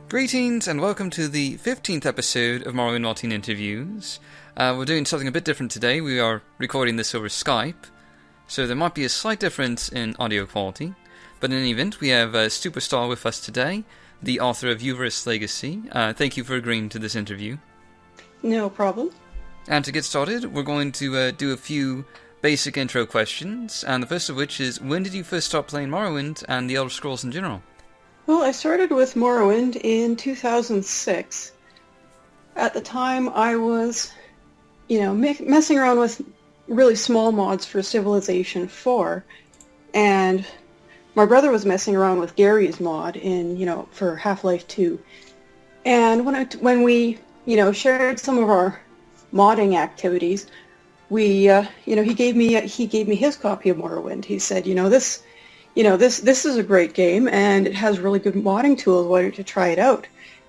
Greetings and welcome to the 15th episode of Morrowind Modding Interviews. We're doing something a bit different today. We are recording this over Skype, so there might be a slight difference in audio quality. But in any event, we have Stuporstar with us today, the author of Uvirith's Legacy. Thank you for agreeing to this interview. No problem. And to get started, we're going to do a few basic intro questions, and the first of which is, when did you first start playing Morrowind and the Elder Scrolls in general? Well, I started with Morrowind in 2006. At the time, I was, messing around with really small mods for Civilization 4, and my brother was messing around with Gary's mod for Half-Life 2. And when we shared some of our modding activities, he gave me his copy of Morrowind. He said, this is a great game, and it has really good modding tools. Why don't you try it out?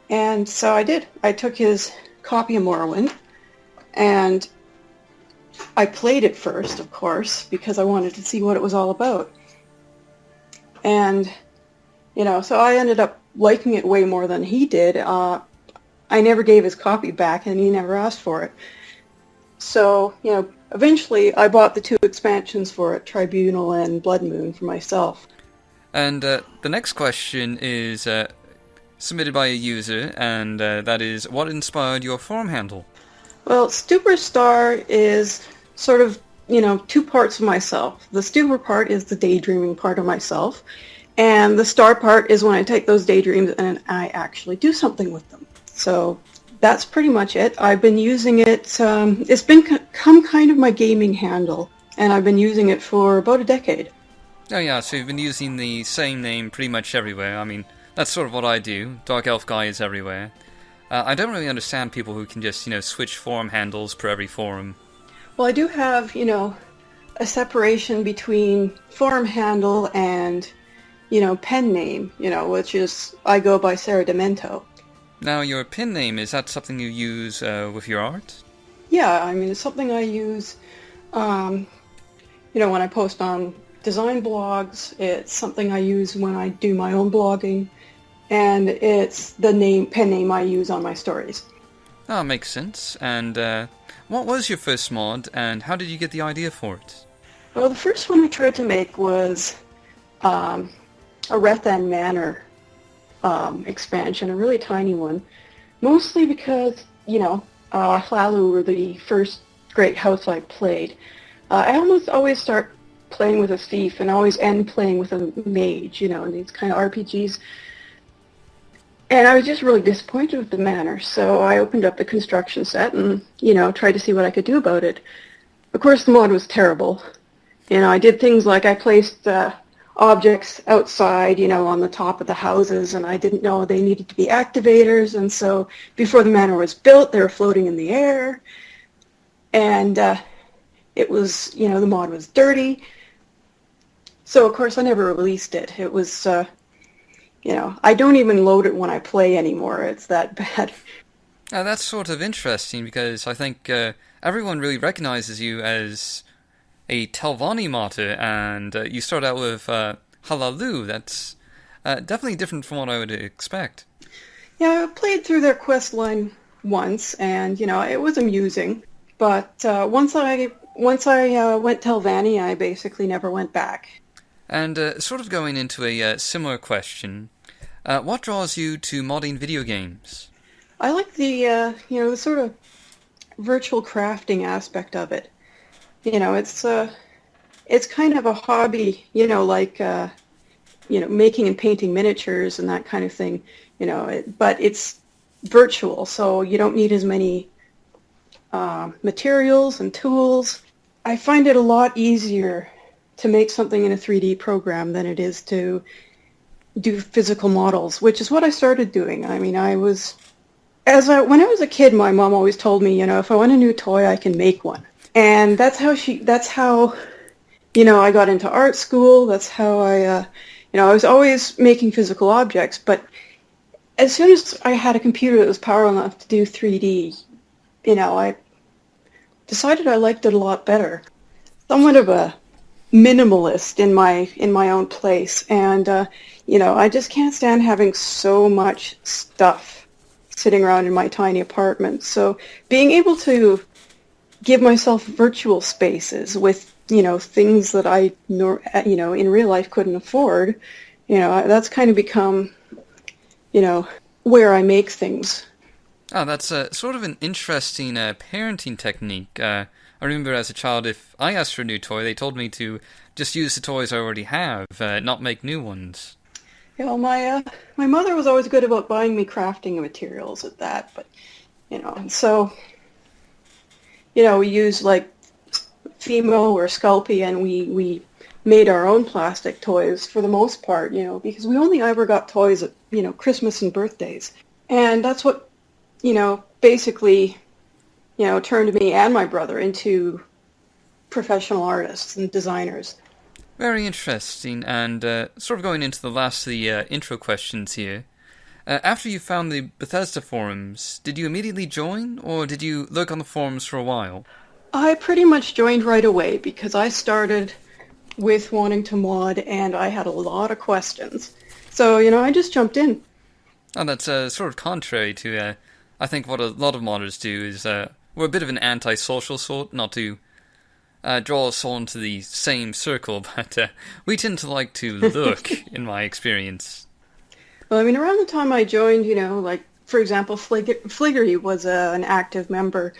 And so I did. I took his copy of Morrowind, and I played it first, of course, because I wanted to see what it was all about. And, so I ended up liking it way more than he did. I never gave his copy back, and he never asked for it. So, eventually I bought the 2 expansions for it, Tribunal and Blood Moon, for myself. And the next question is submitted by a user, and that is, what inspired your forum handle? Well, Stuporstar is sort of, 2 parts of myself. The Stupor part is the daydreaming part of myself, and the Star part is when I take those daydreams and I actually do something with them. So that's pretty much it. I've been using it, it's become kind of my gaming handle, and I've been using it for about a decade. Oh yeah, so you've been using the same name pretty much everywhere. I mean, that's sort of what I do. Dark Elf Guy is everywhere. I don't really understand people who can just, switch forum handles per every forum. Well, I do have, a separation between forum handle and, pen name, which is, I go by Sarah Demento. Now, your pen name, is that something you use with your art? Yeah, I mean, it's something I use, when I post on design blogs. It's something I use when I do my own blogging, and it's the pen name I use on my stories. Oh, makes sense. And what was your first mod, and how did you get the idea for it? Well, the first one I tried to make was a Rethan Manor expansion, a really tiny one, mostly because, Hlalu were the first great house I played. I almost always start playing with a thief and always end playing with a mage, in these kind of RPGs. And I was just really disappointed with the manor, so I opened up the construction set and, tried to see what I could do about it. Of course, the mod was terrible. I did things like I placed objects outside, on the top of the houses, and I didn't know they needed to be activators, and so before the manor was built, they were floating in the air, and it was, the mod was dirty, so of course I never released it. It was, I don't even load it when I play anymore, it's that bad. That's sort of interesting, because I think everyone really recognizes you as a Telvanni modder, and you start out with Hlalu. That's definitely different from what I would expect. Yeah, I played through their quest line once, and it was amusing. But once I went Telvanni, I basically never went back. And sort of going into a similar question, what draws you to modding video games? I like the the sort of virtual crafting aspect of it. It's kind of a hobby, like, making and painting miniatures and that kind of thing, but it's virtual, so you don't need as many materials and tools. I find it a lot easier to make something in a 3D program than it is to do physical models, which is what I started doing. I mean, when I was a kid, my mom always told me, if I want a new toy, I can make one. And that's how I got into art school. That's how I was always making physical objects. But as soon as I had a computer that was powerful enough to do 3D, I decided I liked it a lot better. Somewhat of a minimalist in my own place, and I just can't stand having so much stuff sitting around in my tiny apartment. So being able to give myself virtual spaces with things that I in real life couldn't afford, that's kind of become where I make things. Oh, that's sort of an interesting parenting technique. I remember as a child, if I asked for a new toy, they told me to just use the toys I already have, not make new ones. My mother was always good about buying me crafting materials at that, but so we used like Fimo or Sculpey, and we made our own plastic toys for the most part, because we only ever got toys at Christmas and birthdays, and that's what basically turned me and my brother into professional artists and designers. Very interesting, and sort of going into the last of the intro questions here. After you found the Bethesda forums, did you immediately join, or did you lurk on the forums for a while? I pretty much joined right away because I started with wanting to mod, and I had a lot of questions. So, I just jumped in. Oh, that's sort of contrary to, I think what a lot of modders do is, we're a bit of an antisocial sort, not to draw us all into the same circle, but we tend to like to look, in my experience. Well, around the time I joined, like, for example, Fliggery was an active member.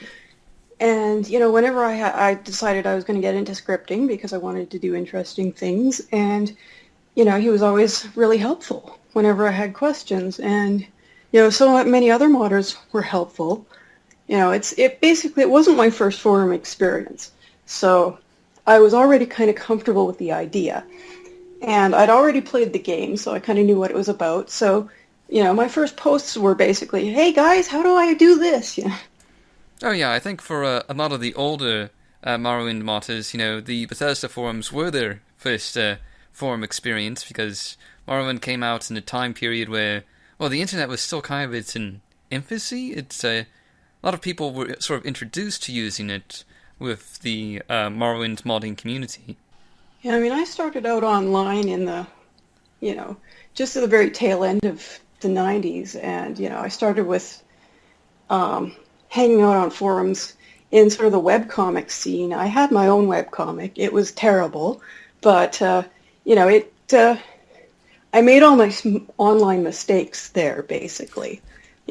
And, whenever I decided I was going to get into scripting because I wanted to do interesting things, and, he was always really helpful whenever I had questions. And, so many other modders were helpful. It wasn't my first forum experience. So I was already kind of comfortable with the idea. And I'd already played the game, so I kind of knew what it was about. So, my first posts were basically, hey guys, how do I do this? Oh yeah, I think for a lot of the older Morrowind modders, the Bethesda forums were their first forum experience, because Morrowind came out in a time period where, well, the internet was still kind of its infancy. A lot of people were sort of introduced to using it with the Morrowind modding community. Yeah, I started out online in the, just at the very tail end of the 90s, and, I started with hanging out on forums in sort of the webcomic scene. I had my own webcomic. It was terrible, but, I made all my online mistakes there, basically.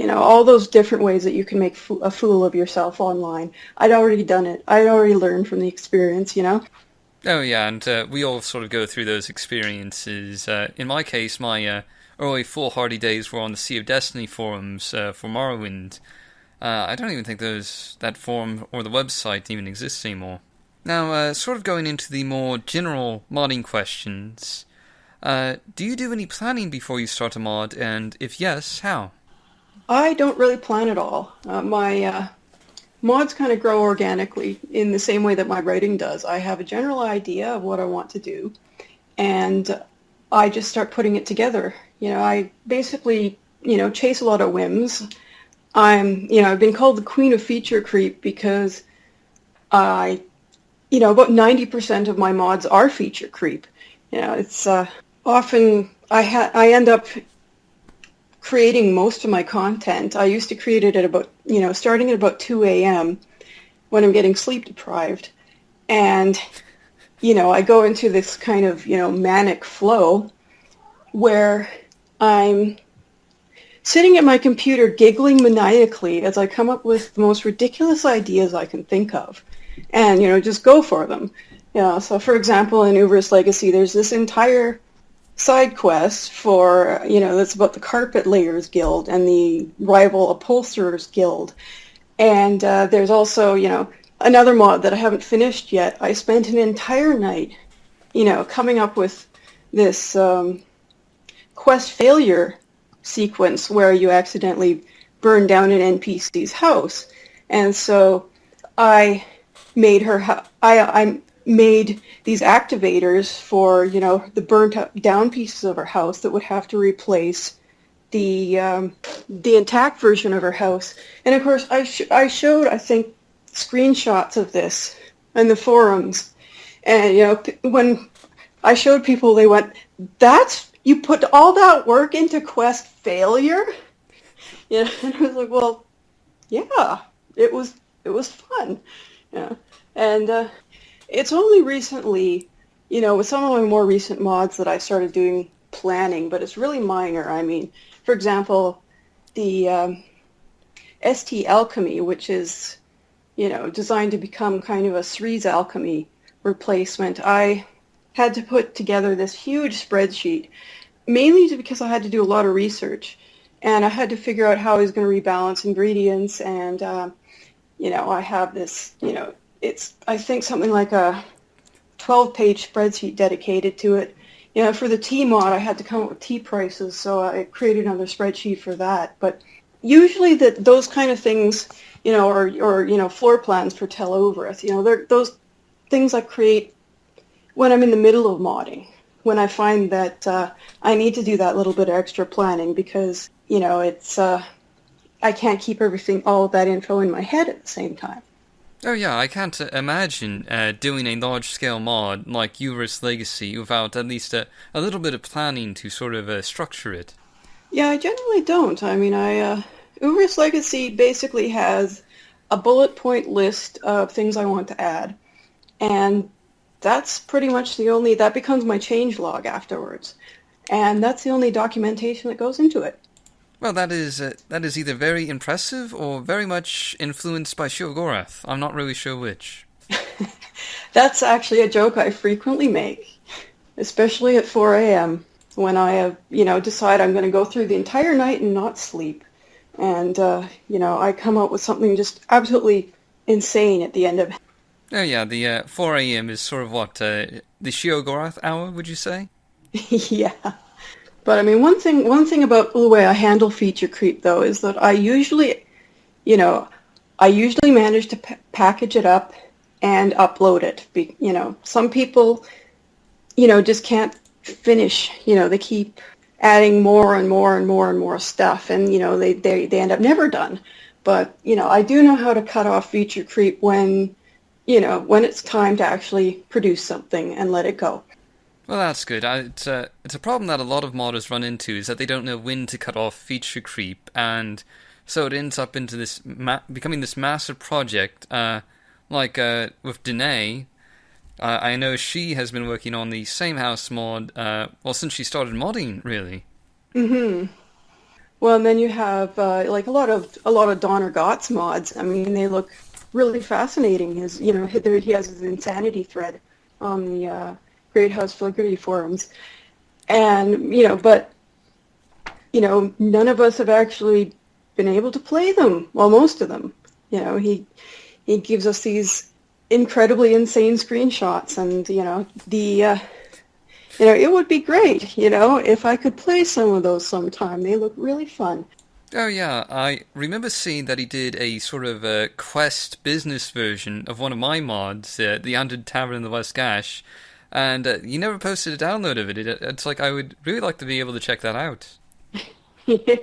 All those different ways that you can make a fool of yourself online. I'd already done it. I'd already learned from the experience, Oh yeah, and we all sort of go through those experiences. In my case, my early foolhardy days were on the Sea of Destiny forums for Morrowind. I don't even think that forum or the website even exists anymore. Now, sort of going into the more general modding questions, do you do any planning before you start a mod, and if yes, how? I don't really plan at all. My mods kind of grow organically in the same way that my writing does. I have a general idea of what I want to do, and I just start putting it together. I basically, chase a lot of whims. I've been called the queen of feature creep because about 90% of my mods are feature creep. It's often I end up creating most of my content. I used to create it at about, starting at about 2 a.m. when I'm getting sleep deprived. And, I go into this kind of, manic flow where I'm sitting at my computer giggling maniacally as I come up with the most ridiculous ideas I can think of. And, just go for them. So for example, in Uvirith Legacy, there's this entire side quest for, that's about the Carpet Layers Guild and the rival Upholsterers Guild. And there's also, another mod that I haven't finished yet. I spent an entire night, coming up with this quest failure sequence where you accidentally burn down an NPC's house. And so I made I made these activators for, the burnt down pieces of her house that would have to replace the intact version of her house. And of course, I showed, I think, screenshots of this in the forums. And, when I showed people, they went, you put all that work into quest failure? And I was like, well, yeah, it was fun. And it's only recently, with some of my more recent mods that I started doing planning, but it's really minor. I mean, for example, the ST Alchemy, which is, designed to become kind of a Cerise Alchemy replacement, I had to put together this huge spreadsheet, mainly because I had to do a lot of research, and I had to figure out how I was going to rebalance ingredients, and, I have this, it's, I think, something like a 12-page spreadsheet dedicated to it. For the tea mod, I had to come up with tea prices, so I created another spreadsheet for that. But usually those kind of things, or floor plans for Tel Uvirith, they're those things I create when I'm in the middle of modding, when I find that I need to do that little bit of extra planning because, it's I can't keep all of that info in my head at the same time. Oh yeah, I can't imagine doing a large-scale mod like Uvirith's Legacy without at least a little bit of planning to sort of structure it. Yeah, I generally don't. I mean, Uvirith's Legacy basically has a bullet point list of things I want to add, and that's pretty much that becomes my change log afterwards, and that's the only documentation that goes into it. Well, that is either very impressive or very much influenced by Shiogorath. I'm not really sure which. That's actually a joke I frequently make, especially at 4 a.m. when I decide I'm going to go through the entire night and not sleep. And, I come up with something just absolutely insane at the end of it. Oh yeah, the 4 a.m. is sort of what, the Shiogorath hour, would you say? Yeah. But I mean, one thing about the way I handle feature creep, though, is that I usually manage to package it up and upload it. Some people, just can't finish. They keep adding more and more and more and more stuff, and they end up never done. But I do know how to cut off feature creep when it's time to actually produce something and let it go. Well, that's good. It's a problem that a lot of modders run into, is that they don't know when to cut off feature creep, and so it ends up into this becoming this massive project. With Danae, I know she has been working on the same house mod, since she started modding, really. Mm-hmm. Well, and then you have a lot of Donner Gott's mods. I mean, they look really fascinating. He has his insanity thread on the Great House Flickering forums, and but none of us have actually been able to play them. Well, most of them. He gives us these incredibly insane screenshots, and it would be great if I could play some of those sometime. They look really fun. Oh yeah, I remember seeing that he did a sort of quest business version of one of my mods, the Undead Tavern in the West Gash. And you never posted a download of it. It's like I would really like to be able to check that out. Yeah.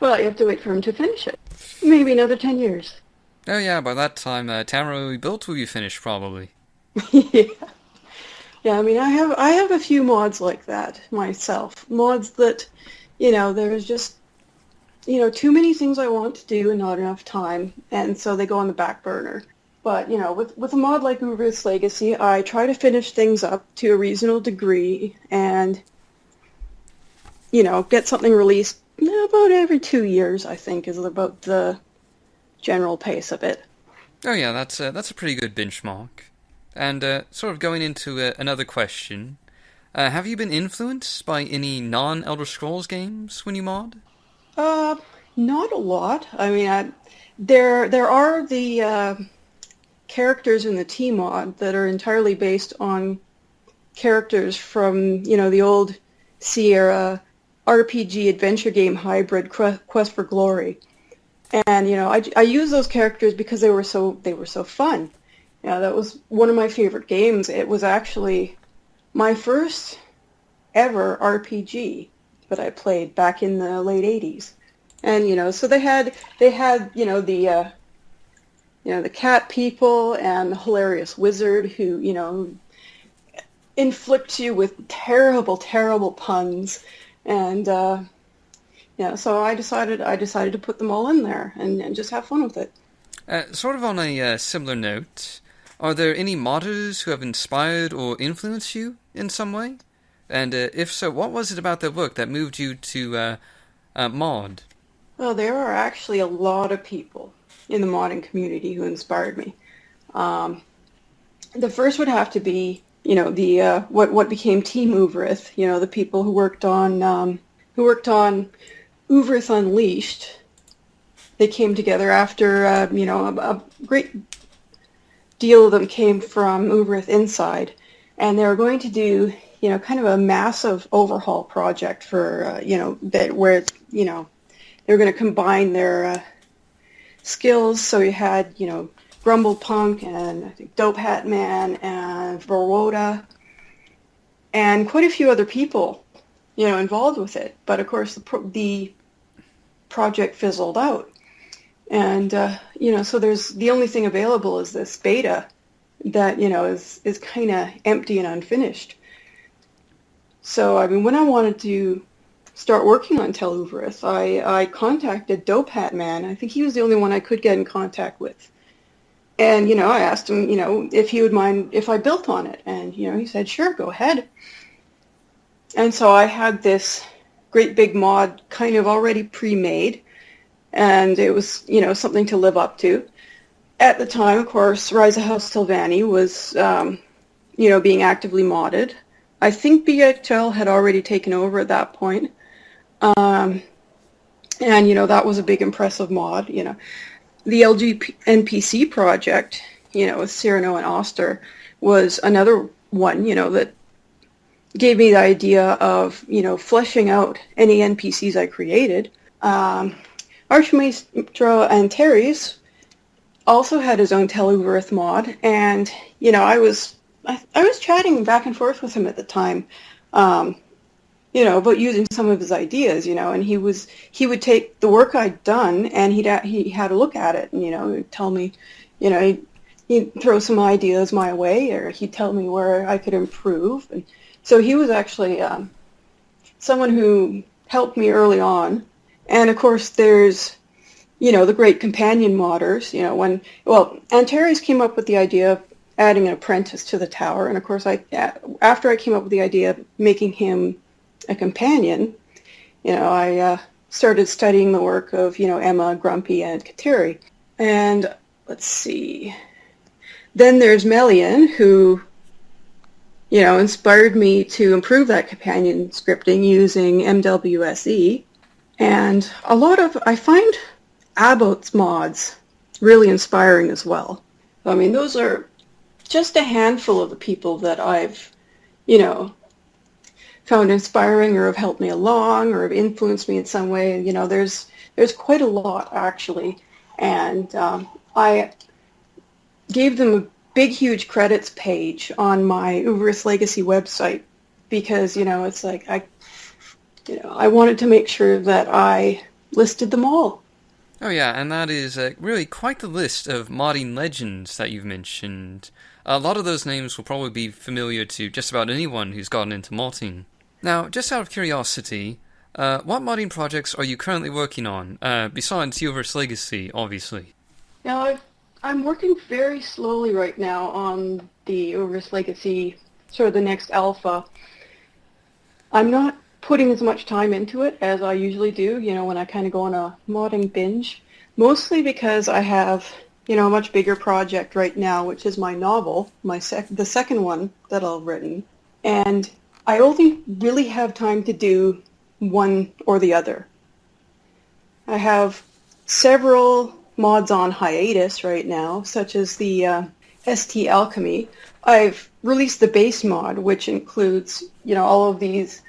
Well, you have to wait for him to finish it. Maybe another 10 years. Oh yeah, by that time, Tamara Rebuilt will be finished, probably. Yeah. Yeah, I mean, I have a few mods like that myself. Mods that, there's just, too many things I want to do and not enough time, and so they go on the back burner. But, with a mod like Uvirith's Legacy, I try to finish things up to a reasonable degree and, get something released about every 2 years, I think, is about the general pace of it. Oh yeah, that's a pretty good benchmark. And sort of going into another question, have you been influenced by any non-Elder Scrolls games when you mod? Not a lot. I mean, there are the characters in the T-mod that are entirely based on characters from, the old Sierra RPG adventure game hybrid Quest for Glory. And, I use those characters because they were so fun. That was one of my favorite games. It was actually my first ever RPG that I played back in the late 80s. And, so they had the cat people and the hilarious wizard who, inflicts you with terrible, terrible puns. And so I decided to put them all in there and just have fun with it. Sort of on a similar note, are there any modders who have inspired or influenced you in some way? And if so, what was it about their work that moved you to mod? Well, there are actually a lot of people in the modding community who inspired me. The first would have to be, the what became Team Uvirith. The people who worked on Uvirith Unleashed. They came together after a great deal of them came from Uvirith Inside, and they were going to do kind of a massive overhaul project for where they were going to combine their skills. So you had Grumble Punk and I think Dope Hat Man and Varwoda and quite a few other people involved with it. But of course the project fizzled out, and so there's the only thing available is this beta that is kind of empty and unfinished. So I mean, when I wanted to start working on Tel Uvirith, I contacted Dope Hat Man. I think he was the only one I could get in contact with. And, I asked him, if he would mind if I built on it. And, he said, sure, go ahead. And so I had this great big mod kind of already pre-made. And it was, something to live up to. At the time, of course, Rise of House Sylvani was, being actively modded. I think BHL had already taken over at that point. And, that was a big impressive mod, The LG NPC project, with Cyrano and Oster was another one, that gave me the idea of, fleshing out any NPCs I created. Archmaestro Antares also had his own Tel Uvirith mod, and, I was chatting back and forth with him at the time, about using some of his ideas, and he would take the work I'd done and he had a look at it, and, he'd tell me, he'd throw some ideas my way, or he'd tell me where I could improve. And so he was actually someone who helped me early on. And of course there's, the great companion modders, Antares came up with the idea of adding an apprentice to the tower, and of course after I came up with the idea of making him a companion, I started studying the work of, Emma, Grumpy, and Kateri. And let's see. Then there's Melian, who, inspired me to improve that companion scripting using MWSE. And I find Abbott's mods really inspiring as well. I mean, those are just a handful of the people that I've, found inspiring or have helped me along or have influenced me in some way. There's quite a lot, actually. And I gave them a big, huge credits page on my Uvirith Legacy website because, it's like I wanted to make sure that I listed them all. Oh yeah, and that is really quite the list of modding legends that you've mentioned. A lot of those names will probably be familiar to just about anyone who's gotten into modding. Now, just out of curiosity, what modding projects are you currently working on, besides Uvirith Legacy, obviously? I'm working very slowly right now on the Uvirith Legacy, sort of the next alpha. I'm not putting as much time into it as I usually do, when I kind of go on a modding binge, mostly because I have, a much bigger project right now, which is my novel, the second one that I've written, and I only really have time to do one or the other. I have several mods on hiatus right now, such as the ST Alchemy. I've released the base mod, which includes, all of these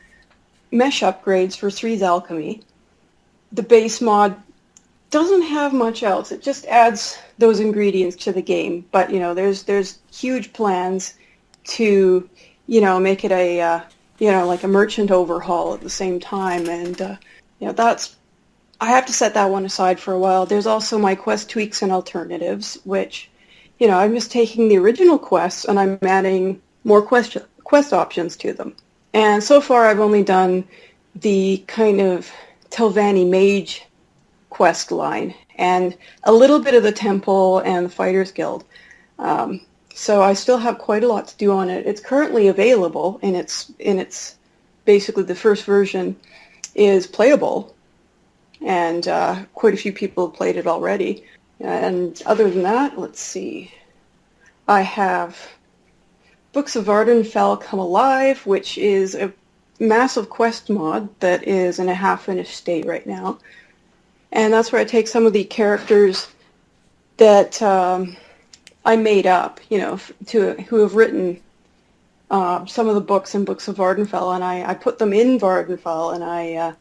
mesh upgrades for 3's Alchemy. The base mod doesn't have much else. It just adds those ingredients to the game. But, there's huge plans to, make it a, like a merchant overhaul at the same time. And, I have to set that one aside for a while. There's also my quest tweaks and alternatives, which, I'm just taking the original quests and I'm adding more quest quest options to them. And so far I've only done the kind of Telvanni Mage quest line and a little bit of the Temple and the Fighters Guild. So I still have quite a lot to do on it. It's currently available, and it's basically the first version is playable, and quite a few people have played it already. And other than that, let's see. I have Books of Vvardenfell Come Alive, which is a massive quest mod that is in a half-finished state right now. And that's where I take some of the characters that I made up, who have written some of the books in Books of Vvardenfell, and I put them in Vvardenfell, and I,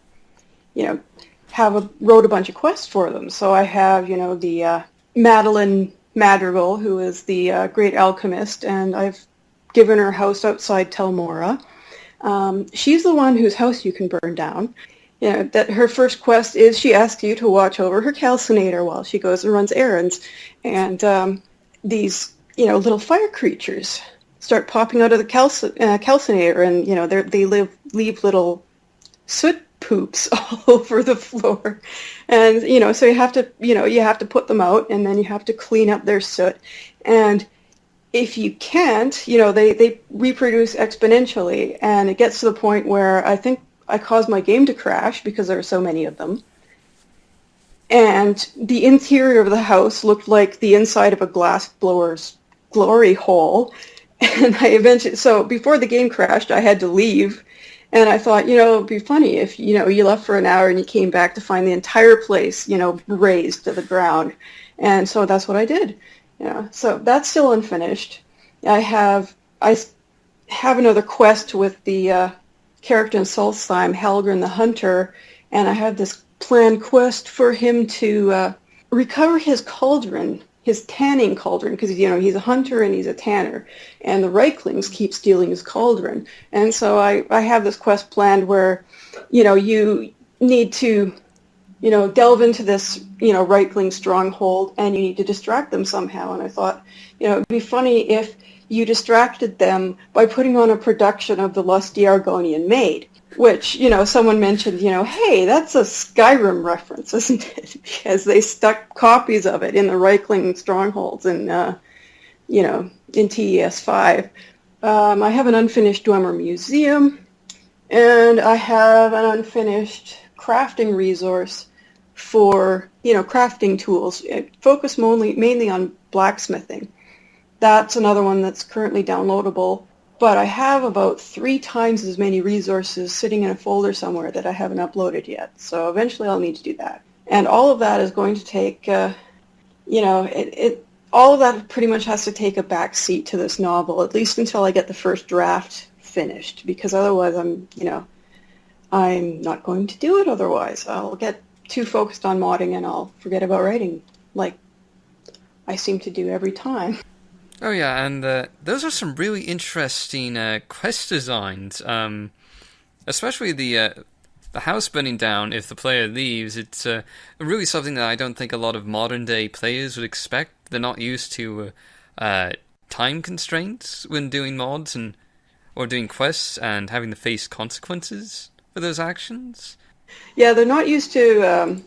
wrote a bunch of quests for them. So I have, the Madeline Madrigal, who is the great alchemist, and I've given her a house outside Tel Mora. She's the one whose house you can burn down. That her first quest is she asks you to watch over her calcinator while she goes and runs errands. And these, little fire creatures start popping out of the calcinator, and, they leave little soot poops all over the floor. And, so you have to put them out, and then you have to clean up their soot. And if you can't, they reproduce exponentially, and it gets to the point where I think I caused my game to crash because there are so many of them. And the interior of the house looked like the inside of a glass blower's glory hole. And so before the game crashed, I had to leave. And I thought, it'd be funny if, you left for an hour and you came back to find the entire place, razed to the ground. And so that's what I did. So that's still unfinished. I have another quest with the character in Solstheim, Halgren the Hunter, and I have this planned quest for him to recover his cauldron, his tanning cauldron, because he's a hunter and he's a tanner, and the Reiklings keep stealing his cauldron. And so I have this quest planned where, you need to, delve into this, Reikling stronghold, and you need to distract them somehow. And I thought, it'd be funny if you distracted them by putting on a production of the Lusty Argonian Maid, which, someone mentioned, hey, that's a Skyrim reference, isn't it? Because they stuck copies of it in the Reikling strongholds in TES5. I have an unfinished Dwemer Museum, and I have an unfinished crafting resource for, crafting tools. It focused mainly on blacksmithing. That's another one that's currently downloadable, but I have about 3 times as many resources sitting in a folder somewhere that I haven't uploaded yet. So eventually I'll need to do that. And all of that is going to take, all of that pretty much has to take a back seat to this novel, at least until I get the first draft finished, because otherwise I'm not going to do it otherwise. I'll get too focused on modding and I'll forget about writing, like I seem to do every time. Oh yeah, and those are some really interesting quest designs. Especially the house burning down if the player leaves. It's really something that I don't think a lot of modern day players would expect. They're not used to time constraints when doing mods or doing quests and having to face consequences for those actions. Yeah, they're not used to.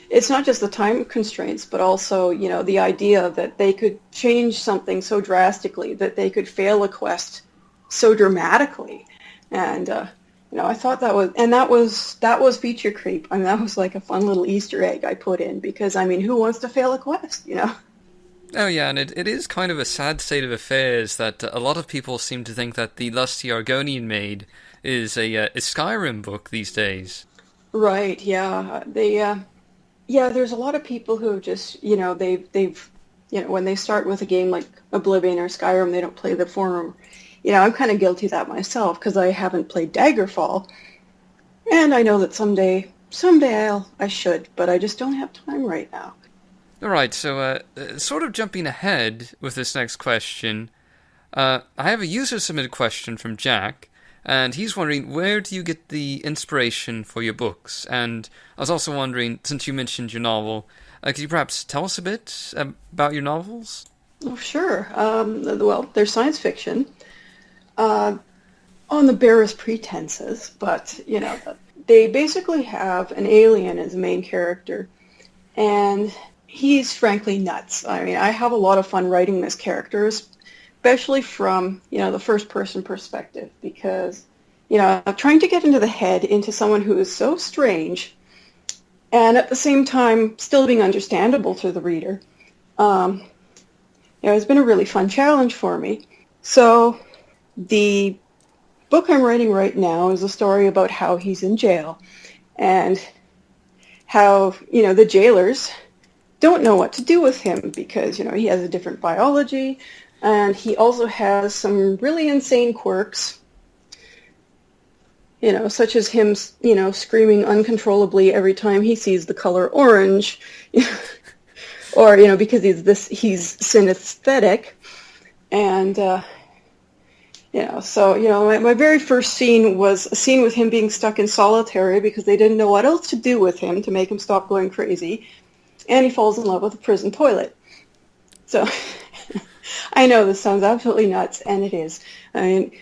It's not just the time constraints, but also, the idea that they could change something so drastically, that they could fail a quest so dramatically. And, I thought that was feature creep. I mean, that was like a fun little Easter egg I put in, because, who wants to fail a quest, Oh yeah, and it is kind of a sad state of affairs that a lot of people seem to think that the Lusty Argonian Maid is a Skyrim book these days. Right, yeah. Yeah, there's a lot of people who just, they've when they start with a game like Oblivion or Skyrim, they don't play the former. I'm kind of guilty of that myself because I haven't played Daggerfall, and I know that someday I should, but I just don't have time right now. All right, so sort of jumping ahead with this next question, I have a user-submitted question from Jack. And he's wondering, where do you get the inspiration for your books? And I was also wondering, since you mentioned your novel, could you perhaps tell us a bit about your novels? Oh, sure. Well, they're science fiction. on the barest pretenses, but, they basically have an alien as a main character, and he's frankly nuts. I mean, I have a lot of fun writing this character, especially from, the first-person perspective, because, trying to get into someone who is so strange, and at the same time still being understandable to the reader, it's been a really fun challenge for me. So the book I'm writing right now is a story about how he's in jail and how, the jailers don't know what to do with him because, he has a different biology and he also has some really insane quirks, such as him, screaming uncontrollably every time he sees the color orange, or, because he's synesthetic. And, my very first scene was a scene with him being stuck in solitary because they didn't know what else to do with him to make him stop going crazy. And he falls in love with a prison toilet. So, I know this sounds absolutely nuts, and it is. I mean,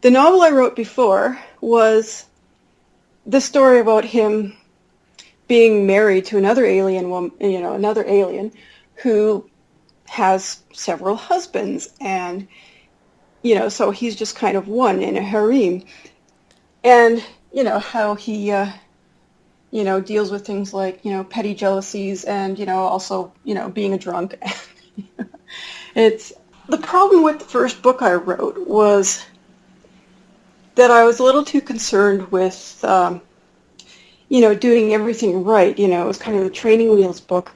the novel I wrote before was the story about him being married to another alien woman, another alien who has several husbands, and so he's just kind of one in a harem, and how he deals with things like petty jealousies and also being a drunk. It's the problem with the first book I wrote was that I was a little too concerned with doing everything right. It was kind of the training wheels book.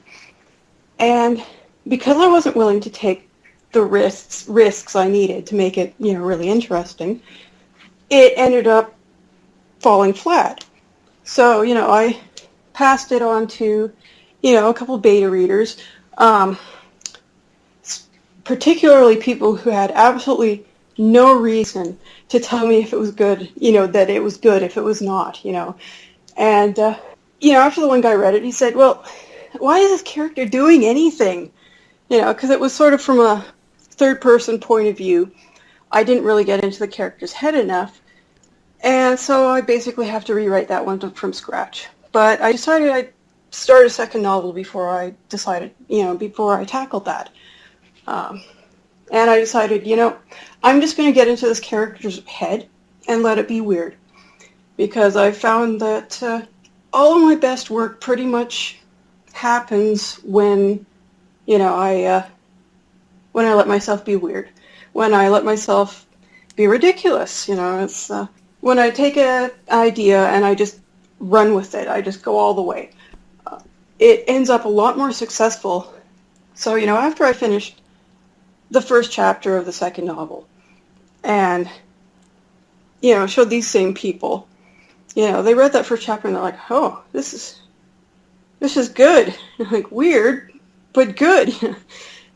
And because I wasn't willing to take the risks I needed to make it, really interesting, it ended up falling flat. So, I passed it on to, a couple beta readers, particularly people who had absolutely no reason to tell me if it was good, that it was good if it was not, And, after the one guy read it, he said, well, why is this character doing anything? Because it was sort of from a third-person point of view. I didn't really get into the character's head enough. And so I basically have to rewrite that one from scratch. But I decided I'd start a second novel before I tackled that. And I decided, I'm just going to get into this character's head and let it be weird. Because I found that all of my best work pretty much happens when, when I let myself be weird. When I let myself be ridiculous, it's when I take an idea and I just run with it. I just go all the way. It ends up a lot more successful. So, after I finished the first chapter of the second novel and, showed these same people, they read that first chapter and they're like, oh, this is good. Like, weird, but good.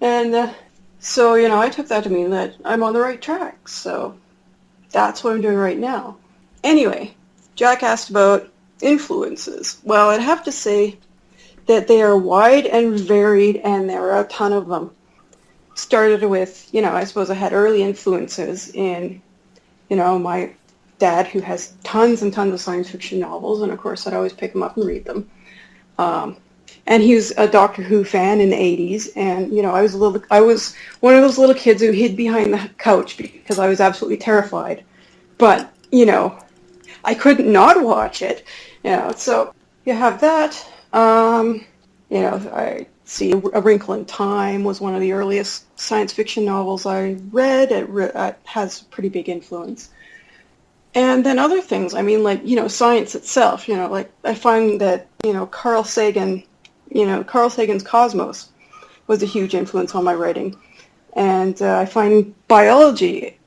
And so, I took that to mean that I'm on the right track. So that's what I'm doing right now. Anyway, Jack asked about influences. Well, I'd have to say that they are wide and varied, and there are a ton of them. Started with, I suppose I had early influences in, my dad, who has tons and tons of science fiction novels, and of course I'd always pick them up and read them. And he was a Doctor Who fan in the 80s, and, I was one of those little kids who hid behind the couch because I was absolutely terrified. But, I couldn't not watch it, so you have that. I see A Wrinkle in Time was one of the earliest science fiction novels I read. It has pretty big influence. And then other things, science itself, I find that, Carl Sagan's Cosmos was a huge influence on my writing. And I find biology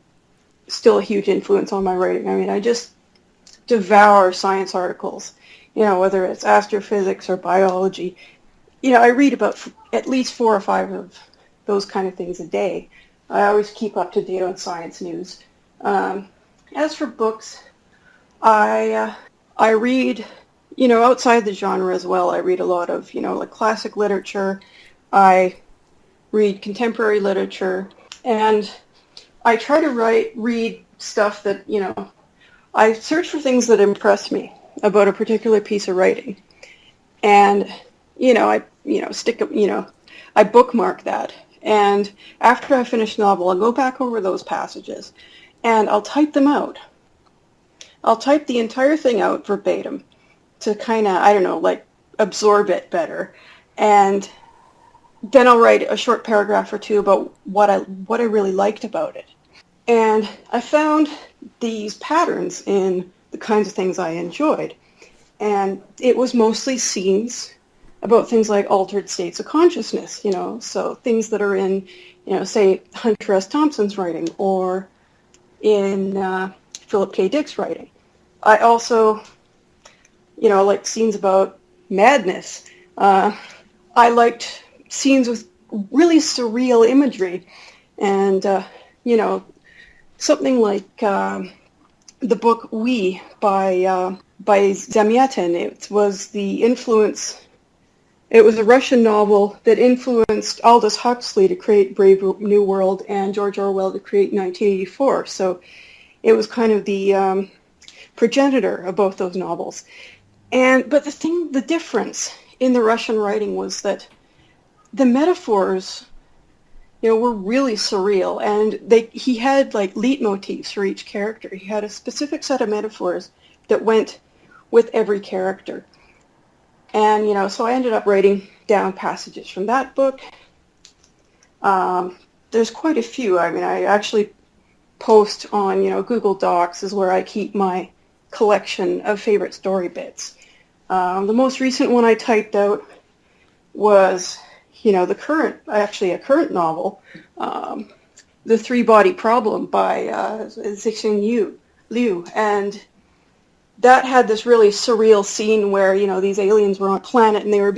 still a huge influence on my writing. I just devour science articles, whether it's astrophysics or biology. I read about at least 4 or 5 of those kind of things a day. I always keep up to date on science news. As for books, I read, outside the genre as well. I read a lot of, like classic literature. I read contemporary literature. And I try to read stuff that, I search for things that impress me about a particular piece of writing. And, I bookmark that. And after I finish a novel, I'll go back over those passages and I'll type them out. I'll type the entire thing out verbatim to kind of, absorb it better. And then I'll write a short paragraph or two about what I really liked about it. And I found these patterns in the kinds of things I enjoyed. And it was mostly scenes about things like altered states of consciousness, so things that are in, say, Hunter S. Thompson's writing or in Philip K. Dick's writing. I also, liked scenes about madness. I liked scenes with really surreal imagery. And, something like the book We by Zamyatin. It was a Russian novel that influenced Aldous Huxley to create Brave New World and George Orwell to create 1984. So it was kind of the progenitor of both those novels. But the difference in the Russian writing was that the metaphors, were really surreal, and he had like leitmotifs for each character. He had a specific set of metaphors that went with every character. And, so I ended up writing down passages from that book. There's quite a few. I mean, I actually post on, Google Docs is where I keep my collection of favorite story bits. The most recent one I typed out was, a current novel, The Three-Body Problem by Zixing Liu. And that had this really surreal scene where, these aliens were on a planet and they were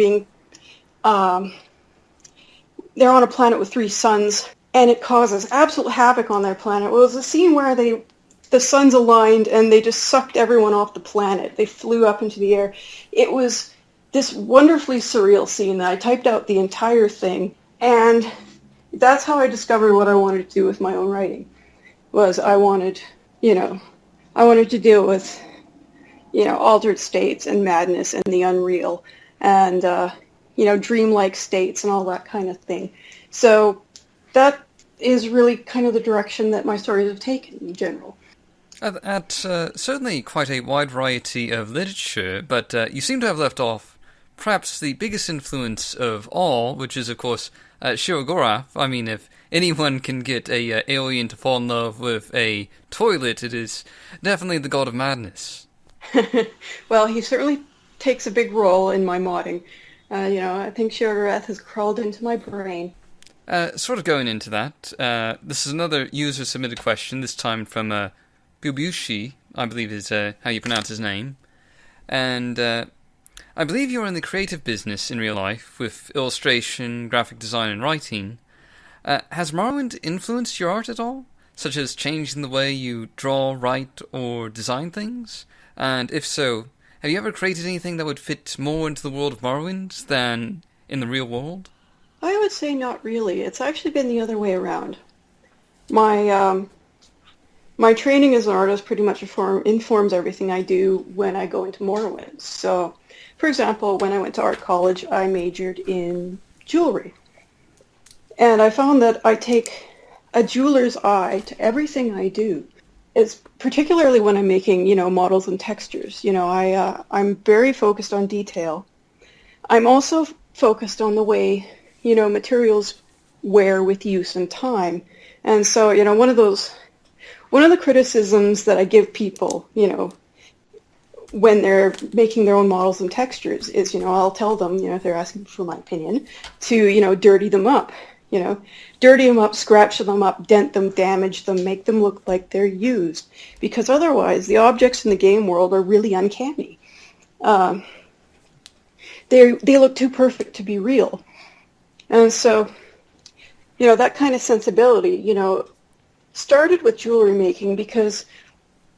they're on a planet with 3 suns, and it causes absolute havoc on their planet. Well, it was a scene where the suns aligned and they just sucked everyone off the planet. They flew up into the air. It was this wonderfully surreal scene that I typed out the entire thing, and that's how I discovered what I wanted to do with my own writing. I wanted to deal with altered states and madness and the unreal and, dreamlike states and all that kind of thing. So that is really kind of the direction that my stories have taken in general. At certainly quite a wide variety of literature, but you seem to have left off perhaps the biggest influence of all, which is, of course, Shirogorov. I mean, if anyone can get a alien to fall in love with a toilet, it is definitely the god of madness. Well, he certainly takes a big role in my modding. I think Shirogorov has crawled into my brain. Sort of going into that, this is another user-submitted question, this time from Bubushi, I believe is how you pronounce his name. And I believe you're in the creative business in real life, with illustration, graphic design, and writing. Has Morrowind influenced your art at all? Such as changing the way you draw, write, or design things? And if so, have you ever created anything that would fit more into the world of Morrowind than in the real world? I would say not really. It's actually been the other way around. My training as an artist pretty much informs everything I do when I go into Morrowind. So, for example, when I went to art college, I majored in jewelry. And I found that I take a jeweler's eye to everything I do. It's particularly when I'm making, models and textures. I'm very focused on detail. I'm also focused on the way, materials wear with use and time. And so, one of the criticisms that I give people, when they're making their own models and textures is, I'll tell them, if they're asking for my opinion, to, dirty them up. Dirty them up, scratch them up, dent them, damage them, make them look like they're used. Because otherwise, the objects in the game world are really uncanny. They look too perfect to be real. And so, that kind of sensibility, started with jewelry making because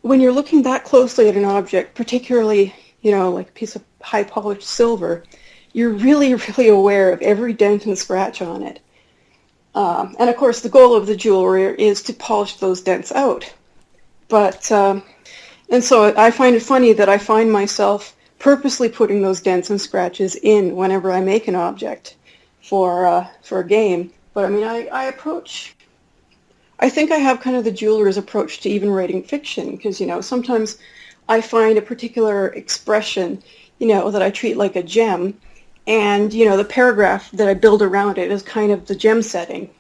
when you're looking that closely at an object, particularly, like a piece of high-polished silver, you're really, really aware of every dent and scratch on it. And of course, the goal of the jeweler is to polish those dents out. But, and so I find it funny that I find myself purposely putting those dents and scratches in whenever I make an object for a game. But I mean, I think I have kind of the jeweler's approach to even writing fiction, because, sometimes I find a particular expression, that I treat like a gem, and, the paragraph that I build around it is kind of the gem setting,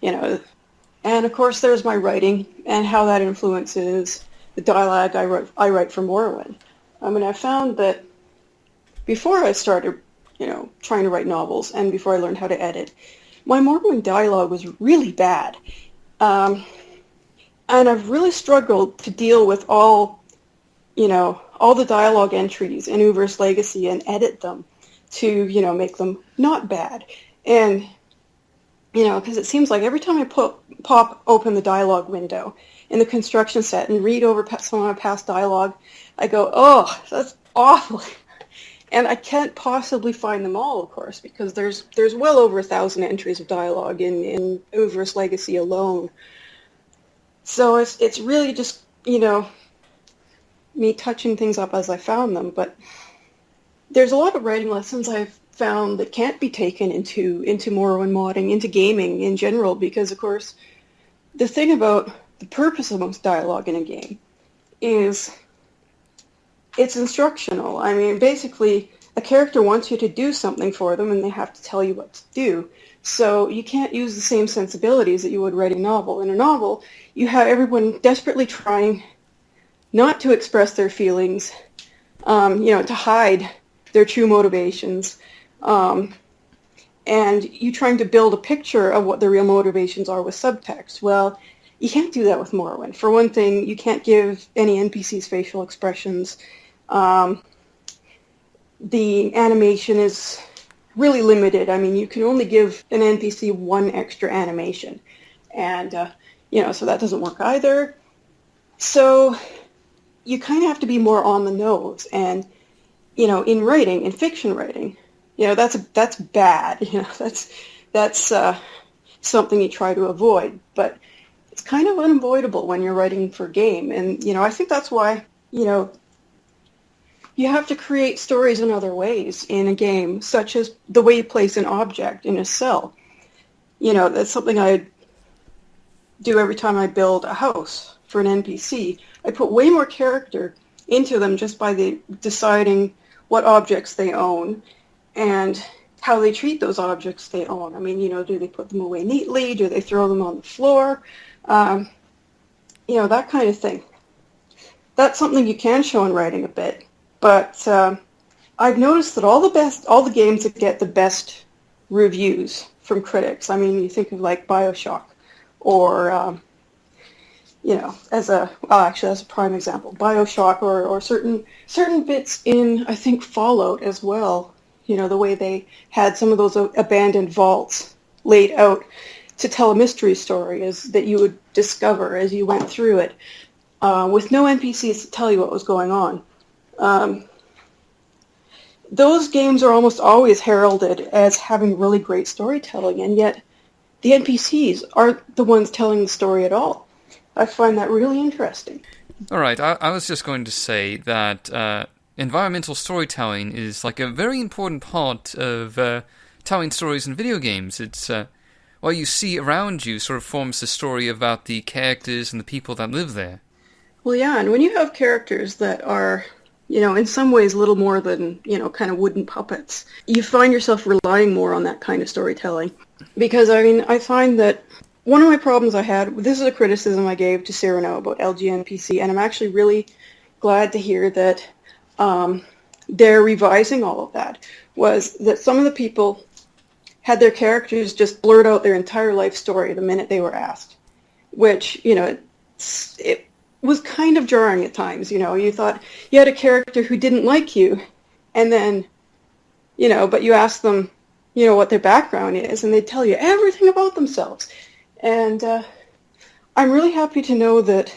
And of course, there's my writing and how that influences the dialogue I write for Morrowind. I mean, I found that before I started, trying to write novels and before I learned how to edit, my Morrowind dialogue was really bad. And I've really struggled to deal with all the dialogue entries in Uvirith's Legacy and edit them to, make them not bad. And, because it seems like every time I pop open the dialogue window in the construction set and read over some of my past dialogue, I go, oh, that's awful. And I can't possibly find them all, of course, because there's well over 1,000 entries of dialogue in Uvirith's Legacy alone. So it's really just, me touching things up as I found them. But there's a lot of writing lessons I've found that can't be taken into Morrowind modding, into gaming in general, because, of course, the thing about the purpose of most dialogue in a game is it's instructional. I mean, basically, a character wants you to do something for them, and they have to tell you what to do. So you can't use the same sensibilities that you would write a novel. In a novel, you have everyone desperately trying not to express their feelings, to hide their true motivations, and you trying to build a picture of what the real motivations are with subtext. Well, you can't do that with Morrowind. For one thing, you can't give any NPCs facial expressions. The animation is really limited. I mean, you can only give an NPC one extra animation. And, so that doesn't work either. So you kind of have to be more on the nose. And, in writing, in fiction writing, that's bad. That's something you try to avoid. But it's kind of unavoidable when you're writing for game. And, I think that's why, you have to create stories in other ways in a game, such as the way you place an object in a cell. That's something I do every time I build a house for an NPC. I put way more character into them just by deciding what objects they own and how they treat those objects they own. I mean, do they put them away neatly? Do they throw them on the floor? That kind of thing. That's something you can show in writing a bit. But I've noticed that all the games that get the best reviews from critics, I mean, you think of like BioShock, or as a prime example, BioShock, or certain bits in, I think, Fallout as well. The way they had some of those abandoned vaults laid out to tell a mystery story that you would discover as you went through it, with no NPCs to tell you what was going on. Those games are almost always heralded as having really great storytelling, and yet the NPCs aren't the ones telling the story at all. I find that really interesting. All right, I was just going to say that environmental storytelling is like a very important part of telling stories in video games. It's what you see around you sort of forms the story about the characters and the people that live there. Well, yeah, and when you have characters that are, in some ways little more than, kind of wooden puppets, you find yourself relying more on that kind of storytelling. Because, I mean, I find that one of my problems I had, this is a criticism I gave to Cyrano about LGNPC, and I'm actually really glad to hear that they're revising all of that, was that some of the people had their characters just blurt out their entire life story the minute they were asked, which, it was kind of jarring at times. You thought you had a character who didn't like you, and then, but you asked them, what their background is, and they'd tell you everything about themselves. And I'm really happy to know that,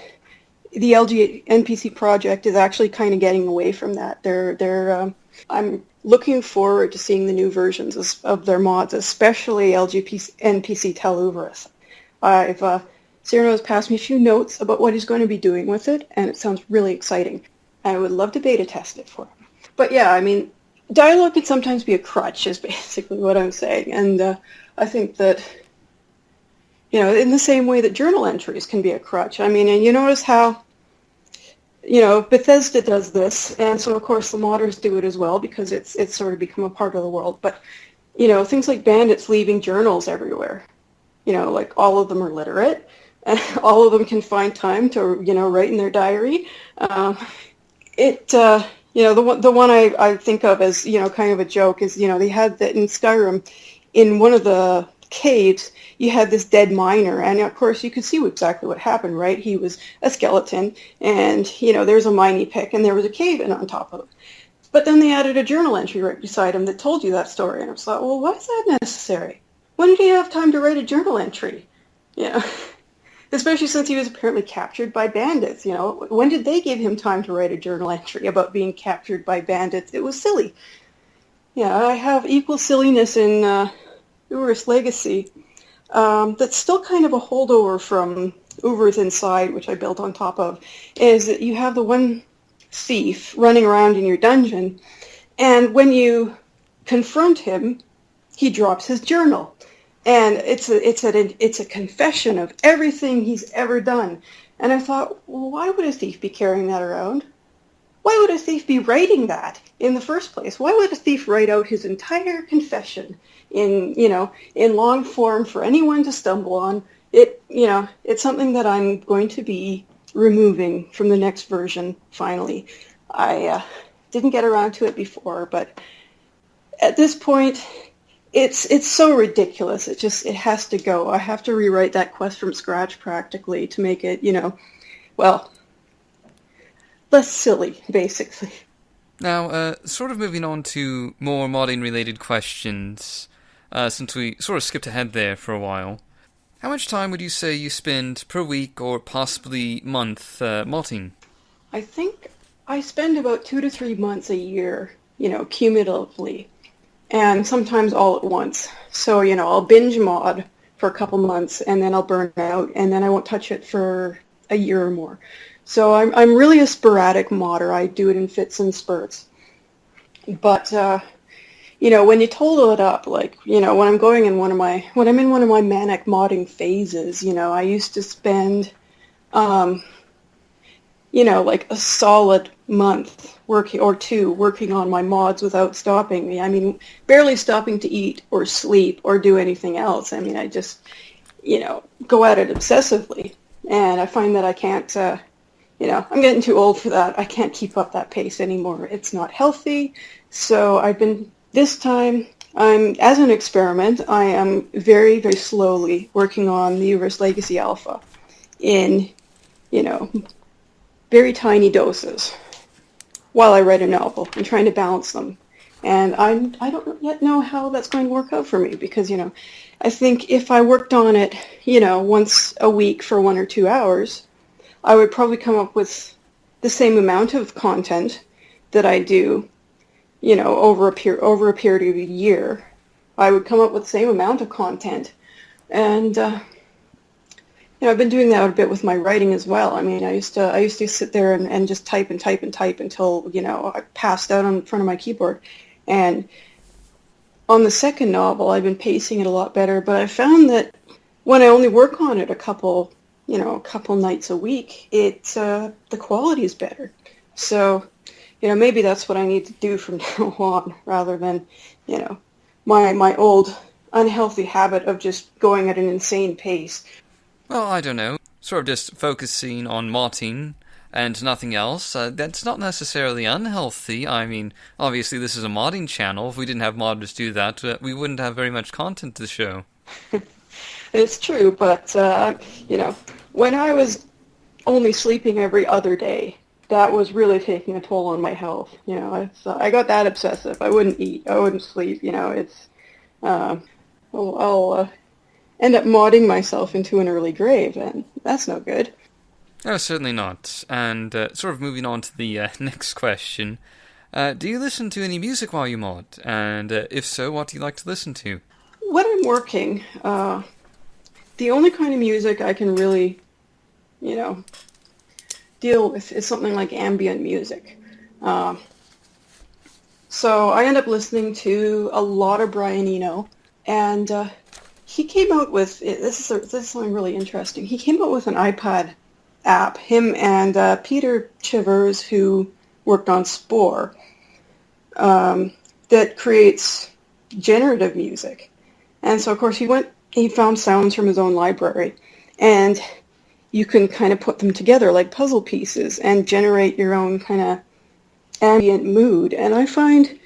the LG NPC project is actually kind of getting away from that. I'm looking forward to seeing the new versions of their mods, especially NPC Tell Uvirith. Cyrano has passed me a few notes about what he's going to be doing with it, and it sounds really exciting. I would love to beta test it for him. But yeah, I mean, dialogue can sometimes be a crutch, is basically what I'm saying. And I think that, in the same way that journal entries can be a crutch. I mean, and you notice how, Bethesda does this, and so of course the modders do it as well because it's sort of become a part of the world. But, things like bandits leaving journals everywhere. Like all of them are literate, and all of them can find time to, write in their diary. The one I think of as, kind of a joke is, they had that in Skyrim, in one of the caves, you had this dead miner, and of course you could see exactly what happened, right? He was a skeleton, and, there's a mining pick, and there was a cave in on top of it. But then they added a journal entry right beside him that told you that story, and I was like, well, why is that necessary? When did he have time to write a journal entry? Especially since he was apparently captured by bandits, When did they give him time to write a journal entry about being captured by bandits? It was silly. I have equal silliness in Uvirith's Legacy. That's still kind of a holdover from Uvirith Inside, which I built on top of, is that you have the one thief running around in your dungeon, and when you confront him, he drops his journal. And it's a confession of everything he's ever done. And I thought, well, why would a thief be carrying that around? Why would a thief be writing that in the first place? Why would a thief write out his entire confession in long form for anyone to stumble on? It's something that I'm going to be removing from the next version, finally. I didn't get around to it before, but at this point, it's so ridiculous. It has to go. I have to rewrite that quest from scratch practically to make it, less silly, basically. Now, sort of moving on to more modding-related questions, since we sort of skipped ahead there for a while. How much time would you say you spend per week or possibly month modding? I think I spend about 2 to 3 months a year, cumulatively. And sometimes all at once. So, I'll binge mod for a couple months, and then I'll burn out, and then I won't touch it for a year or more. So I'm really a sporadic modder. I do it in fits and spurts. But, when you total it up, like, when I'm in one of my manic modding phases, I used to spend, like a solid month working on my mods without stopping. I mean, barely stopping to eat or sleep or do anything else. I mean, I just, go at it obsessively. And I find that I can't, I'm getting too old for that. I can't keep up that pace anymore. It's not healthy. So this time, as an experiment, I am very, very slowly working on the Uvirith Legacy Alpha in, very tiny doses while I write a novel and trying to balance them. And I don't yet know how that's going to work out for me because, I think if I worked on it, once a week for 1 or 2 hours, I would probably come up with the same amount of content that I do, over a period of a year. I would come up with the same amount of content. And, I've been doing that a bit with my writing as well. I mean, I used to sit there and just type and type and type until, I passed out in front of my keyboard. And on the second novel, I've been pacing it a lot better, but I found that when I only work on it a couple nights a week, the quality is better. So, maybe that's what I need to do from now on, rather than, my old unhealthy habit of just going at an insane pace. Well, I don't know. Sort of just focusing on modding and nothing else. That's not necessarily unhealthy. I mean, obviously this is a modding channel. If we didn't have modders do that, we wouldn't have very much content to show. It's true, but, when I was only sleeping every other day, that was really taking a toll on my health. I got that obsessive. I wouldn't eat. I wouldn't sleep. I'll end up modding myself into an early grave, and that's no good. No, certainly not. And sort of moving on to the next question, do you listen to any music while you mod? And if so, what do you like to listen to? When I'm working, the only kind of music I can really, you know, deal with is something like ambient music. So I end up listening to a lot of Brian Eno, and he came out with, this is something really interesting, he came out with an iPad app, him and Peter Chivers, who worked on Spore, that creates generative music. And so, of course, he found sounds from his own library, and you can kind of put them together like puzzle pieces and generate your own kind of ambient mood. And I find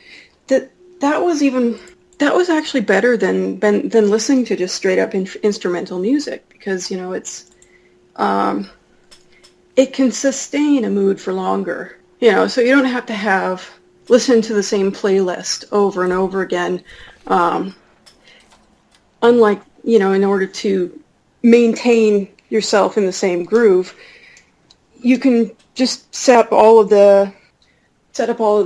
that was actually better than listening to just straight up instrumental music, because it can sustain a mood for longer. So you don't have to listen to the same playlist over and over again. Unlike, in order to maintain yourself in the same groove, you can just set up all of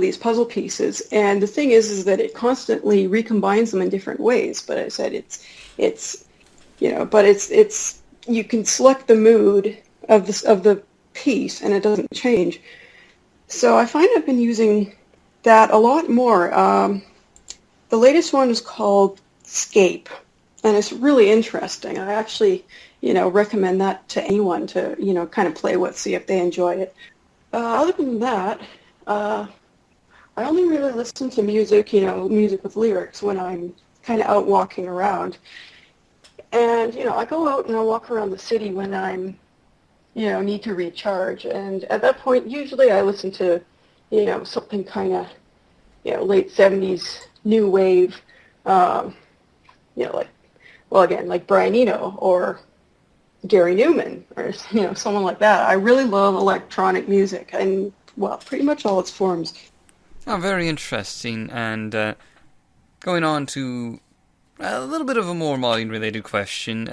these puzzle pieces. And the thing is that it constantly recombines them in different ways. But as I said, it's you can select the mood of the piece, and it doesn't change. So I find I've been using that a lot more. The latest one is called Scape, and it's really interesting. I actually, recommend that to anyone to, kind of play with, see if they enjoy it. Other than that, I only really listen to music, music with lyrics when I'm kind of out walking around. And, I go out and I walk around the city when I'm, need to recharge. And at that point, usually I listen to, something kind of, late 70s new wave, like Brian Eno or Gary Newman or, someone like that. I really love electronic music and, pretty much all its forms. Oh, very interesting. And going on to a little bit of a more modding-related question.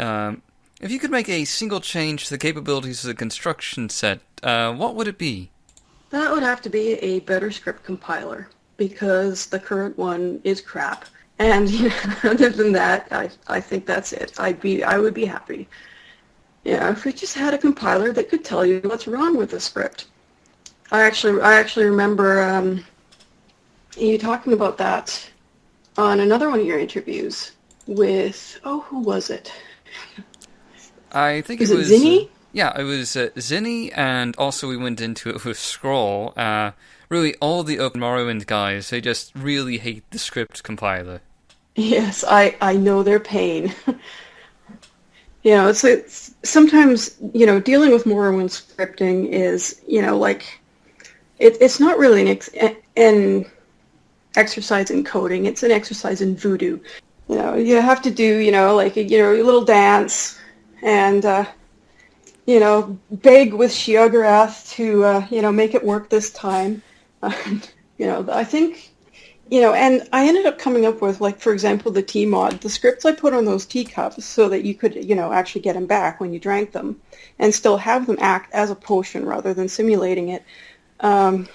If you could make a single change to the capabilities of the construction set, what would it be? That would have to be a better script compiler, because the current one is crap. And other than that, I think that's it. I would be happy. If we just had a compiler that could tell you what's wrong with the script. I actually remember you talking about that on another one of your interviews with, who was it? I think it was Zinni? Yeah, it was Zinni, and also we went into it with Scroll. Really, all the Open Morrowind guys, they just really hate the script compiler. Yes, I know their pain. It's sometimes, dealing with Morrowind scripting is, it's not really an exercise in coding, it's an exercise in voodoo. You have to do, a little dance and, beg with Sheogorath to, make it work this time. I think, and I ended up coming up with, for example, the tea mod, the scripts I put on those teacups so that you could, actually get them back when you drank them and still have them act as a potion rather than simulating it. I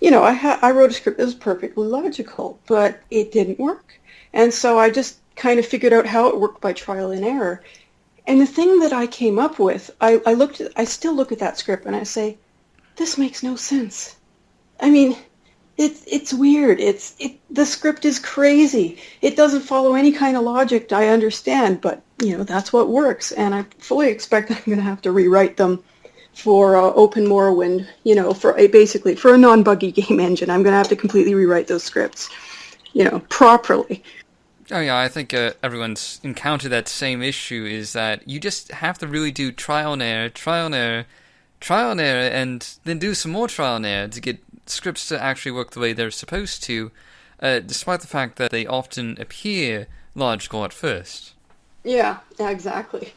wrote a script that was perfectly logical, but it didn't work. And so I just kind of figured out how it worked by trial and error. And the thing that I came up with, I still look at that script and I say, this makes no sense. I mean, it's weird. The script is crazy. It doesn't follow any kind of logic I understand, but, that's what works. And I fully expect I'm going to have to rewrite them for Open Morrowind, for a non-buggy game engine. I'm going to have to completely rewrite those scripts, properly. Oh yeah, I think everyone's encountered that same issue, is that you just have to really do trial and error, and then do some more trial and error to get scripts to actually work the way they're supposed to, despite the fact that they often appear logical at first. Yeah, exactly.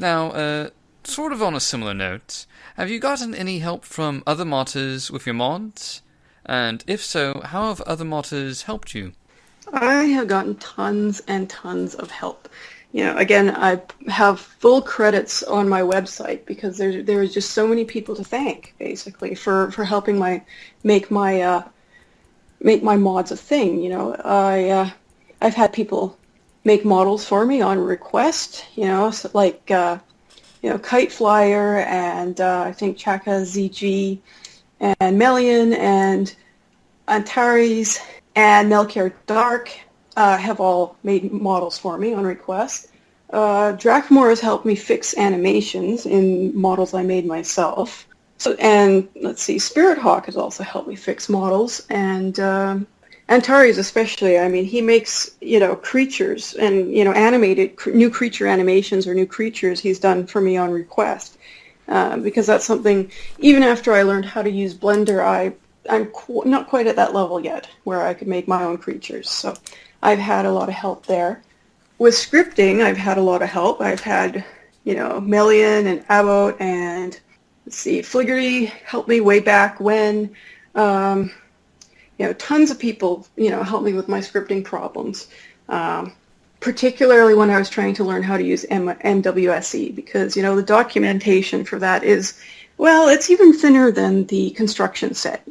Now, sort of on a similar note, have you gotten any help from other modders with your mods? And if so, how have other modders helped you? I have gotten tons and tons of help. again, I have full credits on my website because there is just so many people to thank, basically, for helping make my mods a thing. I've had people make models for me on request, so like Kite Flyer and I think Chaka ZG and Melian and Antares and Melchior Dark have all made models for me on request. Drakmor has helped me fix animations in models I made myself. And let's see, Spirit Hawk has also helped me fix models, and Antares especially. I mean, he makes creatures and animated new creature animations or new creatures he's done for me on request, because that's something. Even after I learned how to use Blender, I'm not quite at that level yet where I could make my own creatures. So I've had a lot of help there. With scripting, I've had a lot of help. I've had Melian and Abbott and Fliggery helped me way back when. Tons of people, helped me with my scripting problems, particularly when I was trying to learn how to use MWSE, because, the documentation for that is, well, it's even thinner than the construction set.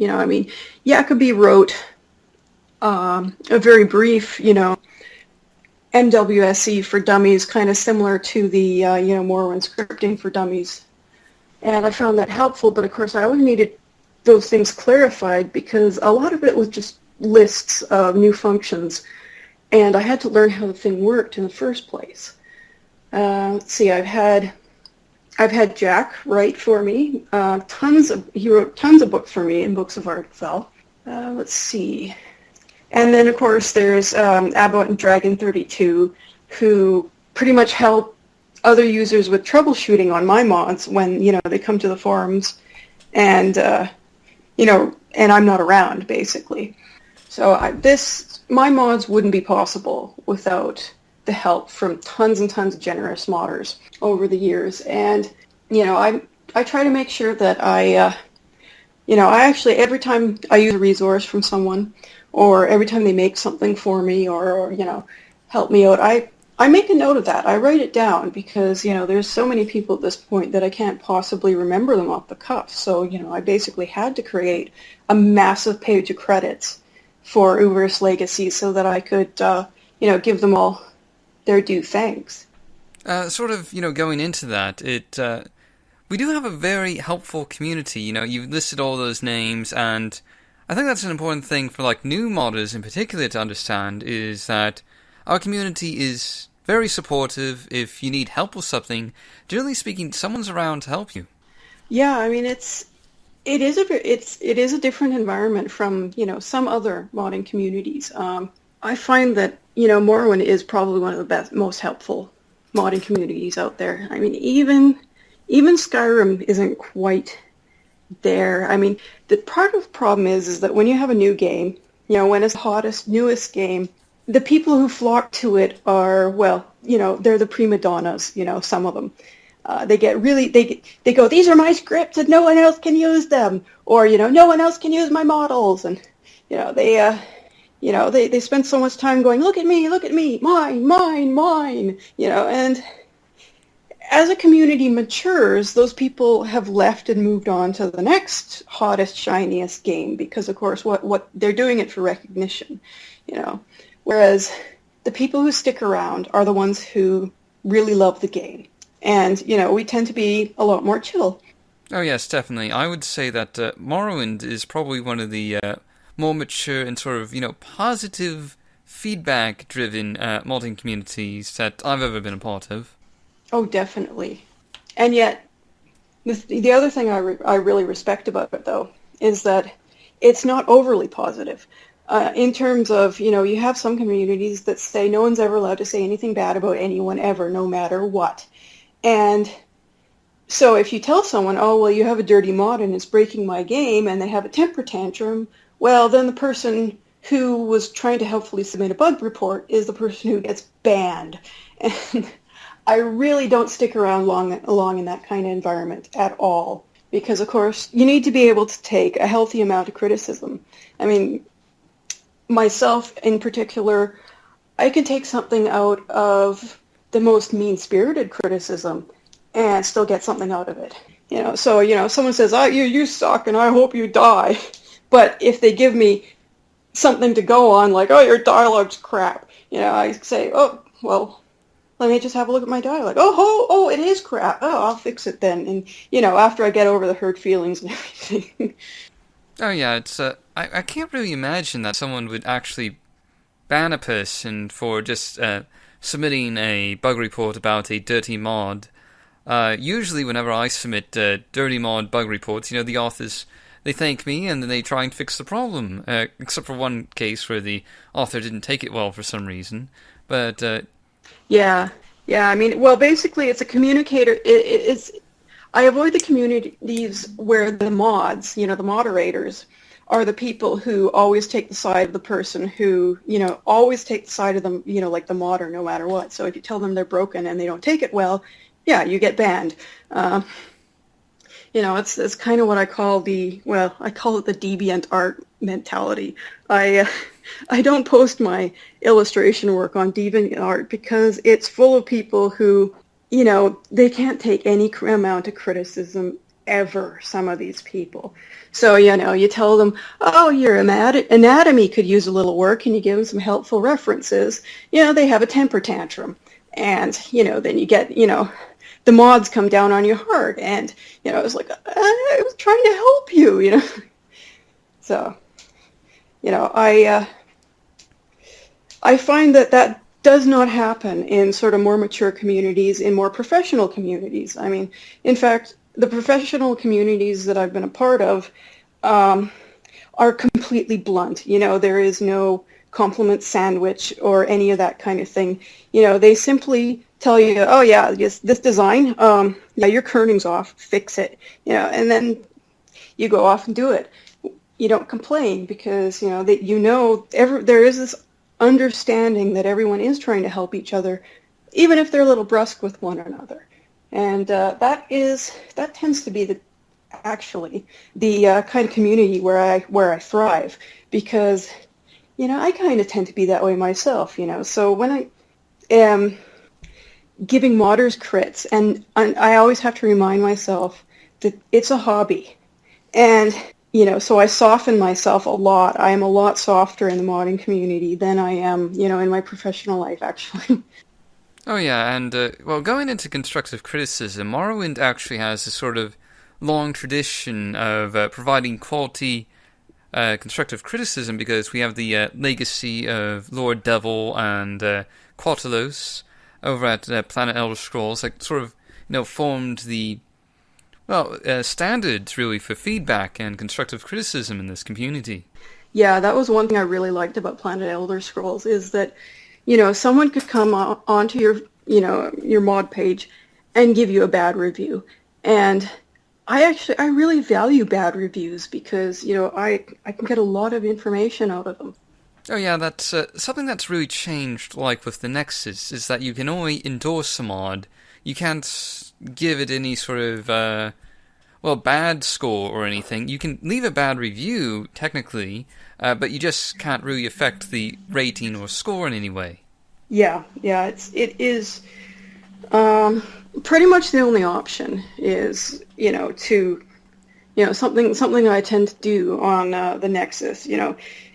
Jacoby wrote a very brief, MWSE for Dummies, kind of similar to the, Morrowind scripting for Dummies. And I found that helpful, but of course I always needed those things clarified because a lot of it was just lists of new functions, and I had to learn how the thing worked in the first place. Let's see, I've had Jack write for me. He wrote tons of books for me in Books of Vvardenfell. Let's see. And then, of course, there's Abbott and Dragon32, who pretty much help other users with troubleshooting on my mods when, they come to the forums and, and I'm not around, basically. So my mods wouldn't be possible without the help from tons and tons of generous modders over the years. And, I try to make sure that I actually, every time I use a resource from someone, or every time they make something for me or help me out, I make a note of that. I write it down because, there's so many people at this point that I can't possibly remember them off the cuff. So, I basically had to create a massive page of credits for Uvirith's Legacy so that I could, give them all their due thanks. Going into that, we do have a very helpful community. You've listed all those names, and I think that's an important thing for new modders in particular to understand, is that our community is very supportive. If you need help with something, generally speaking, someone's around to help you. Yeah, I mean it is a different environment from some other modding communities. I find that Morrowind is probably one of the most helpful modding communities out there. I mean, even Skyrim isn't quite there. I mean, the part of the problem is that when you have a new game, when it's the hottest, newest game, the people who flock to it are, they're the prima donnas, some of them. They go, these are my scripts and no one else can use them. Or, no one else can use my models. And, they spend so much time going, look at me, mine, and as a community matures, those people have left and moved on to the next hottest, shiniest game because, of course, what they're doing it for recognition, Whereas the people who stick around are the ones who really love the game. And, we tend to be a lot more chill. Oh, yes, definitely. I would say that Morrowind is probably one of the more mature and sort of, positive, feedback-driven modding communities that I've ever been a part of. Oh, definitely. And yet, the other thing I really respect about it, though, is that it's not overly positive. In terms of, you have some communities that say no one's ever allowed to say anything bad about anyone ever, no matter what. And so if you tell someone, oh, well, you have a dirty mod and it's breaking my game, and they have a temper tantrum, well, then the person who was trying to helpfully submit a bug report is the person who gets banned. And I really don't stick around long in that kind of environment at all. Because, of course, you need to be able to take a healthy amount of criticism. I mean, myself in particular, I can take something out of the most mean-spirited criticism and still get something out of it. So, someone says, "Oh, you suck and I hope you die." But if they give me something to go on, like, "Oh, your dialogue's crap," I say, "Oh, well, let me just have a look at my dialogue. Oh, it is crap. Oh, I'll fix it then." And, after I get over the hurt feelings and everything. Oh yeah, it's I can't really imagine that someone would actually ban a person for just submitting a bug report about a dirty mod. Usually whenever I submit dirty mod bug reports, the authors, they thank me and then they try and fix the problem, except for one case where the author didn't take it well for some reason. But Yeah. I mean, well, basically it's a communicator. It's I avoid the communities where the mods, the moderators, are the people who always take the side of the person who, always take the side of them, like the modder no matter what. So if you tell them they're broken and they don't take it well, yeah, you get banned. It's kind of what I call I call it the deviant art mentality. I don't post my illustration work on DeviantArt because it's full of people who, they can't take any amount of criticism ever, some of these people. So, you tell them, "Oh, your anatomy could use a little work," and you give them some helpful references. They have a temper tantrum. And, then you get, the mods come down on your heart. And, it's like, I was trying to help you, So, I find that does not happen in sort of more mature communities, in more professional communities. I mean, in fact, the professional communities that I've been a part of are completely blunt. There is no compliment sandwich or any of that kind of thing. They simply tell you, "Oh yeah, yes, this design, your kerning's off, fix it." And then you go off and do it. You don't complain because that there is this understanding that everyone is trying to help each other, even if they're a little brusque with one another. And that tends to be the kind of community where I thrive, because I kind of tend to be that way myself. So when I am giving modders crits, and I always have to remind myself that it's a hobby, and so I soften myself a lot. I am a lot softer in the modding community than I am, in my professional life, actually. Oh yeah, and going into constructive criticism, Morrowind actually has a sort of long tradition of providing quality constructive criticism, because we have the legacy of Lord Devil and Quatalos over at Planet Elder Scrolls, like sort of formed the standards really for feedback and constructive criticism in this community. Yeah, that was one thing I really liked about Planet Elder Scrolls, is that someone could come onto your mod page and give you a bad review. And I really value bad reviews because, I can get a lot of information out of them. Oh yeah, that's something that's really changed, like with the Nexus, is that you can only endorse a mod. You can't give it any sort of, bad score or anything. You can leave a bad review, technically, but you just can't really affect the rating or score in any way. Yeah, it is pretty much the only option is, something I tend to do on the Nexus,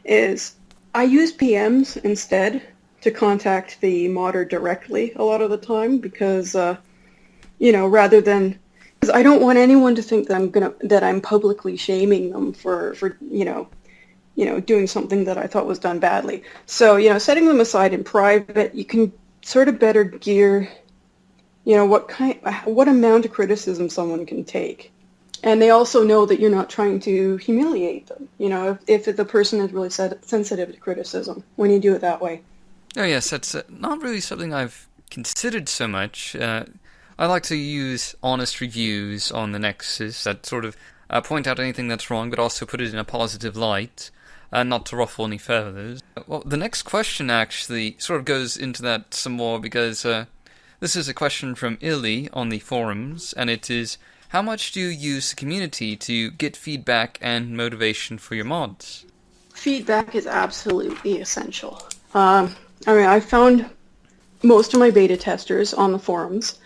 is I use PMs instead to contact the modder directly a lot of the time, because, rather than, because I don't want anyone to think that I'm publicly shaming them for doing something that I thought was done badly. So, setting them aside in private, you can sort of better gear, what amount of criticism someone can take. And they also know that you're not trying to humiliate them, if the person is really sensitive to criticism when you do it that way. Oh yes, that's not really something I've considered so much. I like to use honest reviews on the Nexus that sort of point out anything that's wrong, but also put it in a positive light, not to ruffle any feathers. Well, the next question actually sort of goes into that some more, because this is a question from Illy on the forums, and it is, how much do you use the community to get feedback and motivation for your mods? Feedback is absolutely essential. I found most of my beta testers on the forums,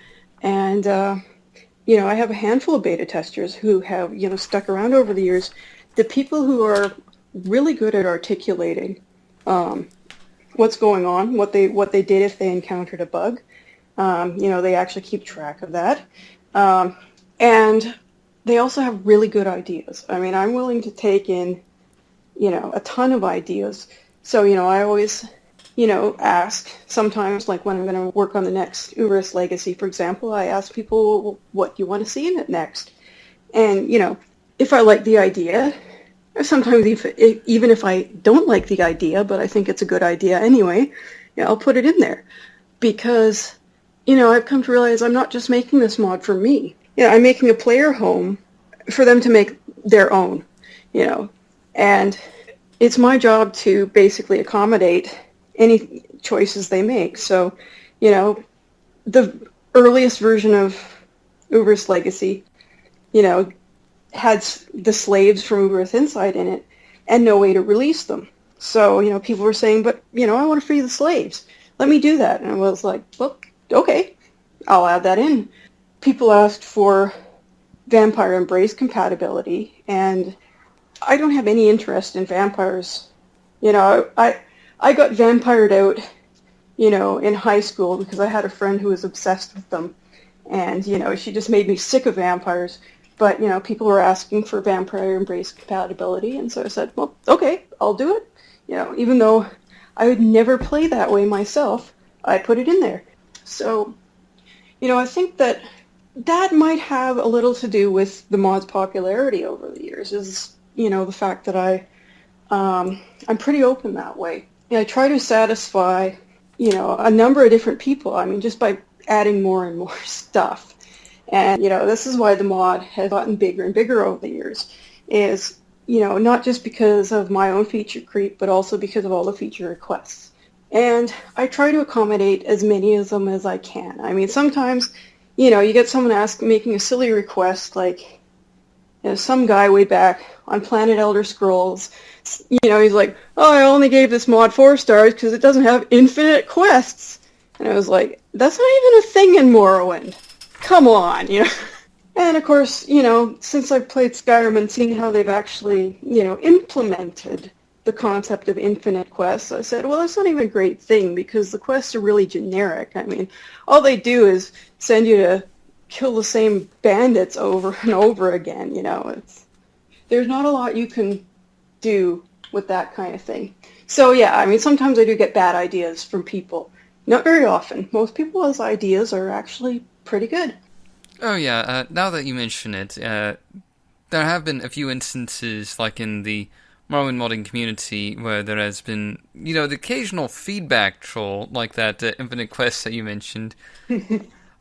and I have a handful of beta testers who have stuck around over the years. The people who are really good at articulating what's going on, what they did if they encountered a bug. They actually keep track of that, and they also have really good ideas. I mean, I'm willing to take in a ton of ideas. So I always ask sometimes, like when I'm going to work on the next Uvirith Legacy, for example, I ask people, well, what do you want to see in it next? And, if I like the idea, or sometimes even if I don't like the idea, but I think it's a good idea anyway, I'll put it in there. Because, I've come to realize I'm not just making this mod for me. I'm making a player home for them to make their own, And it's my job to basically accommodate any choices they make. So, the earliest version of Uvirith Legacy, had the slaves from Uvirith Inside in it and no way to release them. So, people were saying, but, I want to free the slaves. Let me do that. And I was like, well, okay, I'll add that in. People asked for Vampire Embrace compatibility, and I don't have any interest in vampires. I got vampired out, in high school because I had a friend who was obsessed with them. And, she just made me sick of vampires. But, people were asking for Vampire Embrace compatibility. And so I said, well, okay, I'll do it. Even though I would never play that way myself, I put it in there. So, I think that might have a little to do with the mod's popularity over the years, is, the fact that I'm pretty open that way. I try to satisfy, a number of different people. I mean, just by adding more and more stuff. And, this is why the mod has gotten bigger and bigger over the years, is, not just because of my own feature creep, but also because of all the feature requests. And I try to accommodate as many of them as I can. I mean, sometimes, you get someone making a silly request, like, some guy way back on Planet Elder Scrolls, he's like, oh, I only gave this mod 4 stars because it doesn't have infinite quests. And I was like, that's not even a thing in Morrowind. Come on, And of course, since I've played Skyrim and seen how they've actually, implemented the concept of infinite quests, I said, well, that's not even a great thing because the quests are really generic. I mean, all they do is send you to kill the same bandits over and over again, there's not a lot you can do with that kind of thing. So yeah, I mean, sometimes I do get bad ideas from people. Not very often. Most people's ideas are actually pretty good. Oh yeah, now that you mention it, there have been a few instances, like in the Morrowind modding community, where there has been, the occasional feedback troll, like that infinite quest that you mentioned.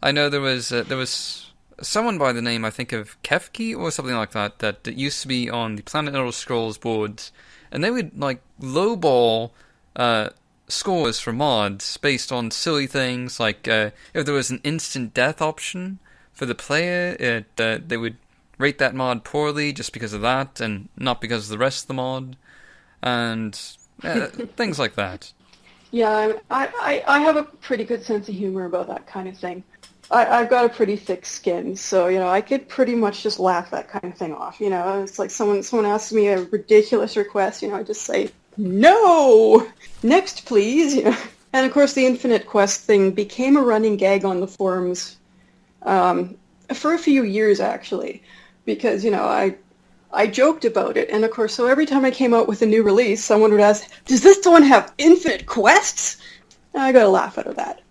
I know there was someone by the name, I think, of Kefki or something like that, that used to be on the Planet Elder Scrolls boards, and they would, like, lowball scores for mods based on silly things, like if there was an instant death option for the player, they would rate that mod poorly just because of that, and not because of the rest of the mod, and things like that. Yeah, I have a pretty good sense of humor about that kind of thing. I've got a pretty thick skin, so, I could pretty much just laugh that kind of thing off, It's like someone asks me a ridiculous request, I just say, no! Next, please, And, of course, the infinite quest thing became a running gag on the forums for a few years, actually, because, I joked about it, and, of course, so every time I came out with a new release, someone would ask, does this one have infinite quests? And I got a laugh out of that.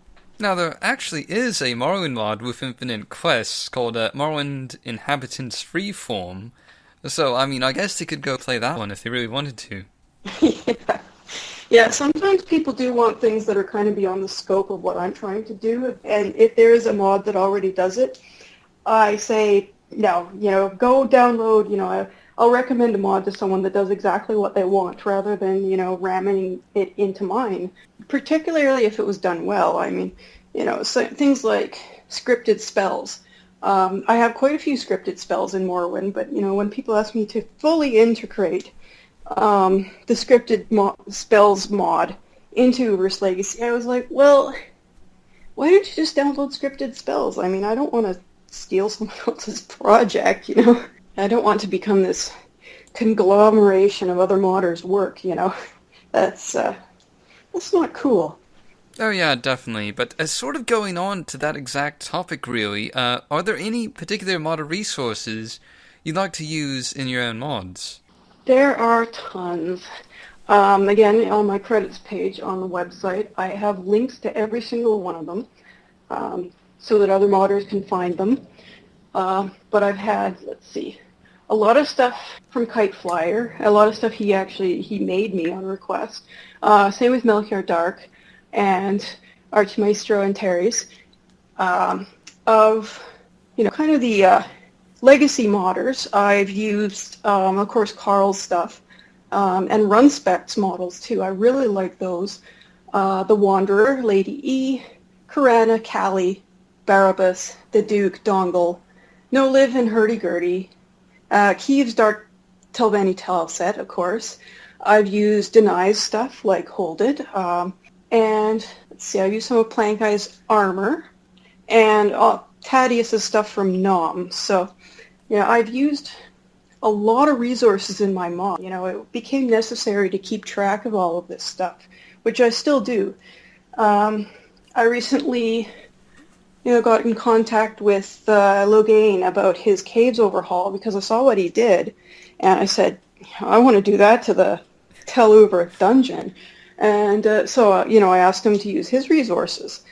Now, there actually is a Morrowind mod with infinite quests called Morrowind Inhabitants Freeform. So, I mean, I guess they could go play that one if they really wanted to. Yeah, sometimes people do want things that are kind of beyond the scope of what I'm trying to do. And if there is a mod that already does it, I say, no, go download, I'll recommend a mod to someone that does exactly what they want rather than, ramming it into mine, particularly if it was done well. I mean, so things like scripted spells. I have quite a few scripted spells in Morrowind, but, when people ask me to fully integrate the scripted spells mod into Uvirith Legacy, I was like, well, why don't you just download scripted spells? I mean, I don't want to steal someone else's project, you know? I don't want to become this conglomeration of other modders' work, you know? That's not cool. Oh yeah, definitely. But as sort of going on to that exact topic, really, are there any particular modder resources you'd like to use in your own mods? There are tons. Again, on my credits page on the website, I have links to every single one of them, so that other modders can find them. But I've had, let's see, a lot of stuff from Kite Flyer, a lot of stuff he made me on request. Same with Melchior Dark and Archimaestro and Terry's. Of, kind of the legacy modders, I've used, of course, Carl's stuff, and RunSpec's models too. I really like those. The Wanderer, Lady E, Karana, Callie, Barabbas, the Duke, Dongle, No Live and Hurdy-Gurdy, Kiev's Dark Telvanni Talset, of course. I've used Denai's stuff, like Hold It, and let's see, I've used some of Plankai's armor, and Thaddeus's stuff from Nom. So, I've used a lot of resources in my mod. It became necessary to keep track of all of this stuff, which I still do. I recently, got in contact with Logain about his caves overhaul because I saw what he did, and I said, I want to do that to the Tel Uvirith dungeon. And so I asked him to use his resources.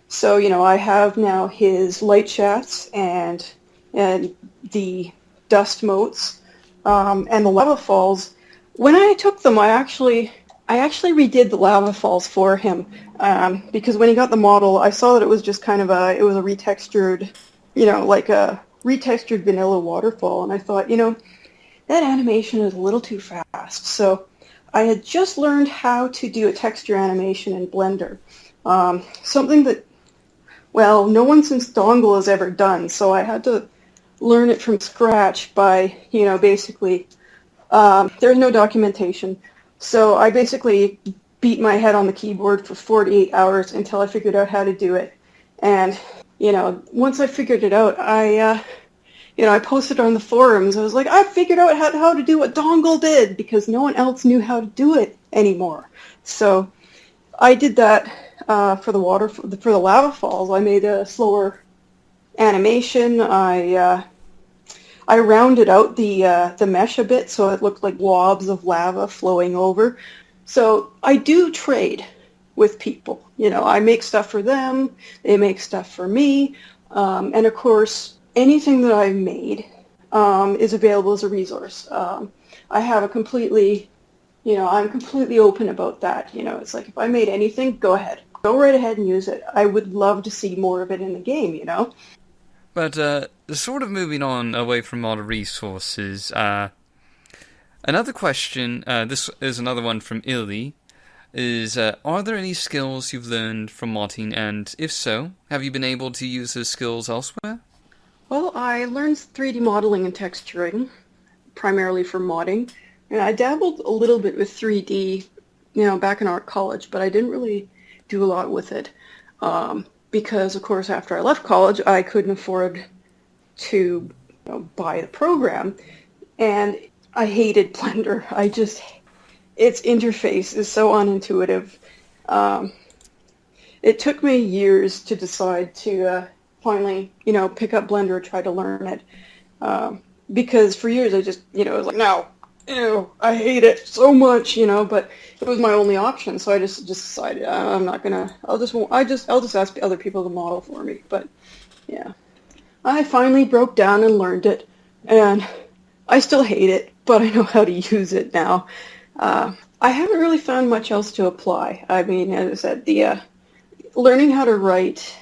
So, I have now his light shafts and the dust moats, and the lava falls. When I took them, I actually redid the lava falls for him, because when he got the model, I saw that it was just kind of a retextured, like a retextured vanilla waterfall, and I thought, that animation is a little too fast. So I had just learned how to do a texture animation in Blender, something that, well, no one since Dongle has ever done, so I had to learn it from scratch by, basically, there's no documentation. So I basically beat my head on the keyboard for 48 hours until I figured out how to do it. And, once I figured it out, I posted on the forums. I was like, I figured out how to do what Dongle did, because no one else knew how to do it anymore. So I did that for the lava falls. I made a slower animation. I rounded out the mesh a bit so it looked like globs of lava flowing over. So I do trade with people. I make stuff for them, they make stuff for me, and of course anything that I've made is available as a resource. I have a completely, I'm completely open about that. It's like if I made anything, go ahead. Go right ahead and use it. I would love to see more of it in the game, But sort of moving on away from modder resources, another question, this is another one from Illy, is are there any skills you've learned from modding, and if so, have you been able to use those skills elsewhere? Well, I learned 3D modeling and texturing, primarily for modding, and I dabbled a little bit with 3D, back in art college, but I didn't really do a lot with it, because, of course, after I left college, I couldn't afford to buy the program, and I hated Blender. Its interface is so unintuitive. It took me years to decide to finally, pick up Blender and try to learn it. Because for years I just, was like, no, I hate it so much, but it was my only option. So I just decided I'm not gonna. I'll just ask other people to model for me. But yeah, I finally broke down and learned it, and I still hate it, but I know how to use it now. I haven't really found much else to apply. I mean, as I said, the learning how to write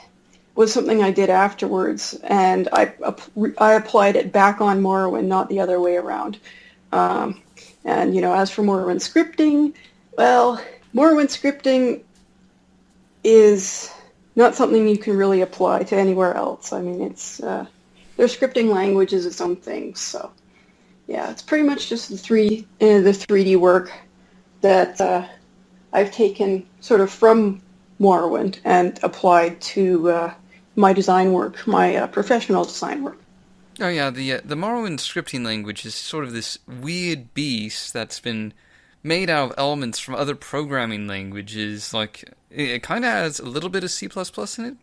was something I did afterwards, and I applied it back on Morrowind, not the other way around. And, as for Morrowind scripting, well, Morrowind scripting is not something you can really apply to anywhere else. I mean, it's their scripting language is its own thing, so yeah, it's pretty much just the 3D work that I've taken sort of from Morrowind and applied to my design work, my professional design work. Oh yeah, the Morrowind scripting language is sort of this weird beast that's been made out of elements from other programming languages. Like it kind of has a little bit of C++ in it,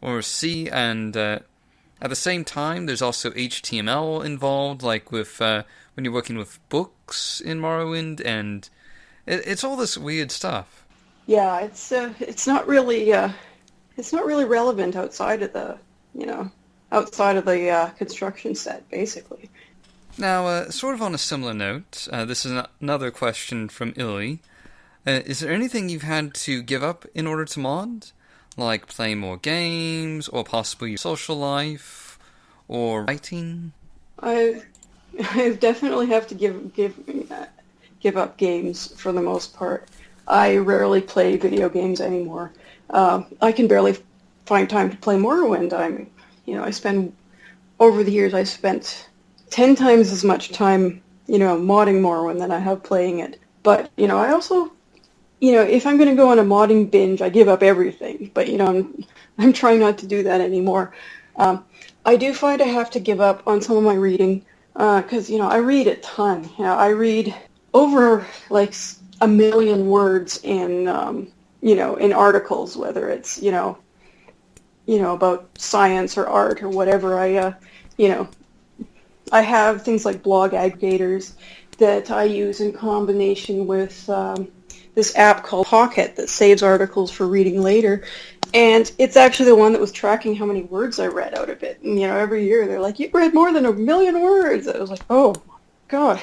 or C, and at the same time, there's also HTML involved, like with when you're working with books in Morrowind, and it's all this weird stuff. Yeah, it's not really relevant outside of the construction set, basically. Now, sort of on a similar note, this is another question from Illy. Is there anything you've had to give up in order to mod? Like playing more games, or possibly your social life, or writing? I definitely have to give up games for the most part. I rarely play video games anymore. I can barely find time to play Morrowind. Over the years, I spent 10 times as much time, modding Morrowind than I have playing it. But, I also, if I'm going to go on a modding binge, I give up everything. But, I'm trying not to do that anymore. I do find I have to give up on some of my reading, because, I read a ton. I read over, like, 1 million words in articles, whether it's, about science or art or whatever. I have things like blog aggregators that I use in combination with this app called Pocket that saves articles for reading later. And it's actually the one that was tracking how many words I read out of it. And, every year they're like, you read more than 1 million words. I was like, oh, God.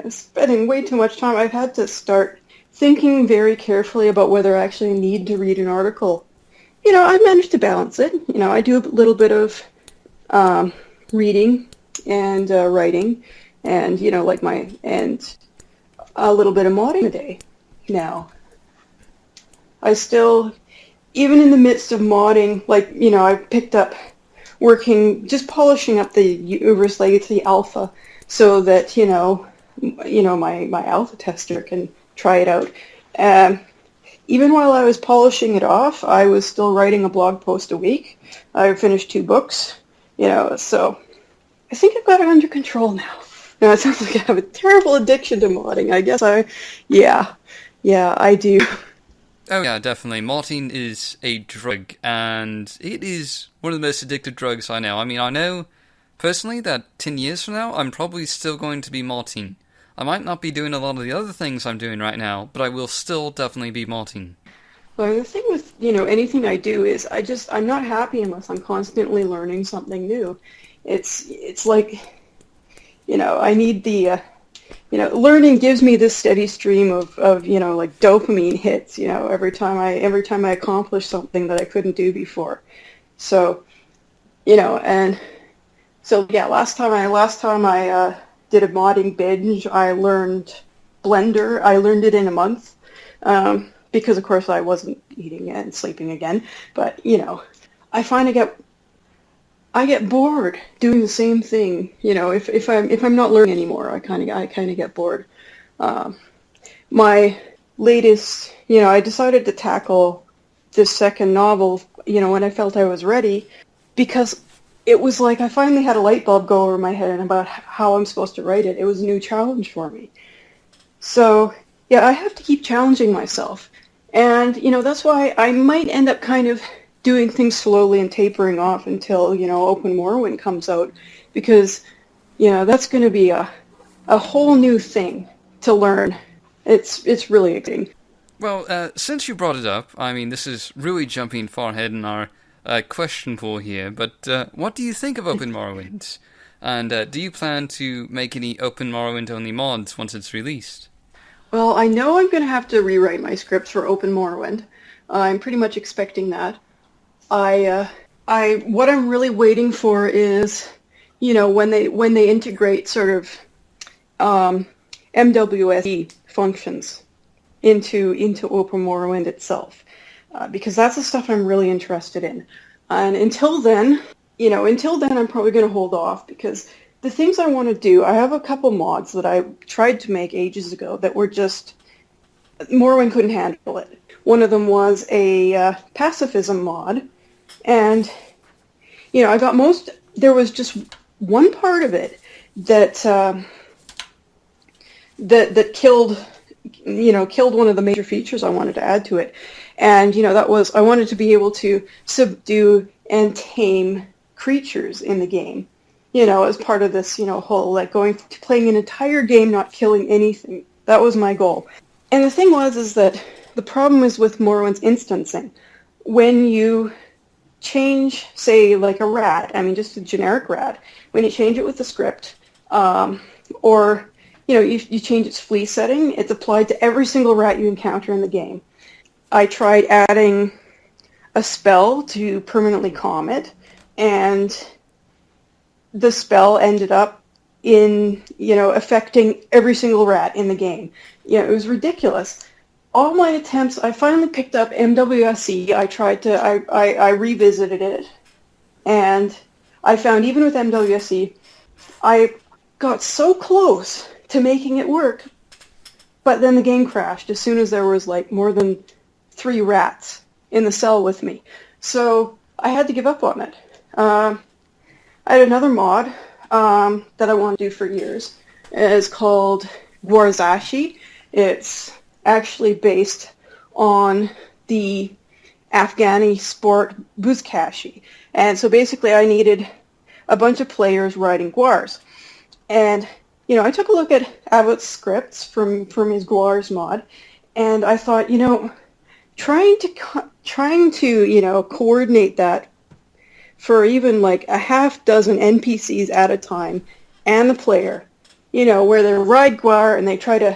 Spending way too much time. I've had to start thinking very carefully about whether I actually need to read an article. I managed to balance it. I do a little bit of reading and writing, and and a little bit of modding a day. Now, I still, even in the midst of modding, I picked up just polishing up the Uvirith Legacy Alpha, so that my alpha tester can try it out. Even while I was polishing it off, I was still writing a blog post a week. I finished 2 books, so I think I've got it under control now. Now, it sounds like I have a terrible addiction to modding. I guess yeah, I do. Oh yeah, definitely. Modding is a drug, and it is one of the most addictive drugs I know. I mean, I know personally that 10 years from now, I'm probably still going to be modding. I might not be doing a lot of the other things I'm doing right now, but I will still definitely be modding. Well, the thing with, anything I do is I'm not happy unless I'm constantly learning something new. It's like, I need the, learning gives me this steady stream of like dopamine hits, every time I accomplish something that I couldn't do before. So, and so yeah, last time I did a modding binge, I learned Blender. I learned it in a month, because of course I wasn't eating and sleeping again. But I find I get bored doing the same thing. If I'm not learning anymore, I kind of get bored. My latest, I decided to tackle this second novel, when I felt I was ready, because it was like I finally had a light bulb go over my head about how I'm supposed to write it. It was a new challenge for me. So, yeah, I have to keep challenging myself. And, that's why I might end up kind of doing things slowly and tapering off until, Open Morrowind comes out. Because, that's going to be a whole new thing to learn. It's really exciting. Well, since you brought it up, I mean, this is really jumping far ahead in our question pool here, but what do you think of Open Morrowind? And do you plan to make any Open Morrowind-only mods once it's released? Well, I know I'm going to have to rewrite my scripts for Open Morrowind. I'm pretty much expecting that. What I'm really waiting for is, when they integrate sort of MWSE functions into Open Morrowind itself. Because that's the stuff I'm really interested in. And until then, I'm probably going to hold off, because the things I want to do, I have a couple mods that I tried to make ages ago that were just, Morrowind couldn't handle it. One of them was a pacifism mod, and I got there was just one part of it that that killed one of the major features I wanted to add to it, and that was I wanted to be able to subdue and tame creatures in the game, as part of this whole playing an entire game not killing anything. That was my goal. And the thing is that the problem is with Morrowind's instancing. When you change, say, like a rat, just a generic rat, when you change it with the script, or, you change its flea setting, it's applied to every single rat you encounter in the game. I tried adding a spell to permanently calm it, and the spell ended up in, affecting every single rat in the game. It was ridiculous. All my attempts, I finally picked up MWSE. I revisited it, and I found even with MWSE, I got so close to making it work, but then the game crashed as soon as there was more than 3 rats in the cell with me. So I had to give up on it. I had another mod that I wanted to do for years. It's called Gwarzashi. It's actually based on the Afghani sport buzkashi. And so basically I needed a bunch of players riding Gwars. And, I took a look at Abbott's scripts from his Gwars mod, and I thought, trying to coordinate that for even a half dozen NPCs at a time and the player, where they ride Gwar and they try to,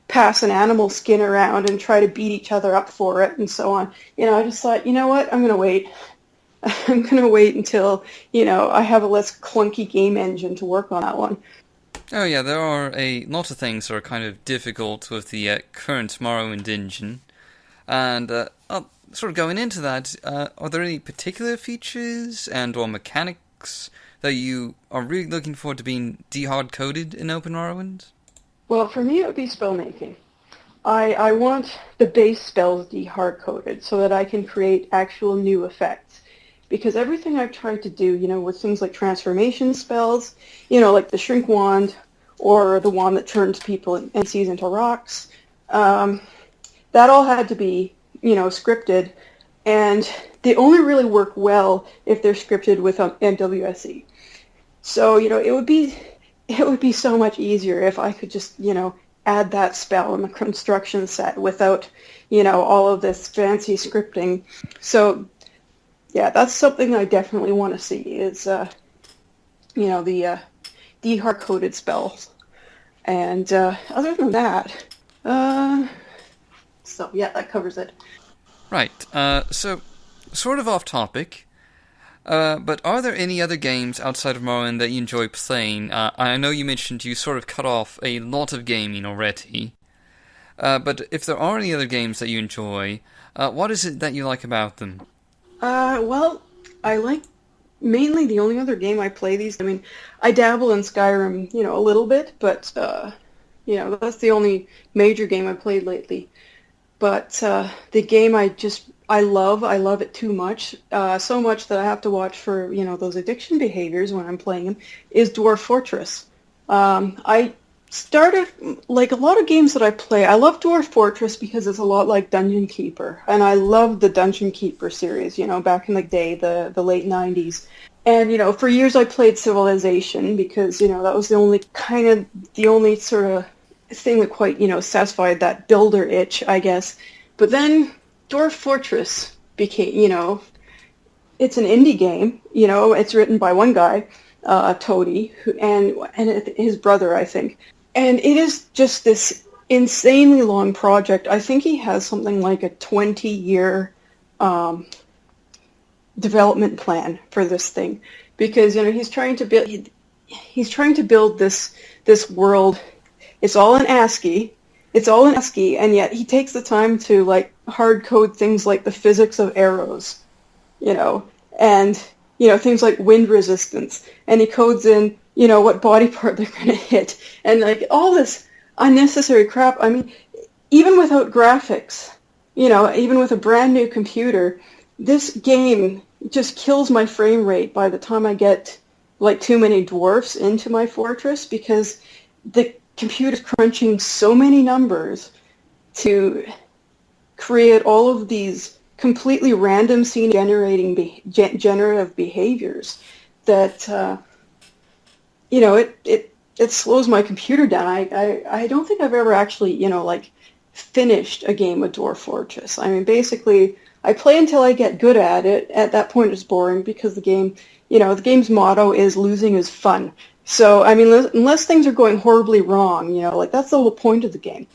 pass an animal skin around and try to beat each other up for it and so on. I just thought, what, I'm going to wait. I'm going to wait until, I have a less clunky game engine to work on that one. Oh yeah, there are a lot of things that are kind of difficult with the current Morrowind engine. And sort of going into that, are there any particular features and or mechanics that you are really looking forward to being de-hard-coded in Open Morrowind? Well, for me, it would be spellmaking. I want the base spells de-hard-coded so that I can create actual new effects. Because everything I've tried to do, with things like transformation spells, like the Shrinkwand or the wand that turns people and NPCs into rocks, that all had to be, scripted, and they only really work well if they're scripted with MWSE. So, it would be so much easier if I could just, add that spell in the construction set without, all of this fancy scripting. So, yeah, that's something I definitely want to see is, the de-hard-coded spells. And other than that, so yeah, that covers it. Right, so sort of off topic, but are there any other games outside of Morrowind that you enjoy playing? I know you mentioned you sort of cut off a lot of gaming already, but if there are any other games that you enjoy, what is it that you like about them? Well, I like mainly the only other game I play these. I dabble in Skyrim, a little bit, but, that's the only major game I played lately. But the game I love it too much, so much that I have to watch for, those addiction behaviors when I'm playing them, is Dwarf Fortress. I started, like a lot of games that I play, I love Dwarf Fortress because it's a lot like Dungeon Keeper, and I love the Dungeon Keeper series, back in the day, the late 90s. And, for years I played Civilization because, that was the only sort of thing that quite, satisfied that builder itch, I guess. But then Dwarf Fortress became, it's an indie game, it's written by one guy, Toady, and his brother, I think. And it is just this insanely long project. I think he has something like a 20-year development plan for this thing, because he's trying to build this world. It's all in ASCII, and yet he takes the time to hard code things like the physics of arrows, and things like wind resistance, and he codes in what body part they're going to hit, and all this unnecessary crap. even without graphics, even with a brand new computer, this game just kills my frame rate by the time I get like too many dwarfs into my fortress, because the computer's crunching so many numbers to create all of these completely random scene generating generative behaviors that it slows my computer down. I don't think I've ever actually like finished a game of Dwarf Fortress. I mean, basically I play until I get good at it. At that point it's boring, because the game's motto is losing is fun. So I mean, unless things are going horribly wrong, like that's the whole point of the game.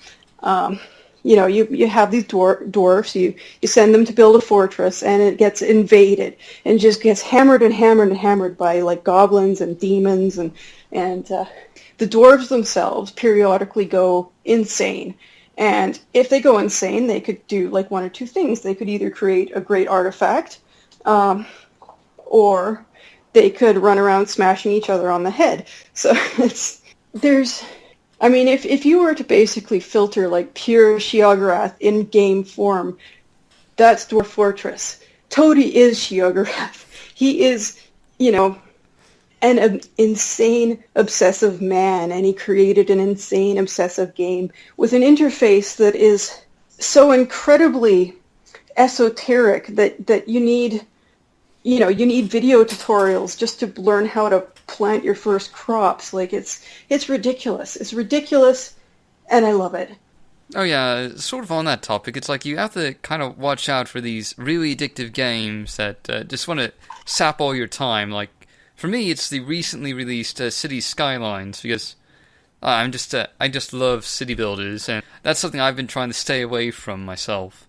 You have these dwarfs, you send them to build a fortress, and it gets invaded and just gets hammered and hammered and hammered by like goblins and demons, and the dwarves themselves periodically go insane. And if they go insane, they could do like one or two things. They could either create a great artifact, or they could run around smashing each other on the head. So if you were to basically filter like pure Sheogorath in game form, that's Dwarf Fortress. Toady is Sheogorath. He is, an insane, obsessive man, and he created an insane, obsessive game with an interface that is so incredibly esoteric that you need video tutorials just to learn how to plant your first crops. Like, it's ridiculous. It's ridiculous, and I love it. Oh yeah, sort of on that topic, it's like you have to kind of watch out for these really addictive games that just want to sap all your time. Like, for me, it's the recently released City Skylines, because I just love city builders, and that's something I've been trying to stay away from myself.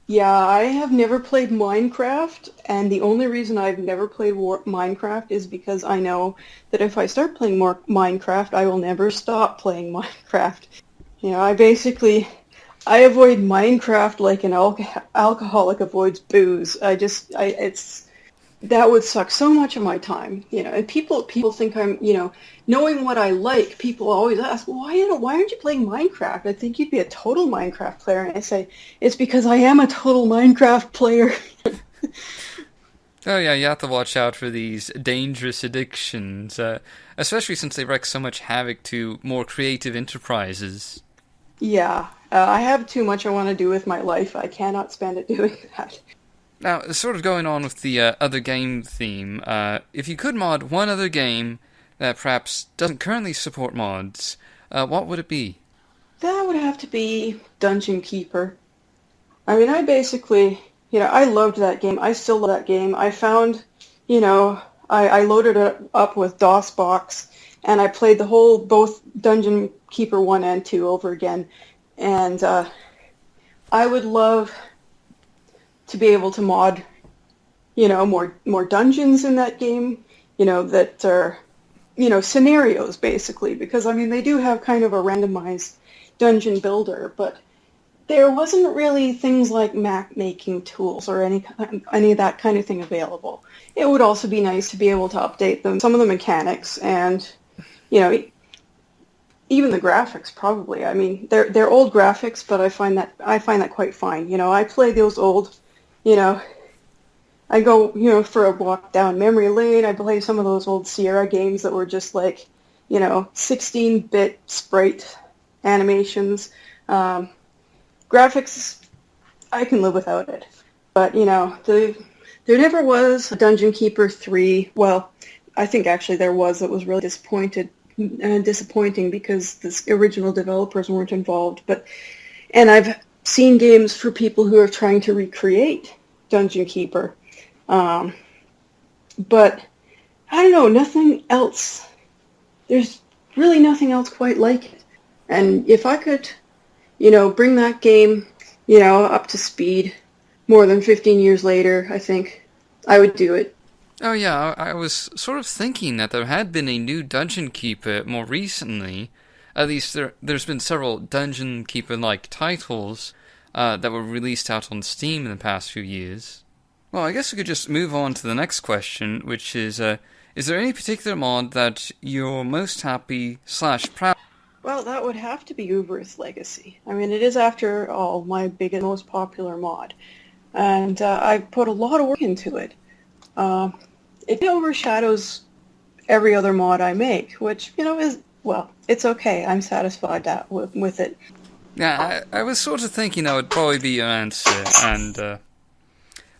Yeah, I have never played Minecraft, and the only reason I've never played Minecraft is because I know that if I start playing more Minecraft, I will never stop playing Minecraft. I avoid Minecraft like an alcoholic avoids booze. That would suck so much of my time, and people think I'm, knowing what I like, people always ask, well, why aren't you playing Minecraft? I think you'd be a total Minecraft player. And I say, it's because I am a total Minecraft player. Oh yeah, you have to watch out for these dangerous addictions, especially since they wreak so much havoc to more creative enterprises. Yeah, I have too much I want to do with my life. I cannot spend it doing that. Now, sort of going on with the other game theme, if you could mod one other game that perhaps doesn't currently support mods, what would it be? That would have to be Dungeon Keeper. I mean, I basically, I loved that game. I still love that game. I found, I loaded it up with DOSBox, and I played both Dungeon Keeper 1 and 2 over again. And I would love to be able to mod, more dungeons in that game, that are, scenarios, basically. Because, I mean, they do have kind of a randomized dungeon builder, but there wasn't really things like map-making tools or any of that kind of thing available. It would also be nice to be able to update some of the mechanics, and, even the graphics, probably. I mean, they're old graphics, but I find that quite fine. I play those old, I go, for a walk down memory lane. I play some of those old Sierra games that were just like, 16-bit sprite animations. Graphics, I can live without it. But, there never was a Dungeon Keeper 3. Well, I think actually there was. It was really disappointing because the original developers weren't involved. And I've seen games for people who are trying to recreate Dungeon Keeper. But I don't know, nothing else. There's really nothing else quite like it. And if I could, bring that game, up to speed more than 15 years later, I think I would do it. Oh yeah, I was sort of thinking that there had been a new Dungeon Keeper more recently. At least there's been several Dungeon Keeper-like titles that were released out on Steam in the past few years. Well, I guess we could just move on to the next question, which is there any particular mod that you're most happy / proud Well, that would have to be Uvirith Legacy. I mean, it is, after all, my biggest, most popular mod. And I've put a lot of work into it. It overshadows every other mod I make, which, is, well, it's okay. I'm satisfied with it. Yeah, I was sort of thinking that would probably be your answer, and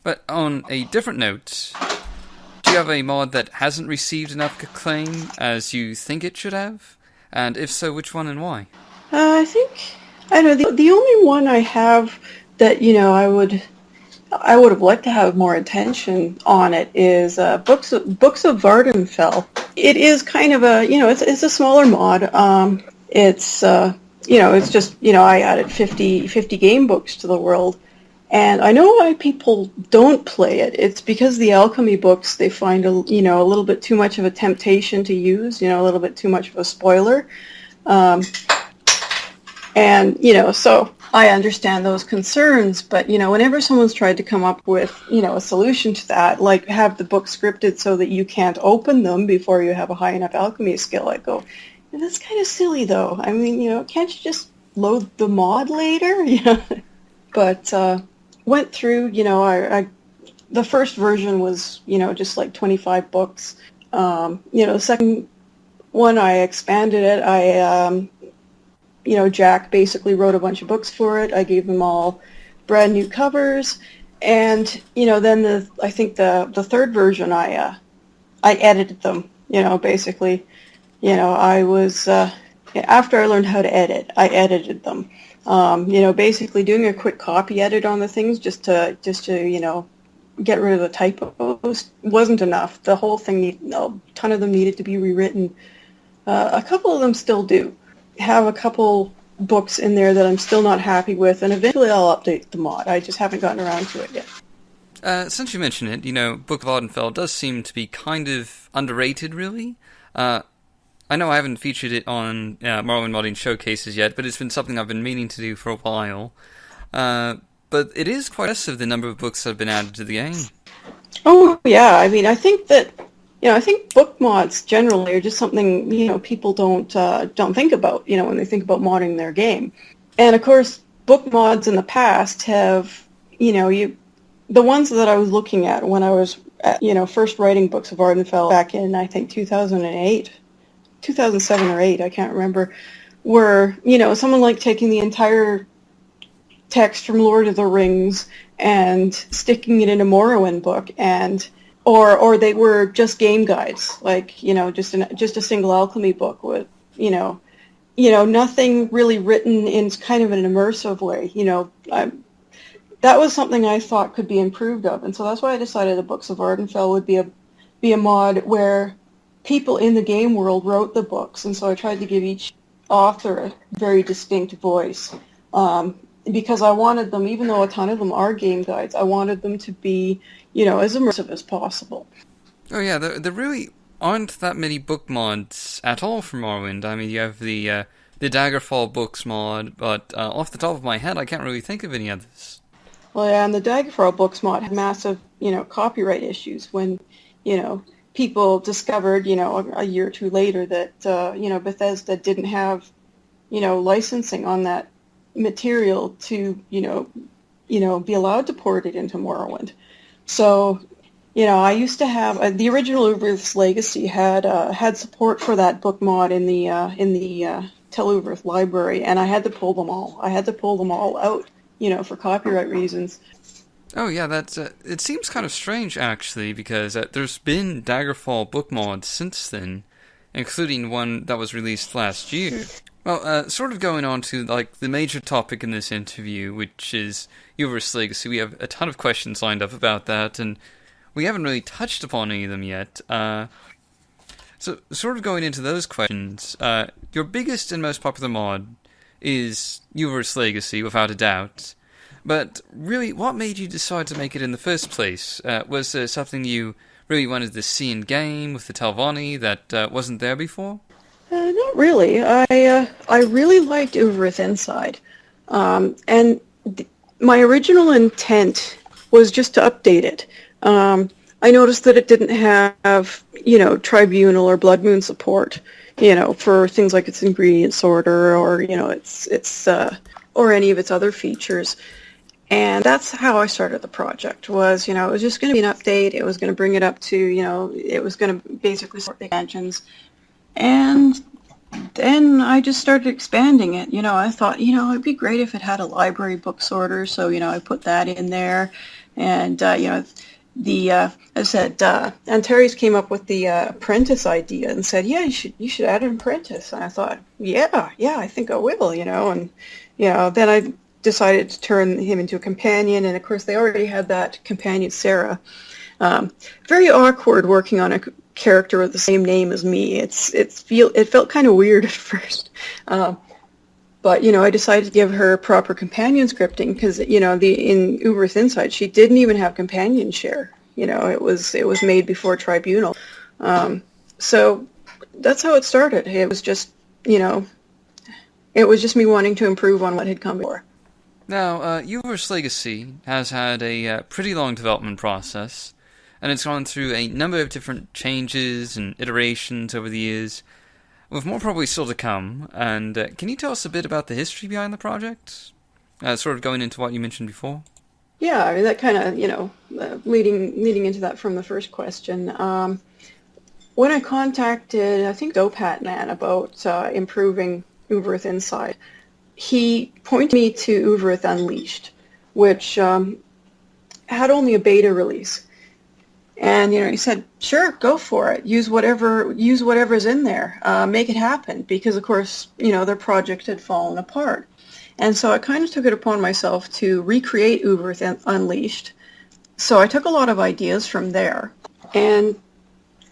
but on a different note, do you have a mod that hasn't received enough acclaim as you think it should have? And if so, which one and why? I don't know, the only one I have that, I would have liked to have more attention on it is Books of Vvardenfell. It is kind of a, it's a smaller mod. It's just, I added 50 game books to the world. And I know why people don't play it. It's because the alchemy books, they find a little bit too much of a temptation to use, a little bit too much of a spoiler. So I understand those concerns, but, whenever someone's tried to come up with, a solution to that, like have the book scripted so that you can't open them before you have a high enough alchemy skill, I go, that's kind of silly, though. I mean, can't you just load the mod later? But went through, the first version was, just like 25 books. The second one, I expanded it. Jack basically wrote a bunch of books for it. I gave them all brand new covers, and then I think the third version, I edited them. Basically, I was after I learned how to edit, I edited them. Basically doing a quick copy edit on the things just to get rid of the typos wasn't enough. The whole thing, a ton of them needed to be rewritten. A couple of them still do. Have a couple books in there that I'm still not happy with, and eventually I'll update the mod. I just haven't gotten around to it yet. Since you mentioned it, Book of Vvardenfell does seem to be kind of underrated, really. I know I haven't featured it on Morrowind Modding Showcases yet, but it's been something I've been meaning to do for a while. But it is quite impressive, the number of books that have been added to the game. Oh, yeah. I mean, I think that, I think book mods generally are just something, people don't think about, when they think about modding their game. And, of course, book mods in the past have, the ones that I was looking at when I was, first writing Books of Vvardenfell back in, I think, 2008, 2007 or 8, I can't remember, were, someone like taking the entire text from Lord of the Rings and sticking it in a Morrowind book, and or they were just game guides, like, just a single alchemy book with, nothing really written in kind of an immersive way. That was something I thought could be improved of, and so that's why I decided the Books of Vvardenfell would be a mod where people in the game world wrote the books, and so I tried to give each author a very distinct voice, because I wanted them, even though a ton of them are game guides, I wanted them to be, as immersive as possible. Oh yeah, there really aren't that many book mods at all for Morrowind. I mean, you have the Daggerfall books mod, but off the top of my head, I can't really think of any others. Well, yeah, and the Daggerfall books mod had massive, copyright issues when, people discovered, a year or two later that, Bethesda didn't have, licensing on that material to, be allowed to port it into Morrowind. So, I used to have the original Uvirith's Legacy had support for that book mod in the Tel Uvirith library, and I had to pull them all. I had to pull them all out, for copyright reasons. Oh yeah, that's it seems kind of strange actually, because there's been Daggerfall book mods since then, including one that was released last year. Well, sort of going on to the major topic in this interview, which is Uvirith's Legacy. We have a ton of questions lined up about that, and we haven't really touched upon any of them yet. So, sort of going into those questions, your biggest and most popular mod is Uvirith's Legacy, without a doubt. But really, what made you decide to make it in the first place? Was there something you really wanted to see in game with the Telvanni that wasn't there before? Not really. I really liked Uvirith Inside, and my original intent was just to update it. I noticed that it didn't have, Tribunal or Blood Moon support, for things like its ingredient sorter or, its or any of its other features. And that's how I started the project, was, it was just going to be an update. It was going to bring it up to, it was going to basically support the expansions. And then I just started expanding it. I thought, it'd be great if it had a library book sorter. So, I put that in there. And, as I said, Antares came up with the apprentice idea and said, yeah, you should add an apprentice. And I thought, yeah, I think I will, and, then I decided to turn him into a companion. And of course, they already had that companion, Sarah. Very awkward working on a character with the same name as me. It felt kind of weird at first. But, I decided to give her proper companion scripting because, in Uvirith Inside, she didn't even have companion share. It was made before Tribunal. So that's how it started. It was just, it was just me wanting to improve on what had come before. Now, Uvirith's Legacy has had a pretty long development process, and it's gone through a number of different changes and iterations over the years, with more probably still to come. And can you tell us a bit about the history behind the project? Sort of going into what you mentioned before. Yeah, I mean, that kind of, leading into that from the first question. When I contacted, I think, Dope Hat Man about improving Uvirith Inside, he pointed me to Uvirith Unleashed, which had only a beta release. And, he said, sure, go for it. Use whatever's in there. Make it happen. Because, of course, their project had fallen apart. And so I kind of took it upon myself to recreate Uvirith Unleashed. So I took a lot of ideas from there. And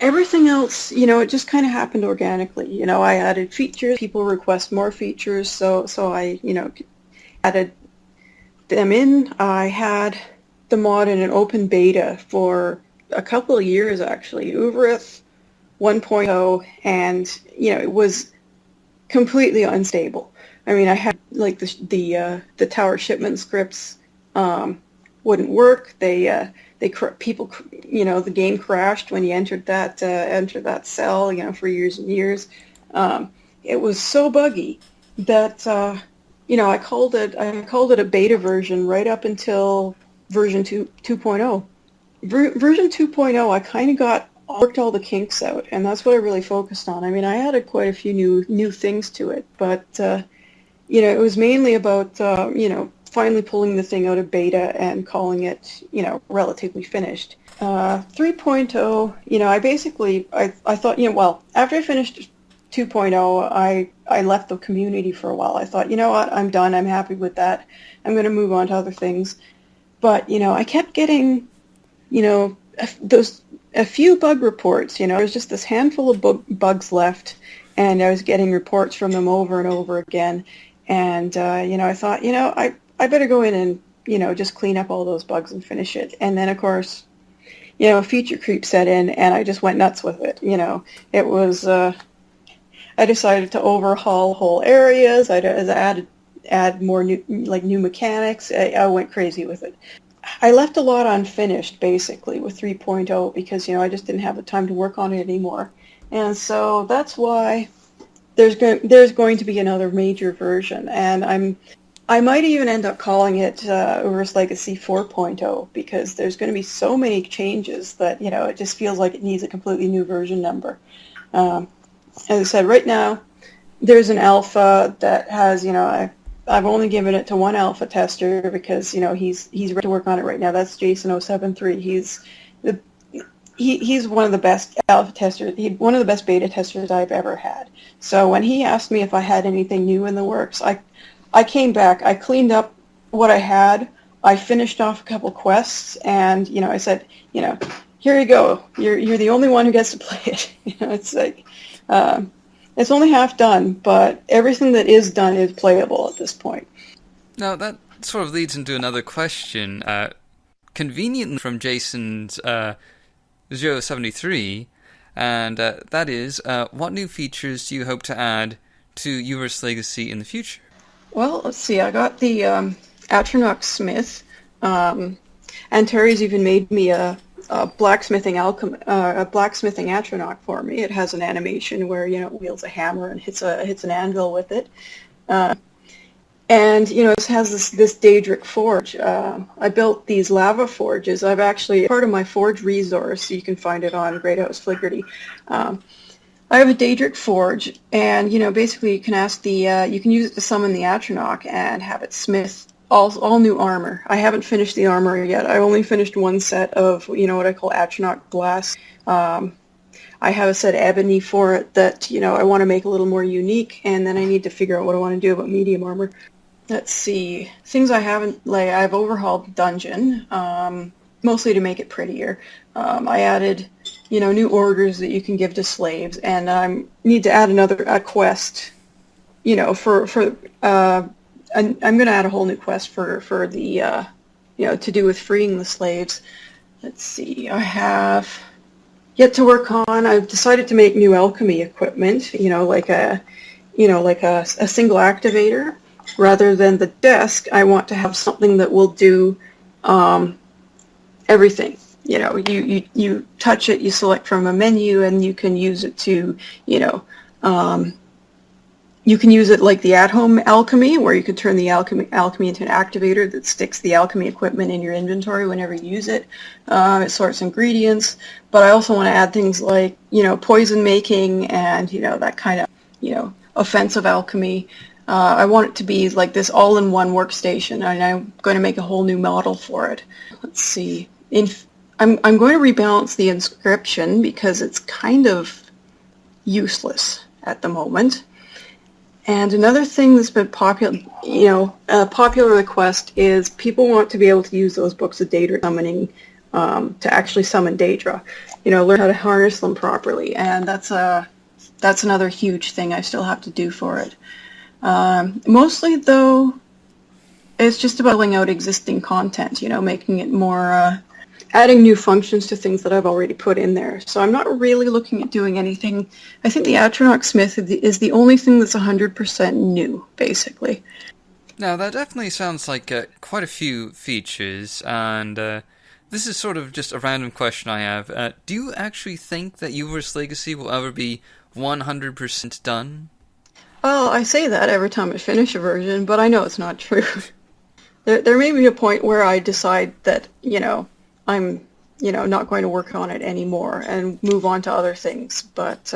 everything else, it just kind of happened organically. I added features. People request more features. So I, added them in. I had the mod in an open beta for a couple of years, actually. Uvirith 1.0, and, it was completely unstable. I mean, I had, like, the tower shipment scripts wouldn't work. People, the game crashed when you entered that cell, for years and years. It was so buggy that, I called it a beta version right up until version 2.0. Version 2.0, I kind of worked all the kinks out, and that's what I really focused on. I mean, I added quite a few new things to it, but, it was mainly about, finally pulling the thing out of beta and calling it, relatively finished. 3.0, I thought, after I finished 2.0, I left the community for a while. I thought, what, I'm done, I'm happy with that. I'm going to move on to other things. But, I kept getting, a few bug reports, there's just this handful of bugs left, and I was getting reports from them over and over again. And, I thought, I better go in and, just clean up all those bugs and finish it. And then, of course, feature creep set in, and I just went nuts with it. It was, I decided to overhaul whole areas. I add more new mechanics. I went crazy with it. I left a lot unfinished, basically, with 3.0 because, I just didn't have the time to work on it anymore. And so that's why there's going to be another major version. And I might even end up calling it Uvirith Legacy 4.0 because there's going to be so many changes that, it just feels like it needs a completely new version number. As I said, right now, there's an alpha that has, I've only given it to one alpha tester because, he's ready to work on it right now. That's Jason073. He's one of the best alpha testers, one of the best beta testers I've ever had. So when he asked me if I had anything new in the works, I came back, I cleaned up what I had, I finished off a couple quests, and, I said, here you go. You're the only one who gets to play it. It's like, it's only half done, but everything that is done is playable at this point. Now, that sort of leads into another question. Conveniently from Jason's 073, and that is, what new features do you hope to add to Uvirith's Legacy in the future? Well, let's see. I got the Atronach Smith. Antares even made me a a blacksmithing atronach for me. It has an animation where, you know, it wields a hammer and hits an anvil with it. And, you know, it has this Daedric forge. I built these lava forges. I've actually, part of my forge resource, you can find it on Great House Fliggerty. I have a Daedric forge, and, you know, basically you can you can use it to summon the atronach and have it smith all new armor. I haven't finished the armor yet. I only finished one set of, you know, what I call atronach glass. I have a set ebony for it that, you know, I want to make a little more unique, and then I need to figure out what I want to do about medium armor. Let's see. Things I haven't, like, I've overhauled the dungeon, mostly to make it prettier. I added, you know, new orders that you can give to slaves, and I need to add a quest, you know, I'm going to add a whole new quest for the, you know, to do with freeing the slaves. Let's see. I have yet to work on. I've decided to make new alchemy equipment, you know, like a single activator. Rather than the desk, I want to have something that will do everything. You know, you touch it, you select from a menu, and you can use it to, you know, you can use it like the at-home alchemy, where you can turn the alchemy into an activator that sticks the alchemy equipment in your inventory whenever you use it. It sorts ingredients, but I also want to add things like, you know, poison making and, you know, that kind of, you know, offensive alchemy. I want it to be like this all-in-one workstation, and I'm going to make a whole new model for it. Let's see. I'm going to rebalance the inscription because it's kind of useless at the moment. And another thing that's been popular, you know, a popular request is people want to be able to use those books of Daedra summoning to actually summon Daedra. You know, learn how to harness them properly, and that's another huge thing I still have to do for it. Mostly, though, it's just about filling out existing content, you know, making it more, adding new functions to things that I've already put in there. So I'm not really looking at doing anything. I think the Atronach Smith is the only thing that's 100% new, basically. Now, that definitely sounds like quite a few features, and this is sort of just a random question I have. Do you actually think that Uvirith's Legacy will ever be 100% done? Well, I say that every time I finish a version, but I know it's not true. There may be a point where I decide that, you know, I'm, you know, not going to work on it anymore and move on to other things. But,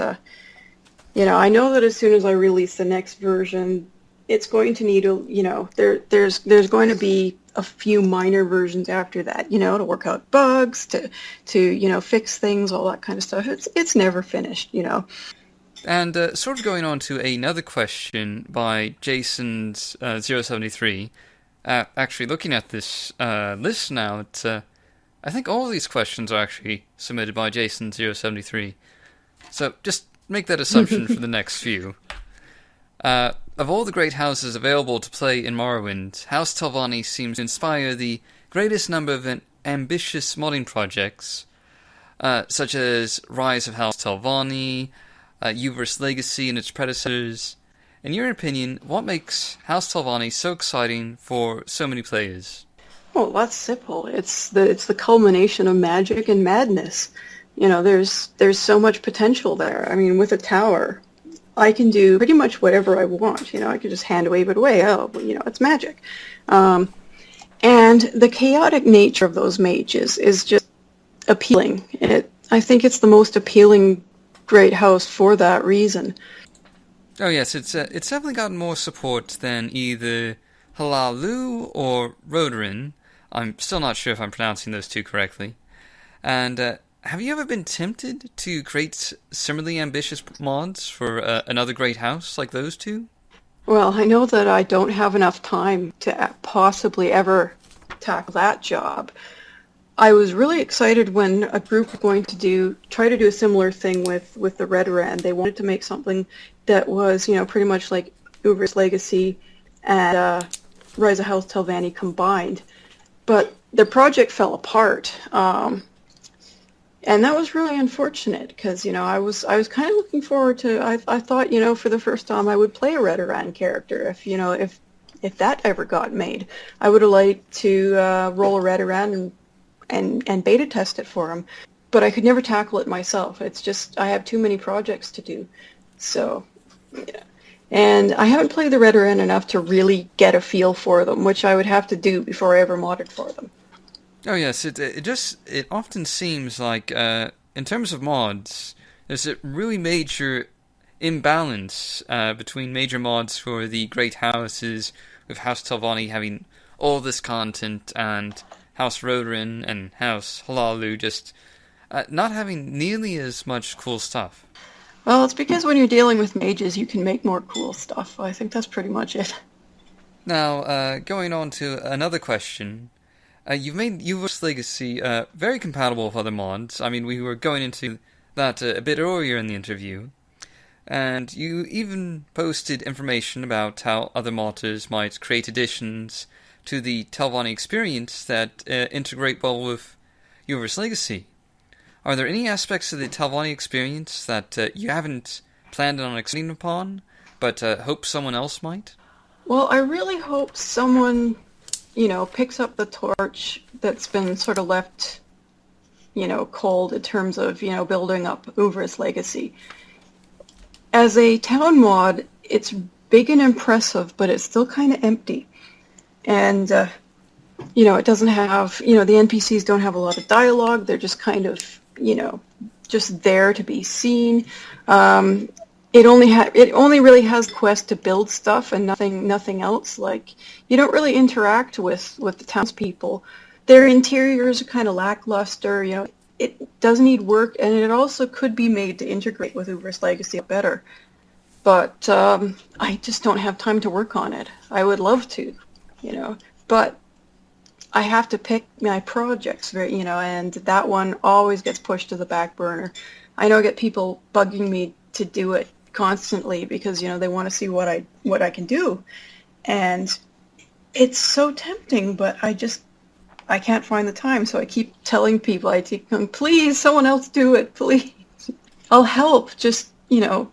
you know, I know that as soon as I release the next version, it's going to need, you know, there's going to be a few minor versions after that, you know, to work out bugs, to you know, fix things, all that kind of stuff. It's never finished, you know. And sort of going on to another question by Jason's 073. Actually, looking at this list now, I think all of these questions are actually submitted by Jason 073. So just make that assumption for the next few. Of all the great houses available to play in Morrowind, House Telvanni seems to inspire the greatest number of ambitious modding projects, such as Rise of House Telvanni, Uvirith's Legacy and its predecessors. In your opinion, what makes House Telvanni so exciting for so many players? Well, that's simple. It's the culmination of magic and madness. You know, there's so much potential there. I mean, with a tower, I can do pretty much whatever I want. You know, I can just hand wave it away. Oh, well, you know, it's magic. And the chaotic nature of those mages is just appealing. I think it's the most appealing great house for that reason. Oh yes, it's definitely gotten more support than either Halalu or Rodarin. I'm still not sure if I'm pronouncing those two correctly. And have you ever been tempted to create similarly ambitious mods for another great house like those two? Well, I know that I don't have enough time to possibly ever tackle that job. I was really excited when a group were going to try to do a similar thing with the Redoran. They wanted to make something that was, you know, pretty much like Uvirith's Legacy and Rise of House Telvanni combined. But the project fell apart. And that was really unfortunate because, you know, I was kind of looking forward to, I thought, you know, for the first time I would play a Redoran character if that ever got made. I would have liked to roll a Redoran and and beta test it for him. But I could never tackle it myself. It's just, I have too many projects to do. So, yeah. And I haven't played the Red Ren enough to really get a feel for them, which I would have to do before I ever modded for them. Oh yes, it often seems like in terms of mods, there's a really major imbalance between major mods for the Great Houses, with House Telvanni having all this content, and House Rodarin and House Halalu just not having nearly as much cool stuff. Well, it's because when you're dealing with mages, you can make more cool stuff. I think that's pretty much it. Now, going on to another question. You've made Uvirith's Legacy very compatible with other mods. I mean, we were going into that a bit earlier in the interview. And you even posted information about how other modders might create additions to the Telvanni experience that integrate well with Uvirith's Legacy. Are there any aspects of the Telvanni experience that you haven't planned on expanding upon, but hope someone else might? Well, I really hope someone, picks up the torch that's been sort of left, cold in terms of, building up Uvirith's Legacy. As a town mod, it's big and impressive, but it's still kind of empty. And, it doesn't have, the NPCs don't have a lot of dialogue. They're just kind of, just there to be seen. It only really has quest to build stuff and nothing else. Like, you don't really interact with the townspeople. Their interiors are kind of lackluster. It does need work, and it also could be made to integrate with Uvirith's Legacy better. But I just don't have time to work on it. I would love to, but I have to pick my projects, and that one always gets pushed to the back burner. I know I get people bugging me to do it constantly because, they want to see what I can do. And it's so tempting, but I can't find the time, so I keep telling people, please, someone else do it, please. I'll help, just, I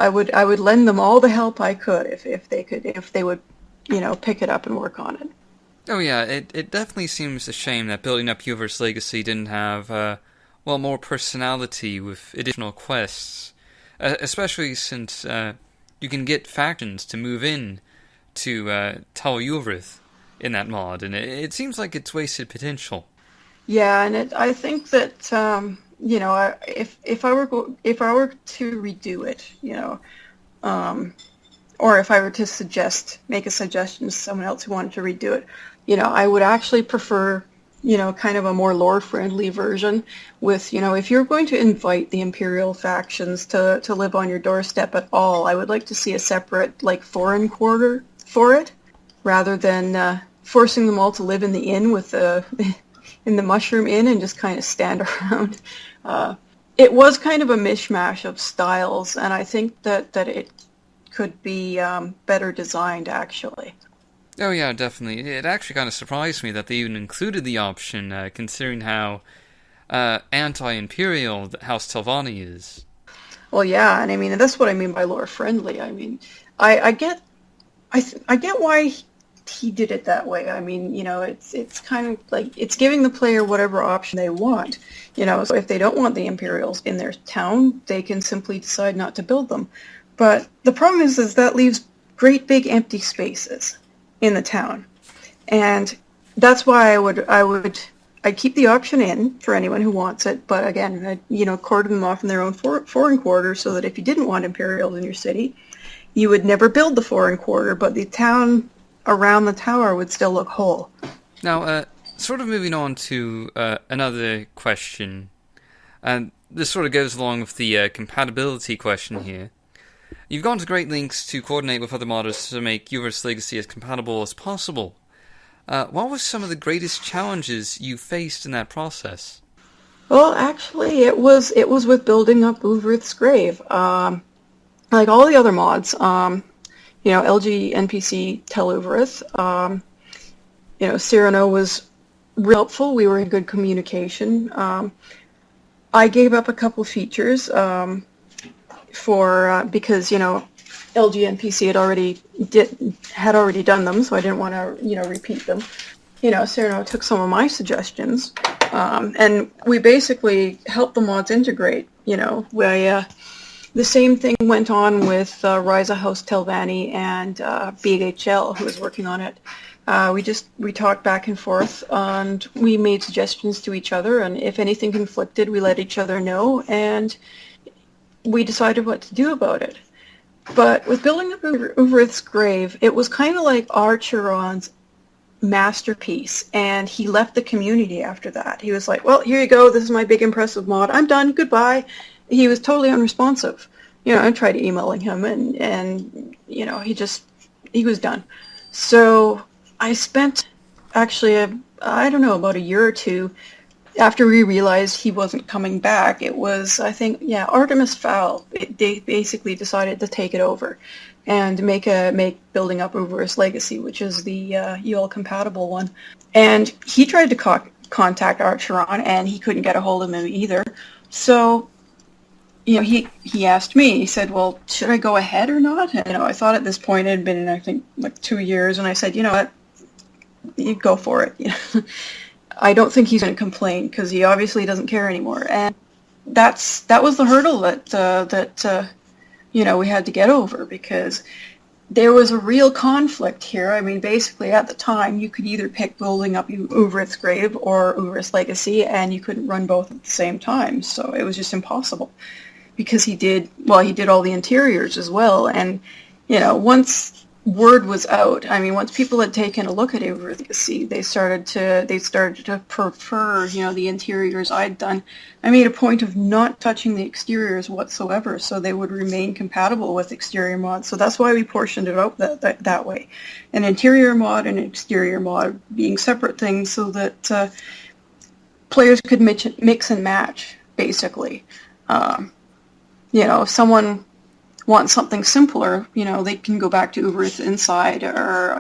would lend them all the help I could if they would, pick it up and work on it. Oh yeah, it definitely seems a shame that building up Uvirith's Legacy didn't have, more personality with additional quests. Especially since you can get factions to move in to Tal Uvirith in that mod, and it seems like it's wasted potential. Yeah, and I think that if I were to redo it, or if I were to make a suggestion to someone else who wanted to redo it, I would actually prefer, kind of a more lore-friendly version with, if you're going to invite the Imperial factions to live on your doorstep at all, I would like to see a separate, foreign quarter for it, rather than forcing them all to live in the inn in the Mushroom Inn and just kind of stand around. It was kind of a mishmash of styles, and I think that it could be better designed, actually. Oh yeah, definitely. It actually kind of surprised me that they even included the option, considering how anti-imperial House Telvanni is. Well, yeah, and I mean, that's what I mean by lore-friendly. I mean, I get why he did it that way. I mean, it's kind of like it's giving the player whatever option they want. So if they don't want the Imperials in their town, they can simply decide not to build them. But the problem is that leaves great big empty spaces in the town, and that's why I'd keep the option in for anyone who wants it. But again, I'd, cordon them off in their own foreign quarter, so that if you didn't want Imperials in your city, you would never build the foreign quarter, but the town around the tower would still look whole. Now, sort of moving on to another question, and this sort of goes along with the compatibility question here. You've gone to great lengths to coordinate with other modders to make Uvirith's Legacy as compatible as possible. What were some of the greatest challenges you faced in that process? Well, actually, it was with building up Uvirith's grave. Like all the other mods, LG, NPC, Tel Uvirith, Cyrano was real helpful. We were in good communication. I gave up a couple features because LG NPC had already done them, so I didn't want to repeat them. Cyrano took some of my suggestions, and we basically helped the mods integrate. The same thing went on with Ryza House Telvanni and BHL, who was working on it. We talked back and forth, and we made suggestions to each other, and if anything conflicted, we let each other know, and we decided what to do about it. But with building up Uvirith's grave, it was kind of like Archeron's masterpiece, and he left the community after that. He was like, well, here you go, this is my big impressive mod, I'm done, goodbye. He was totally unresponsive. I tried emailing him, and he was done. So I spent actually, about a year or two after we realized he wasn't coming back. It was, I think, Artemis Fowl. They basically decided to take it over and make building up Uvirith's Legacy, which is the UL compatible one. And he tried to contact Archeron, and he couldn't get a hold of him either. So, he asked me. He said, "Well, should I go ahead or not?" And, I thought at this point it had been, I think, like 2 years, and I said, "You know what? You go for it." I don't think he's going to complain because he obviously doesn't care anymore, and that was the hurdle that we had to get over, because there was a real conflict here. I mean, basically at the time you could either pick building up Uvirith's grave or Uvirith's Legacy, and you couldn't run both at the same time, so it was just impossible, because he did all the interiors as well, and once word was out, once people had taken a look at Uvirith's Legacy, they started to prefer, the interiors I'd done. I made a point of not touching the exteriors whatsoever, so they would remain compatible with exterior mods. So that's why we portioned it out that way. An interior mod and an exterior mod being separate things, so that players could mix and match, basically. If someone want something simpler, they can go back to Uvirith Inside, or,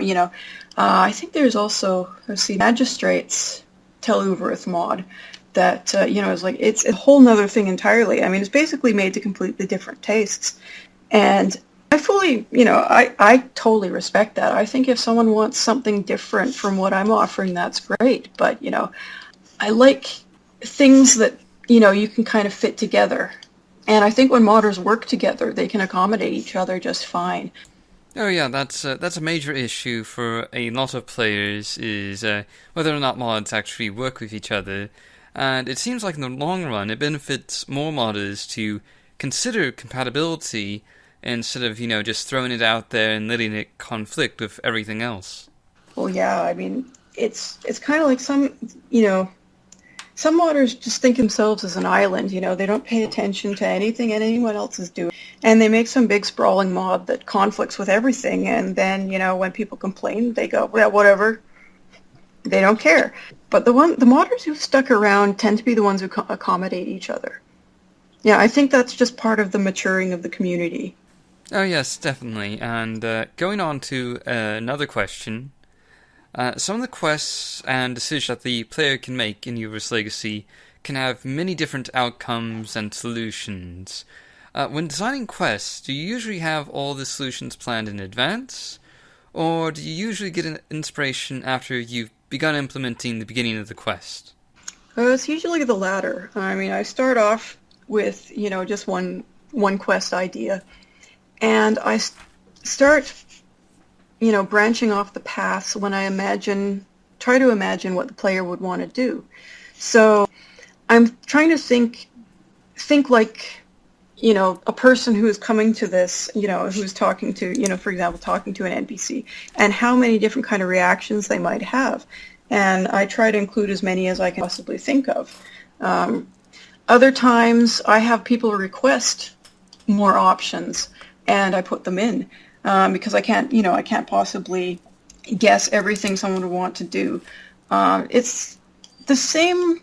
I think there's also, Magistrates Tell Uvirith mod that, is like, it's a whole nother thing entirely. It's basically made to completely different tastes. And I fully, I totally respect that. I think if someone wants something different from what I'm offering, that's great. But, I like things that, you can kind of fit together. And I think when modders work together, they can accommodate each other just fine. Oh yeah, that's a major issue for a lot of players, is whether or not mods actually work with each other. And it seems like in the long run, it benefits more modders to consider compatibility instead of, just throwing it out there and letting it conflict with everything else. Well, yeah, it's kind of like some modders just think themselves as an island, they don't pay attention to anything anyone else is doing. And they make some big sprawling mod that conflicts with everything, and then, when people complain, they go, well, whatever. They don't care. But the modders who've stuck around tend to be the ones who accommodate each other. Yeah, I think that's just part of the maturing of the community. Oh yes, definitely. And going on to another question. Some of the quests and decisions that the player can make in Uvirith's Legacy can have many different outcomes and solutions. When designing quests, do you usually have all the solutions planned in advance? Or do you usually get an inspiration after you've begun implementing the beginning of the quest? It's usually the latter. I start off with, just one quest idea. And I start branching off the paths when I try to imagine what the player would want to do. So I'm trying to think like, a person who is coming to this, who's talking to, for example, talking to an NPC, and how many different kind of reactions they might have. And I try to include as many as I can possibly think of. Other times I have people request more options, and I put them in. Because I can't possibly guess everything someone would want to do. It's the same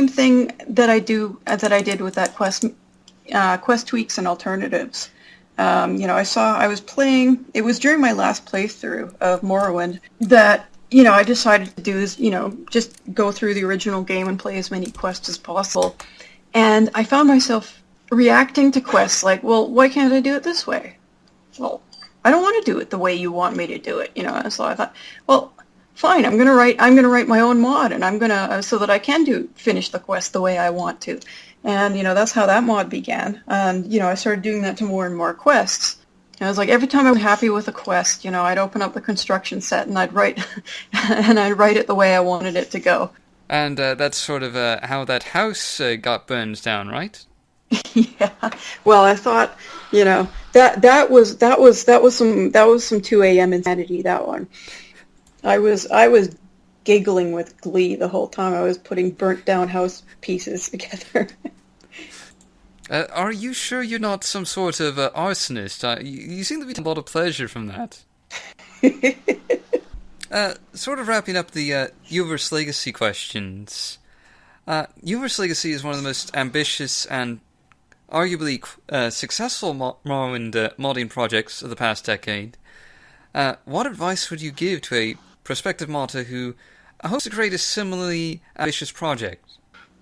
thing that I did with that quest tweaks and alternatives. I was playing. It was during my last playthrough of Morrowind that I decided to do is just go through the original game and play as many quests as possible, and I found myself reacting to quests like, well, why can't I do it this way? Well, I don't want to do it the way you want me to do it, So I thought, well, fine, I'm gonna write my own mod, and I'm gonna so that I can finish the quest the way I want to. And that's how that mod began. And I started doing that to more and more quests. And I was like, every time I was happy with a quest, I'd open up the construction set and I'd write it the way I wanted it to go. And that's sort of how that house got burned down, right? Yeah. Well, I thought, that was some 2 a.m. insanity, that one. I was giggling with glee the whole time I was putting burnt down house pieces together. Are you sure you're not some sort of arsonist? You seem to be getting a lot of pleasure from that. Sort of wrapping up the Uvirith's Legacy questions. Uvirith's Legacy is one of the most ambitious and arguably successful Morrowind modding projects of the past decade. What advice would you give to a prospective modder who hopes to create a similarly ambitious project?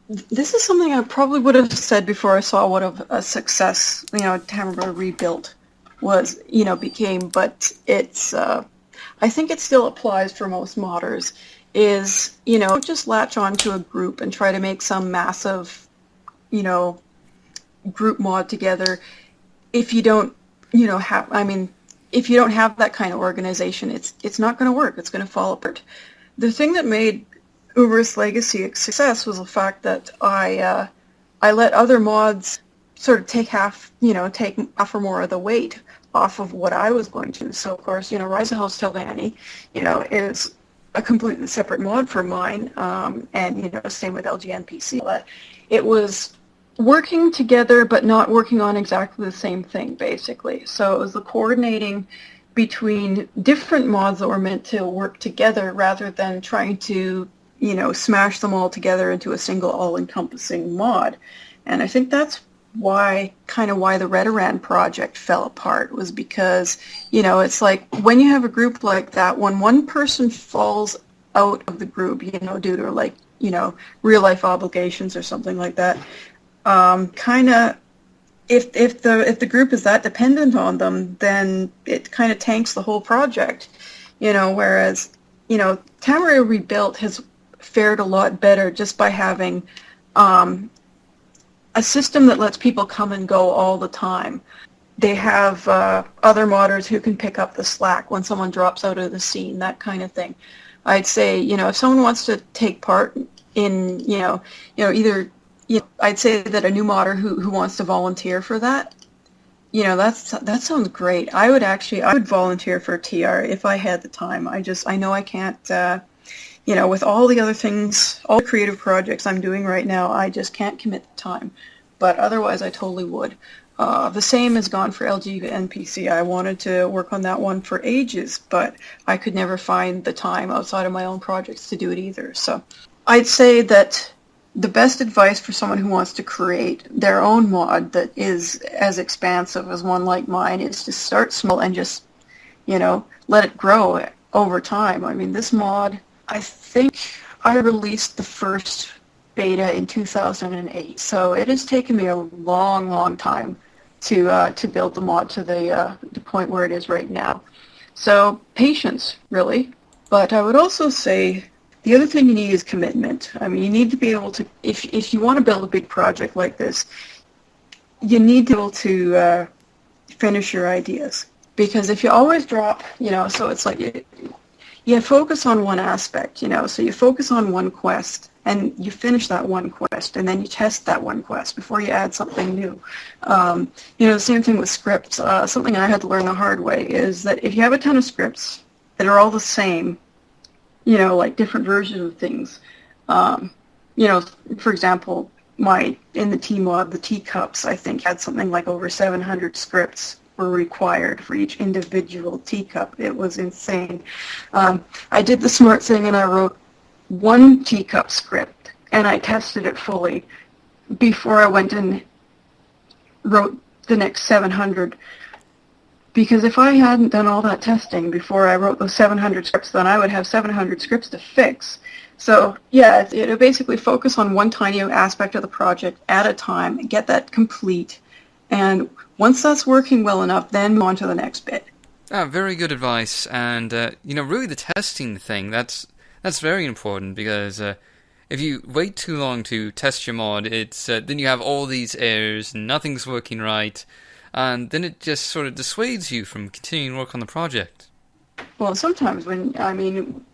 This is something I probably would have said before I saw what a success, Tamara Rebuilt became, but it's, I think it still applies for most modders, is, don't just latch onto a group and try to make some massive, group mod together if you don't, if you don't have that kind of organization, it's not going to work. It's going to fall apart. The thing that made Uvirith's Legacy a success was the fact that I let other mods sort of take half or more of the weight off of what I was going to. So of course, Rise of House Telvanni, is a completely separate mod from mine, and same with LG NPC. It was working together but not working on exactly the same thing, basically. So it was the coordinating between different mods that were meant to work together rather than trying to smash them all together into a single all-encompassing mod. And I think that's why the Redoran project fell apart, was because, it's like when you have a group like that, when one person falls out of the group, due to real-life obligations or something like that, if the group is that dependent on them, then it kind of tanks the whole project, whereas, Tamara Rebuilt has fared a lot better just by having a system that lets people come and go all the time. They have other modders who can pick up the slack when someone drops out of the scene, that kind of thing. I'd say, if someone wants to take part in, I'd say that a new modder who wants to volunteer for that, that sounds great. I would volunteer for a TR if I had the time. I know I can't, with all the other things, all the creative projects I'm doing right now, I just can't commit the time. But otherwise, I totally would. The same has gone for LG NPC. I wanted to work on that one for ages, but I could never find the time outside of my own projects to do it either. So I'd say that the best advice for someone who wants to create their own mod that is as expansive as one like mine is to start small and just, let it grow over time. I mean, this mod, I think I released the first beta in 2008, so it has taken me a long, long time to build the mod to the point where it is right now. So patience, really. But I would also say the other thing you need is commitment. I mean, you need to be able to, if you want to build a big project like this, you need to be able to finish your ideas. Because if you always drop, so it's like you focus on one aspect, so you focus on one quest, and you finish that one quest, and then you test that one quest before you add something new. The same thing with scripts. Something I had to learn the hard way is that if you have a ton of scripts that are all the same, like different versions of things, for example, in the T mod, the teacups, I think, had something like over 700 scripts were required for each individual teacup. It was insane. I did the smart thing and I wrote one teacup script and I tested it fully before I went and wrote the next 700. Because if I hadn't done all that testing before I wrote those 700 scripts, then I would have 700 scripts to fix. So, yeah, it'll basically focus on one tiny aspect of the project at a time, get that complete, and once that's working well enough, then move on to the next bit. Very good advice, and really the testing thing, that's very important, because if you wait too long to test your mod, it's then you have all these errors, and nothing's working right, and then it just sort of dissuades you from continuing work on the project. Well, sometimes when you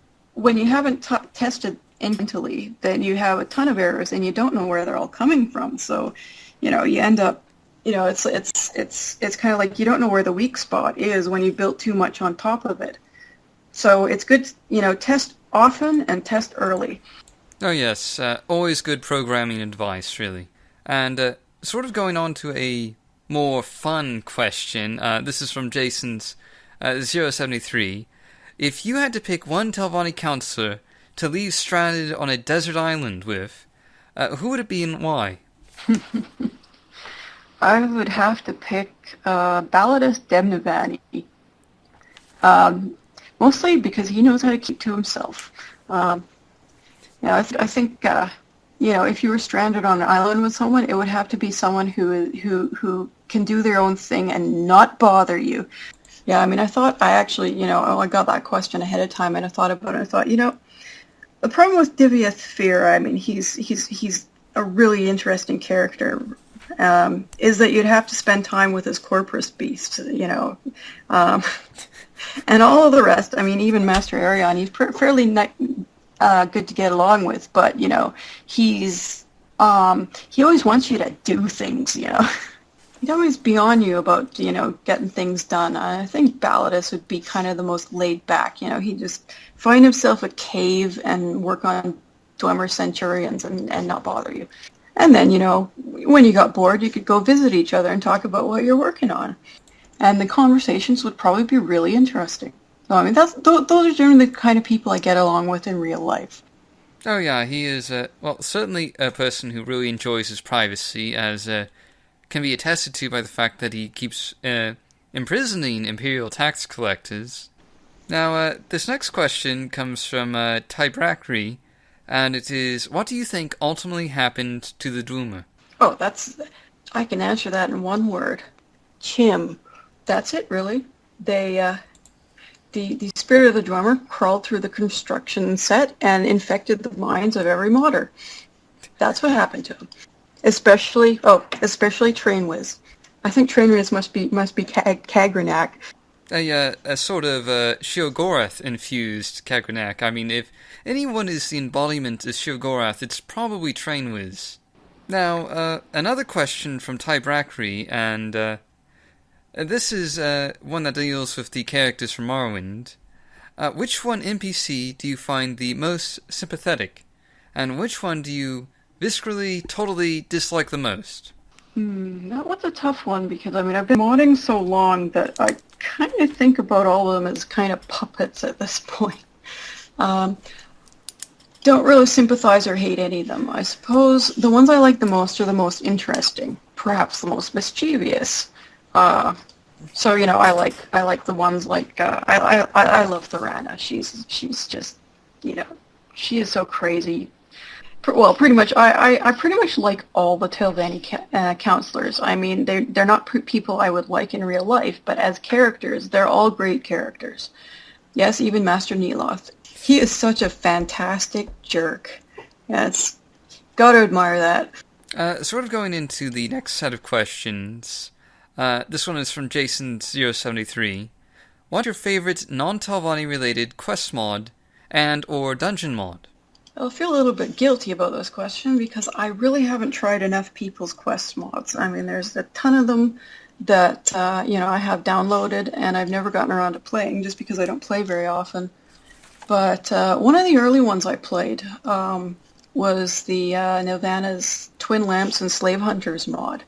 haven't tested incrementally, then you have a ton of errors and you don't know where they're all coming from. So, you end up, it's kind of like you don't know where the weak spot is when you built too much on top of it. So it's good, test often and test early. Oh yes, always good programming advice, really. And sort of going on to a more fun question, this is from Jason's 073. If you had to pick one Telvanni counselor to leave stranded on a desert island with, who would it be and why? I would have to pick Balladus Demnavani. Mostly because he knows how to keep to himself. I think if you were stranded on an island with someone, it would have to be someone who can do their own thing and not bother you. Yeah, I thought I got that question ahead of time, and I thought about it. I thought, the problem with Diviath Fear, he's a really interesting character, is that you'd have to spend time with his corpus beast, and all of the rest. Even Master Arion, he's fairly good to get along with, but he always wants you to do things. He'd always be on you about, getting things done. I think Balladus would be kind of the most laid back. He'd just find himself a cave and work on Dwemer Centurions and not bother you. And then, when you got bored, you could go visit each other and talk about what you're working on. And the conversations would probably be really interesting. So, those are generally the kind of people I get along with in real life. Oh yeah, he is, certainly a person who really enjoys his privacy, as can be attested to by the fact that he keeps imprisoning Imperial tax collectors. Now, this next question comes from Tybrakri, and it is, what do you think ultimately happened to the Dwemer? Oh, I can answer that in one word. Chim. That's it, really. They, the spirit of the Dwemer crawled through the construction set and infected the minds of every modder. That's what happened to him. Especially Trainwiz. I think Trainwiz must be Kagranak. A sort of Sheogorath-infused Kagranak. If anyone is the embodiment of Sheogorath, it's probably Trainwiz. Now, another question from Tybrakri, and this is one that deals with the characters from Morrowind. Which one NPC do you find the most sympathetic? And which one do you viscerally, totally dislike the most? That was a tough one, because I've been modding so long that I kind of think about all of them as kind of puppets at this point. Don't really sympathize or hate any of them. I suppose the ones I like the most are the most interesting, perhaps the most mischievous. I like the ones like I love Thorana. She's just, she is so crazy. Well, pretty much, I pretty much like all the Telvanni counselors. They're not people I would like in real life, but as characters, they're all great characters. Yes, even Master Neloth. He is such a fantastic jerk. Yes, gotta admire that. Sort of going into the next set of questions. This one is from Jason073. What's your favorite non-Telvanni related quest mod and or dungeon mod? I feel a little bit guilty about this question because I really haven't tried enough people's quest mods. There's a ton of them that I have downloaded and I've never gotten around to playing just because I don't play very often. But one of the early ones I played was the Nirvana's Twin Lamps and Slave Hunters mod.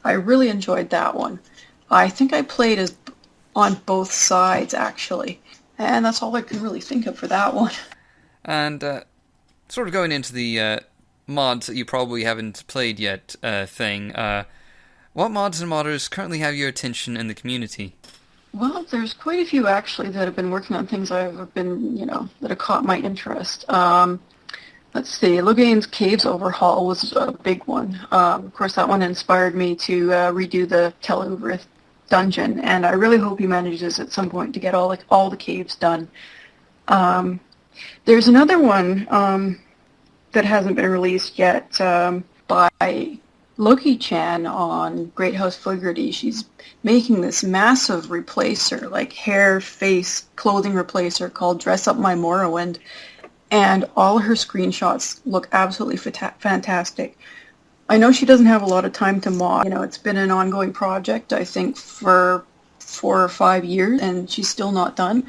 I really enjoyed that one. I think I played as on both sides, actually. And that's all I can really think of for that one. And sort of going into the mods that you probably haven't played yet thing, what mods and modders currently have your attention in the community? Well, there's quite a few, actually, that have been working on things I've been, that have caught my interest. Let's see, Logain's Caves overhaul was a big one. Of course, that one inspired me to redo the Uvirith dungeon, and I really hope he manages at some point to get all the caves done. There's another one that hasn't been released yet by Loki-chan on Great House Fogarty. She's making this massive replacer, like hair, face, clothing replacer called Dress Up My Morrowind, and all her screenshots look absolutely fantastic. I know she doesn't have a lot of time to mod. It's been an ongoing project, I think, for 4 or 5 years, and she's still not done.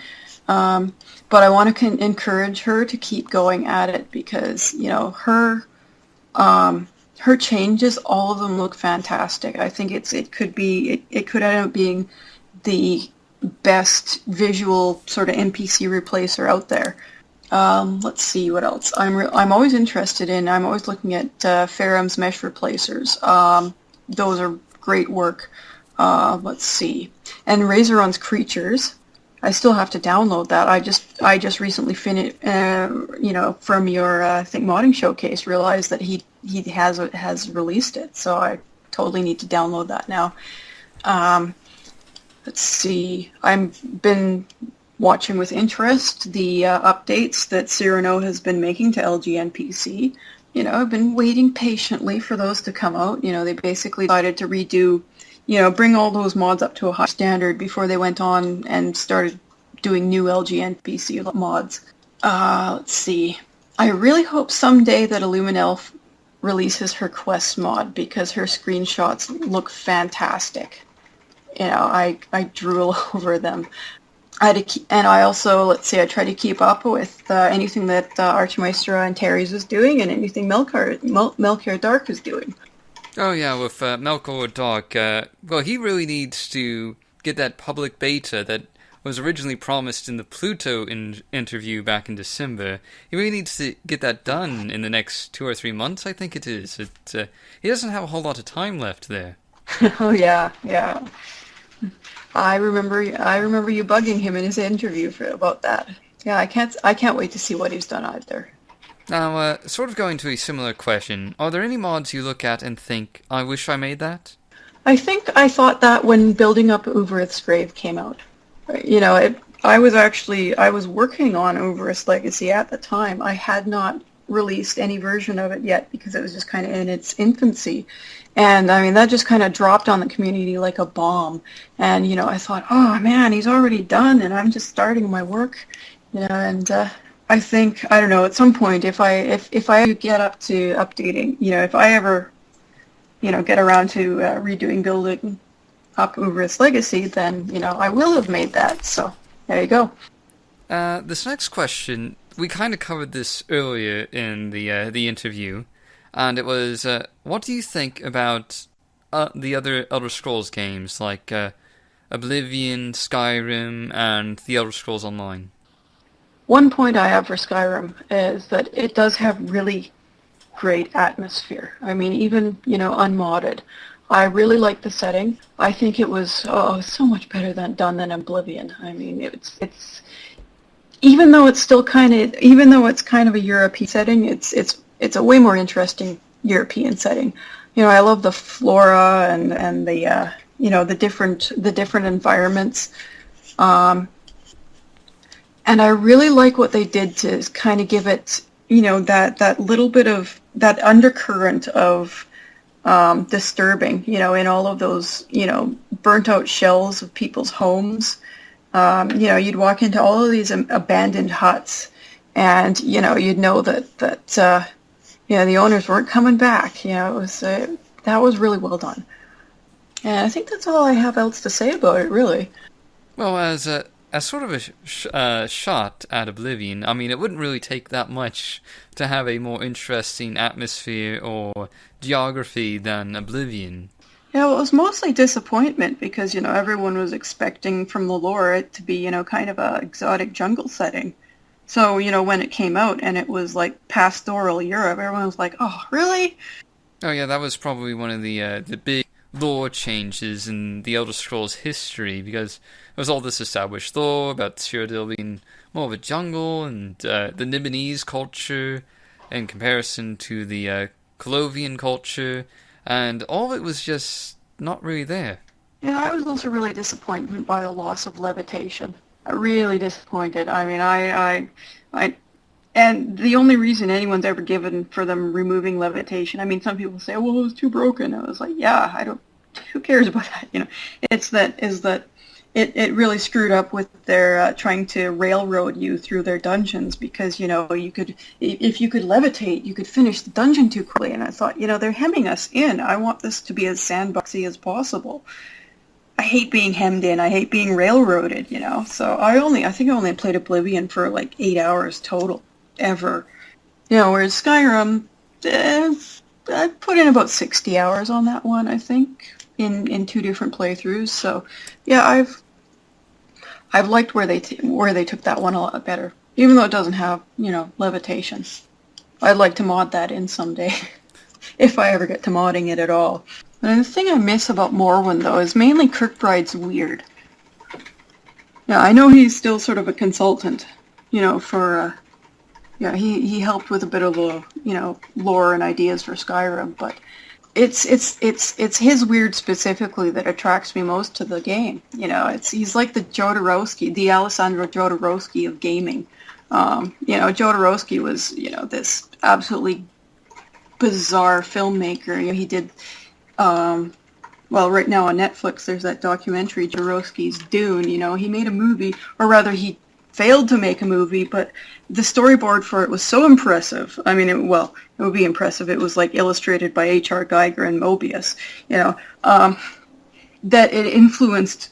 But I want to encourage her to keep going at it because, her changes, all of them look fantastic. I think it could end up being the best visual sort of NPC replacer out there. Let's see what else. I'm always interested in. I'm always looking at Ferrum's mesh replacers. Those are great work. Let's see, and Razoron's creatures. I still have to download that. I just recently finished. From your I think modding showcase, realized that he has released it. So I totally need to download that now. Let's see. I've been watching with interest the updates that Cyrano has been making to LG NPC. I've been waiting patiently for those to come out. They basically decided to redo, bring all those mods up to a high standard before they went on and started doing new LG NPC mods. Let's see. I really hope someday that Illuminelf releases her quest mod because her screenshots look fantastic. I drool over them. I also, I try to keep up with anything that Archmaestra and Terry's is doing and anything Melchior Dark is doing. Oh yeah, with Melchior Dark, he really needs to get that public beta that was originally promised in the Pluto interview back in December. He really needs to get that done in the next 2 or 3 months, I think it is. He doesn't have a whole lot of time left there. Oh yeah. I remember you bugging him in his interview about that. Yeah, I can't wait to see what he's done either. Now, sort of going to a similar question, are there any mods you look at and think, I wish I made that? I think I thought that when building up Uvirith's Grave came out. I was working on Uvirith's Legacy at the time. I had not released any version of it yet because it was just kind of in its infancy. And I mean, that just kind of dropped on the community like a bomb. And, I thought, oh man, he's already done and I'm just starting my work. And I think, I don't know, at some point, if I get up to updating, if I ever, get around to building up Uvirith's Legacy, then, I will have made that. So there you go. This next question, we kind of covered this earlier in the interview. And it was, what do you think about the other Elder Scrolls games, like Oblivion, Skyrim, and the Elder Scrolls Online? One point I have for Skyrim is that it does have really great atmosphere. I mean, even, unmodded. I really like the setting. I think it was so much better done than Oblivion. I mean, it's even though it's kind of a European setting, it's a way more interesting European setting. I love the flora and the the different environments. And I really like what they did to kind of give it, that little bit of that undercurrent of disturbing, in all of those, burnt out shells of people's homes. You'd walk into all of these abandoned huts and, you'd know that the owners weren't coming back. It was that was really well done. And I think that's all I have else to say about it, really. Well, as sort of a shot at Oblivion, I mean, it wouldn't really take that much to have a more interesting atmosphere or geography than Oblivion. Yeah, well, it was mostly disappointment because, everyone was expecting from the lore it to be, kind of a exotic jungle setting. So, when it came out and it was like pastoral Europe, everyone was like, oh, really? Oh yeah, that was probably one of the big lore changes in the Elder Scrolls history, because there was all this established lore about Cyrodiil being more of a jungle, and the Nibonese culture in comparison to the Colovian culture, and all of it was just not really there. Yeah, I was also really disappointed by the loss of levitation. Really disappointed. I mean, I, and the only reason anyone's ever given for them removing levitation, I mean, some people say, well, it was too broken. I was like, yeah, I don't, who cares about that? You know, it really screwed up with their trying to railroad you through their dungeons because, you know, if you could levitate, you could finish the dungeon too quickly. And I thought, you know, they're hemming us in. I want this to be as sandboxy as possible. I hate being hemmed in. I hate being railroaded, you know. So I think I only played Oblivion for like 8 hours total, ever. You know, whereas Skyrim, I put in about 60 hours on that one, I think, in 2 different playthroughs. So, yeah, I've liked where they took that one a lot better, even though it doesn't have, you know, levitation. I'd like to mod that in someday, if I ever get to modding it at all. And the thing I miss about Morrowind, though, is mainly Kirkbride's weird. Yeah, I know he's still sort of a consultant, you know, for, yeah, he helped with a bit of the, you know, lore and ideas for Skyrim, but it's his weird specifically that attracts me most to the game. You know, he's like the Jodorowsky, the Alessandro Jodorowsky of gaming. You know, Jodorowsky was, you know, this absolutely bizarre filmmaker. You know, he did, well, right now on Netflix, there's that documentary, Jodorowsky's Dune. You know, he made a movie, or rather, he failed to make a movie, but the storyboard for it was so impressive. I mean, it would be impressive. It was like illustrated by H.R. Geiger and Mobius, you know, that it influenced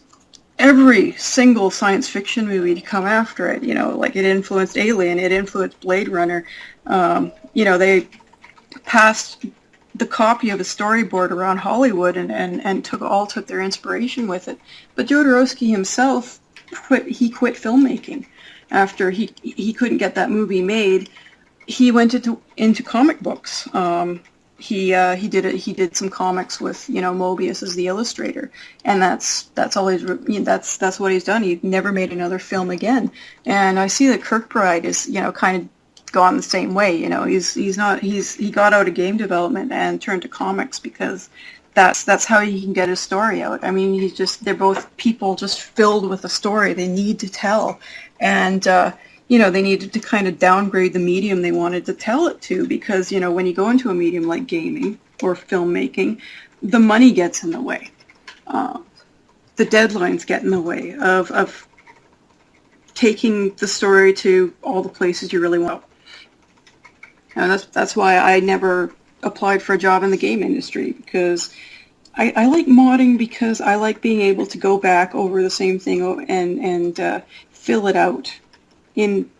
every single science fiction movie to come after it. You know, like it influenced Alien, it influenced Blade Runner. You know, they passed the copy of a storyboard around Hollywood and took their inspiration with it. But Jodorowsky himself quit filmmaking after he couldn't get that movie made. He went into comic books. He did some comics with, you know, Mobius as the illustrator, and that's what he's done. He never made another film again. And I see that Kirkbride is, you know, kind of gone the same way. You know, he got out of game development and turned to comics because that's how he can get his story out. I mean, they're both people just filled with a story they need to tell, and you know, they needed to kind of downgrade the medium they wanted to tell it to, because, you know, when you go into a medium like gaming or filmmaking, the money gets in the way. The deadlines get in the way of taking the story to all the places you really want. And that's why I never applied for a job in the game industry, because I like modding because I like being able to go back over the same thing and fill it out in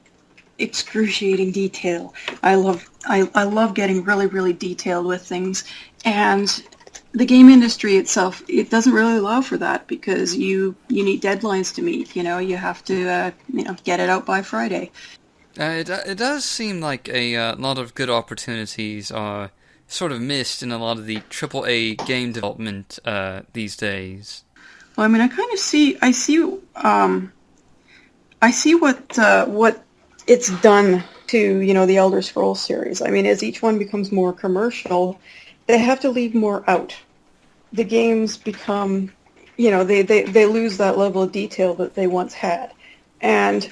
excruciating detail. I love getting really, really detailed with things, and the game industry itself, it doesn't really allow for that, because you need deadlines to meet. You know, you have to you know, get it out by Friday. It does seem like a lot of good opportunities are sort of missed in a lot of the AAA game development these days. Well, I mean, I see what it's done to, you know, the Elder Scrolls series. I mean, as each one becomes more commercial, they have to leave more out. The games become, you know, they lose that level of detail that they once had. And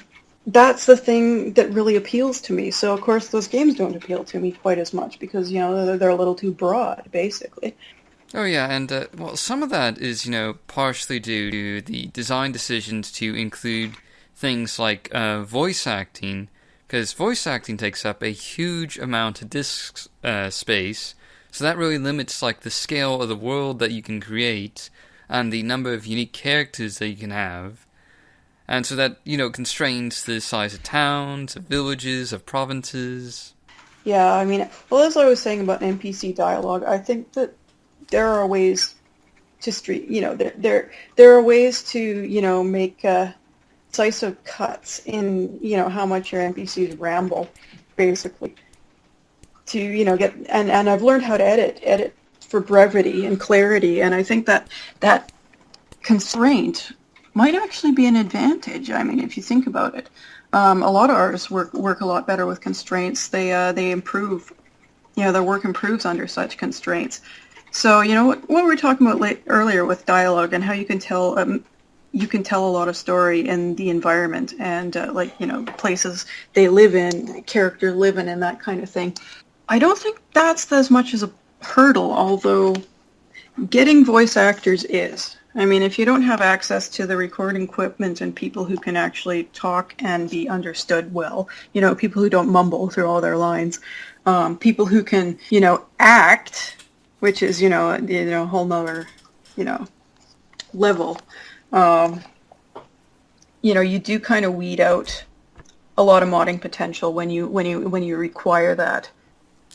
that's the thing that really appeals to me. So, of course, those games don't appeal to me quite as much because, you know, they're a little too broad, basically. Oh yeah, and well, some of that is, you know, partially due to the design decisions to include things like voice acting, because voice acting takes up a huge amount of disk space, so that really limits like the scale of the world that you can create and the number of unique characters that you can have. And so that, you know, constrains the size of towns, of villages, of provinces. Yeah, I mean, well, as I was saying about NPC dialogue, I think that there are ways to there are ways to, you know, make decisive cuts in, you know, how much your NPCs ramble, basically. To, you know, get, and I've learned how to edit for brevity and clarity, and I think that constraint might actually be an advantage. I mean, if you think about it, a lot of artists work a lot better with constraints. They improve, you know, their work improves under such constraints. So, what we were talking about earlier with dialogue and how you can tell a lot of story in the environment and places they live in, characters live in, and that kind of thing. I don't think that's as much as a hurdle, although getting voice actors is. I mean, if you don't have access to the recording equipment and people who can actually talk and be understood well, people who don't mumble through all their lines, people who can, act, which is, a whole nother, level. You do kind of weed out a lot of modding potential when you require that.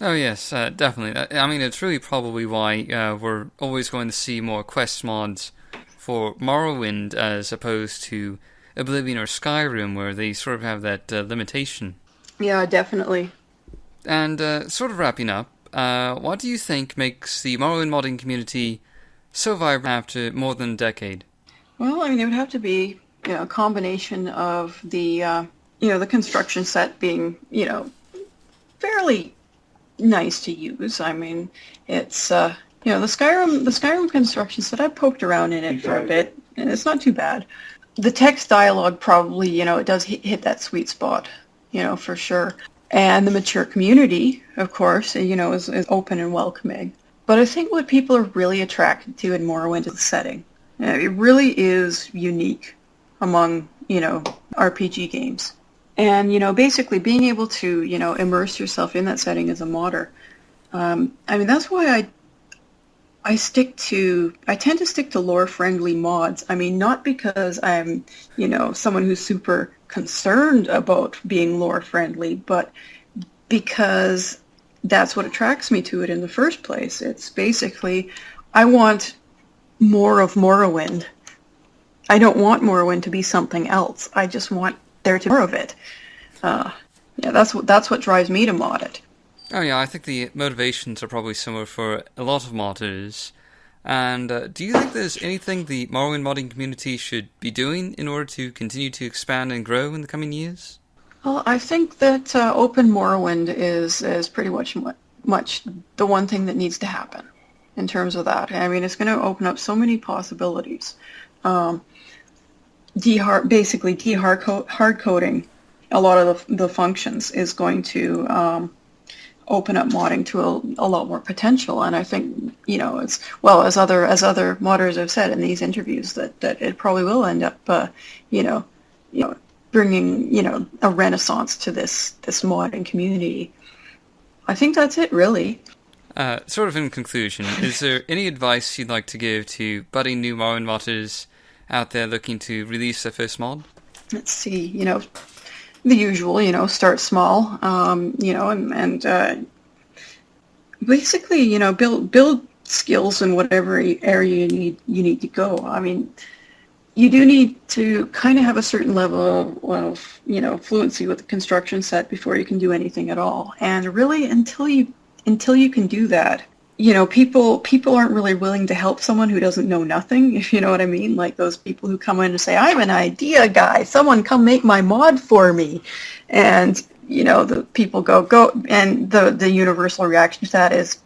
Oh yes, definitely. I mean, it's really probably why we're always going to see more quest mods for Morrowind as opposed to Oblivion or Skyrim, where they sort of have that limitation. Yeah, definitely. And sort of wrapping up, what do you think makes the Morrowind modding community so vibrant after more than a decade? Well, I mean, it would have to be a combination of the the construction set being fairly nice to use. I mean, it's the Skyrim construction set. I've poked around in it for a bit, and it's not too bad. The text dialogue probably it does hit that sweet spot, for sure. And the mature community, of course, is open and welcoming. But I think what people are really attracted to in Morrowind is the setting. It really is unique among RPG games. And, basically being able to, immerse yourself in that setting as a modder. I mean, that's why I tend to stick to lore-friendly mods. I mean, not because I'm, someone who's super concerned about being lore-friendly, but because that's what attracts me to it in the first place. It's basically, I want more of Morrowind. I don't want Morrowind to be something else. I just want there to be more of it. That's what drives me to mod it. Oh yeah, I think the motivations are probably similar for a lot of modders. And do you think there's anything the Morrowind modding community should be doing in order to continue to expand and grow in the coming years? Well, I think that open Morrowind is pretty much the one thing that needs to happen in terms of that. I mean, it's going to open up so many possibilities. Basically hard coding a lot of the functions is going to open up modding to a lot more potential. And I think, as other modders have said in these interviews, that it probably will end up, bringing, a renaissance to this modding community. I think that's it, really. Sort of in conclusion, is there any advice you'd like to give to budding new Morrowind modders out there looking to release their first mod? Let's see, the usual, start small, and basically, build skills in whatever area you need to go. I mean, you do need to kind of have a certain level of fluency with the construction set before you can do anything at all. And really, until you can do that, people aren't really willing to help someone who doesn't know nothing, if you know what I mean. Like those people who come in and say, "I'm an idea guy. Someone come make my mod for me," and the people go, and the universal reaction to that is,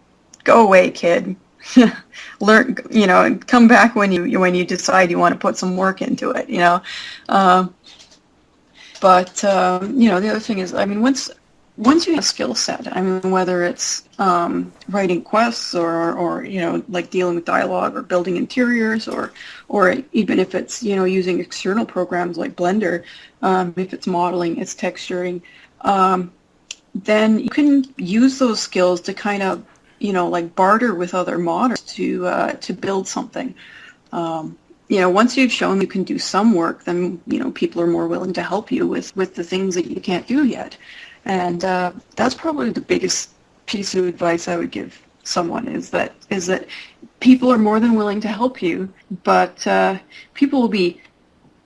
"Go away, kid." Learn, come back when you decide you want to put some work into it, But the other thing is, I mean, once you have a skill set, I mean, whether it's writing quests or like dealing with dialogue or building interiors or even if it's using external programs like Blender, if it's modeling, it's texturing, then you can use those skills to kind of like barter with other modders to build something. Once you've shown you can do some work, then people are more willing to help you with the things that you can't do yet. And that's probably the biggest piece of advice I would give someone is that people are more than willing to help you, but people will be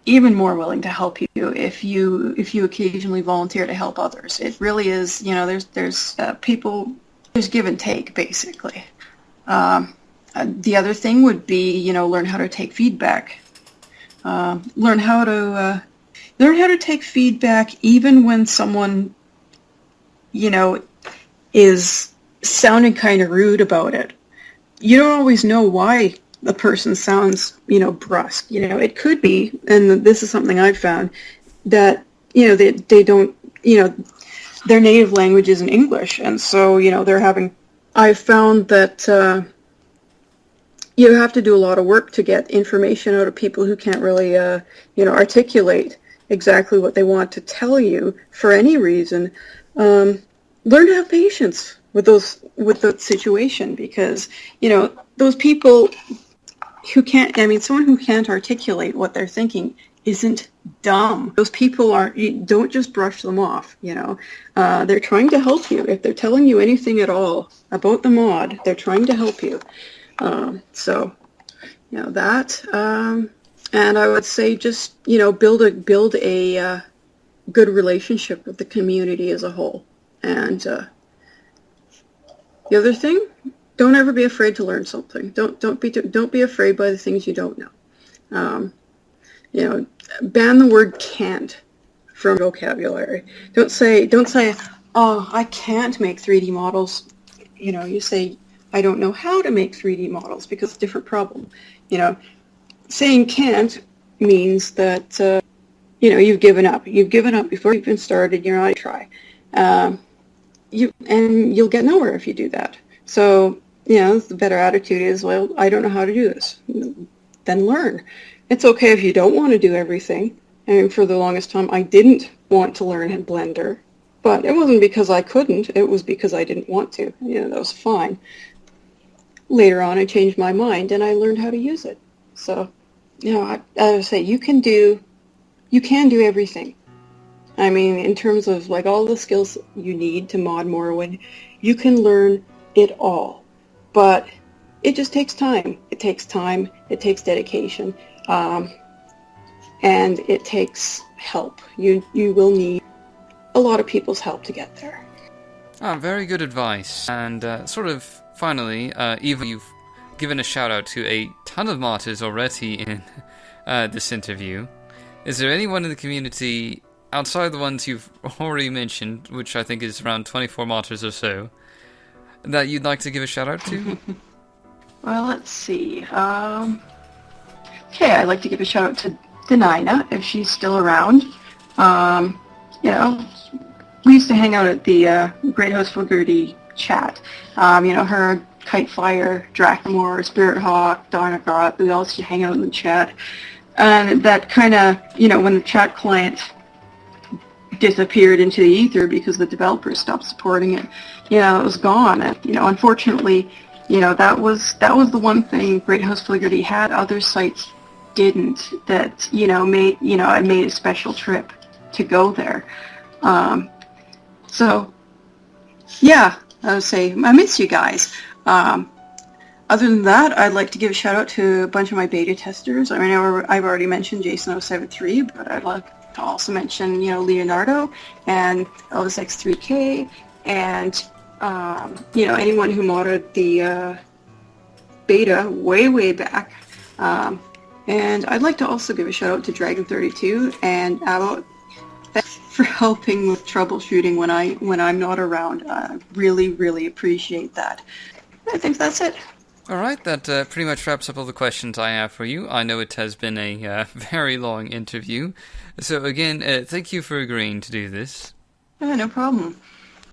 even more willing to help you if you occasionally volunteer to help others. It really is, there's give and take, basically. The other thing would be, learn how to take feedback. Learn how to take feedback even when someone, is sounding kind of rude about it. you don't always know why the person sounds, brusque. It could be, and this is something I've found, that, they don't, their native language isn't English, and so, I've found that you have to do a lot of work to get information out of people who can't really, articulate exactly what they want to tell you for any reason. Learn to have patience with the situation, because, those people who can't, someone who can't articulate what they're thinking isn't dumb. Those people don't just brush them off, they're trying to help you. If they're telling you anything at all about the mod, they're trying to help you. And I would say just, build a good relationship with the community as a whole. And the other thing, don't ever be afraid to learn something. Don't be afraid by the things you don't know. Ban the word can't from vocabulary. Don't say, oh, I can't make 3D models. You say, I don't know how to make 3D models, because it's a different problem. Saying can't means that, you've given up. You've given up before you've even started. You're not going to try. You'll get nowhere if you do that. So, the better attitude is, well, I don't know how to do this. Then learn. It's okay if you don't want to do everything. And for the longest time, I didn't want to learn in Blender. But it wasn't because I couldn't. It was because I didn't want to. That was fine. Later on, I changed my mind, and I learned how to use it. So, I would say you can do everything. In terms of, all the skills you need to mod Morrowind, you can learn it all. But it just takes time. It takes time. It takes dedication. And it takes help. You will need a lot of people's help to get there. Very good advice. And finally, Eva, you've given a shout out to a ton of martyrs already in this interview. Is there anyone in the community, outside the ones you've already mentioned, which I think is around 24 martyrs or so, that you'd like to give a shout out to? Well, let's see. Okay, I'd like to give a shout out to Denina, if she's still around. We used to hang out at the Great House Flaherty chat. Her, Kitefire, Drakmor, Spirit Hawk, Darnagroth, we all used to hang out in the chat. And that kind of, when the chat client disappeared into the ether because the developers stopped supporting it, it was gone. And, unfortunately, that was the one thing Great House Flaherty had. Other sites didn't. That, I made a special trip to go there. So, yeah, I would say I miss you guys. Other than that, I'd like to give a shout out to a bunch of my beta testers. I've already mentioned Jason073, but I'd like to also mention, Leonardo and ElvisX3K and, anyone who modded the beta way back. And I'd like to also give a shout out to Dragon32 and Abbo. Thanks for helping with troubleshooting when I'm not around. I really appreciate that. I think that's it. Alright, that pretty much wraps up all the questions I have for you. I know it has been a very long interview. So again, thank you for agreeing to do this. No problem.